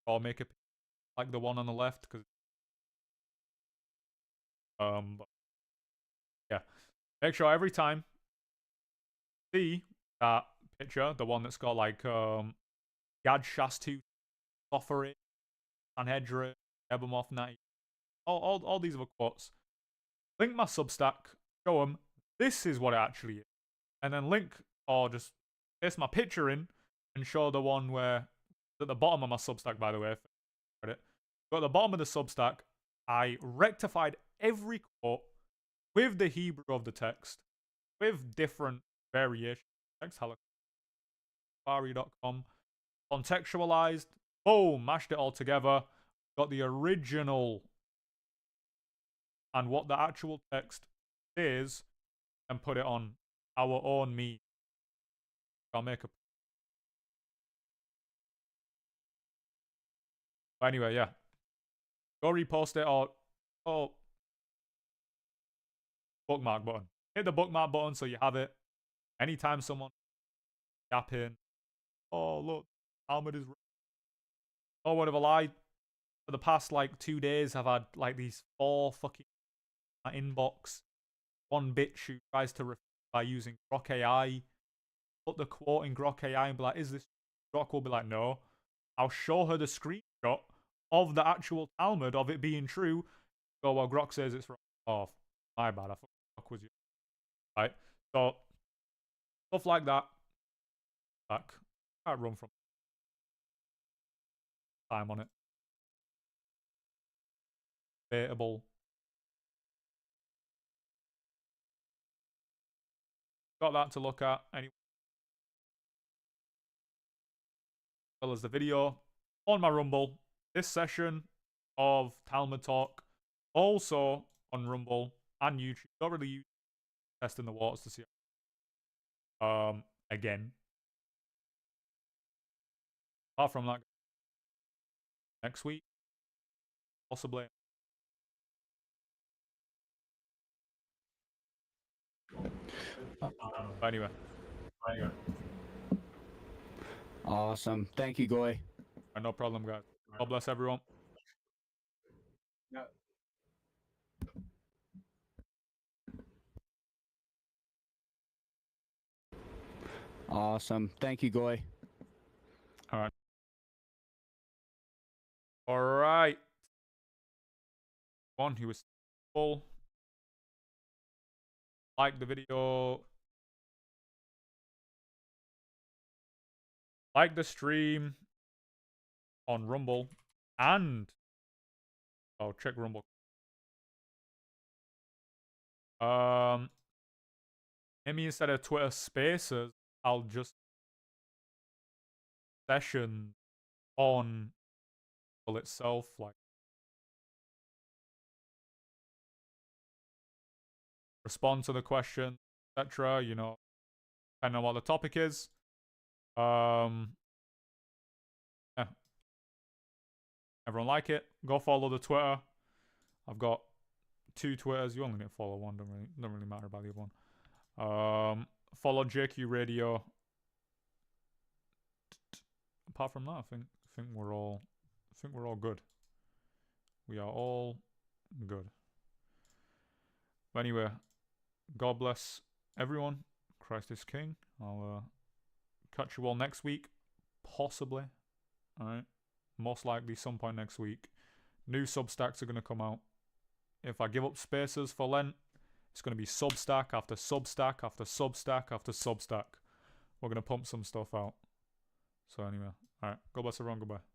or make it like the one on the left because but yeah. Make sure every time you see that picture, the one that's got like Yad Shastu, Soffering, Sanhedrin, Ebemoth 90, all these other quotes. Link my Substack, show them this is what it actually is, and then link or just paste my picture in and show the one where at the bottom of my Substack, by the way, but at the bottom of the Substack, I rectified every quote with the Hebrew of the text, with different variations. Text Safari.com, contextualized, boom, mashed it all together, got the original and what the actual text is, and put it on our own meme. I'll make a. But anyway, yeah. Go repost it or bookmark button. Hit the bookmark button so you have it. Anytime someone gap in, oh look, Talmud is. Oh, what have I lied? For the past like 2 days, I've had like these 4 fucking my inbox. One bitch who tries to refute by using Grok AI. Put the quote in Grok AI and be like, is this? Grok will be like, no. I'll show her the screenshot of the actual Talmud of it being true. Go, well, Grok says it's wrong. Oh, my bad. I thought Grok was you. Right? So, stuff like that. Back. Can't run from time on it. Debatable. Got that to look at. Anyway. As well as the video on my Rumble. This session of Talmud Talk. Also on Rumble and YouTube. Don't really use testing the waters to see. Again. Apart from that, next week, possibly. But anyway. Awesome. Thank you, Goy. No problem, guys. God bless everyone. Yeah. Awesome. Thank you, Goy. All right. All right. One who was full. Like the video. Like the stream on Rumble. And check Rumble. Maybe instead of Twitter Spaces, I'll just session on itself, like respond to the question, etc. You know, depending on what the topic is. Yeah. Everyone like it? Go follow the Twitter. I've got 2 Twitters. You only need to follow one. Don't really matter about the other one. Follow JQ Radio. Apart from that, I think we're all good. We are all good. But anyway, God bless everyone. Christ is King. I'll catch you all next week, possibly. All right, most likely some point next week. New Substacks are gonna come out. If I give up spaces for Lent, it's gonna be Substack after Substack after Substack after Substack. We're gonna pump some stuff out. So anyway, all right. God bless everyone. Goodbye.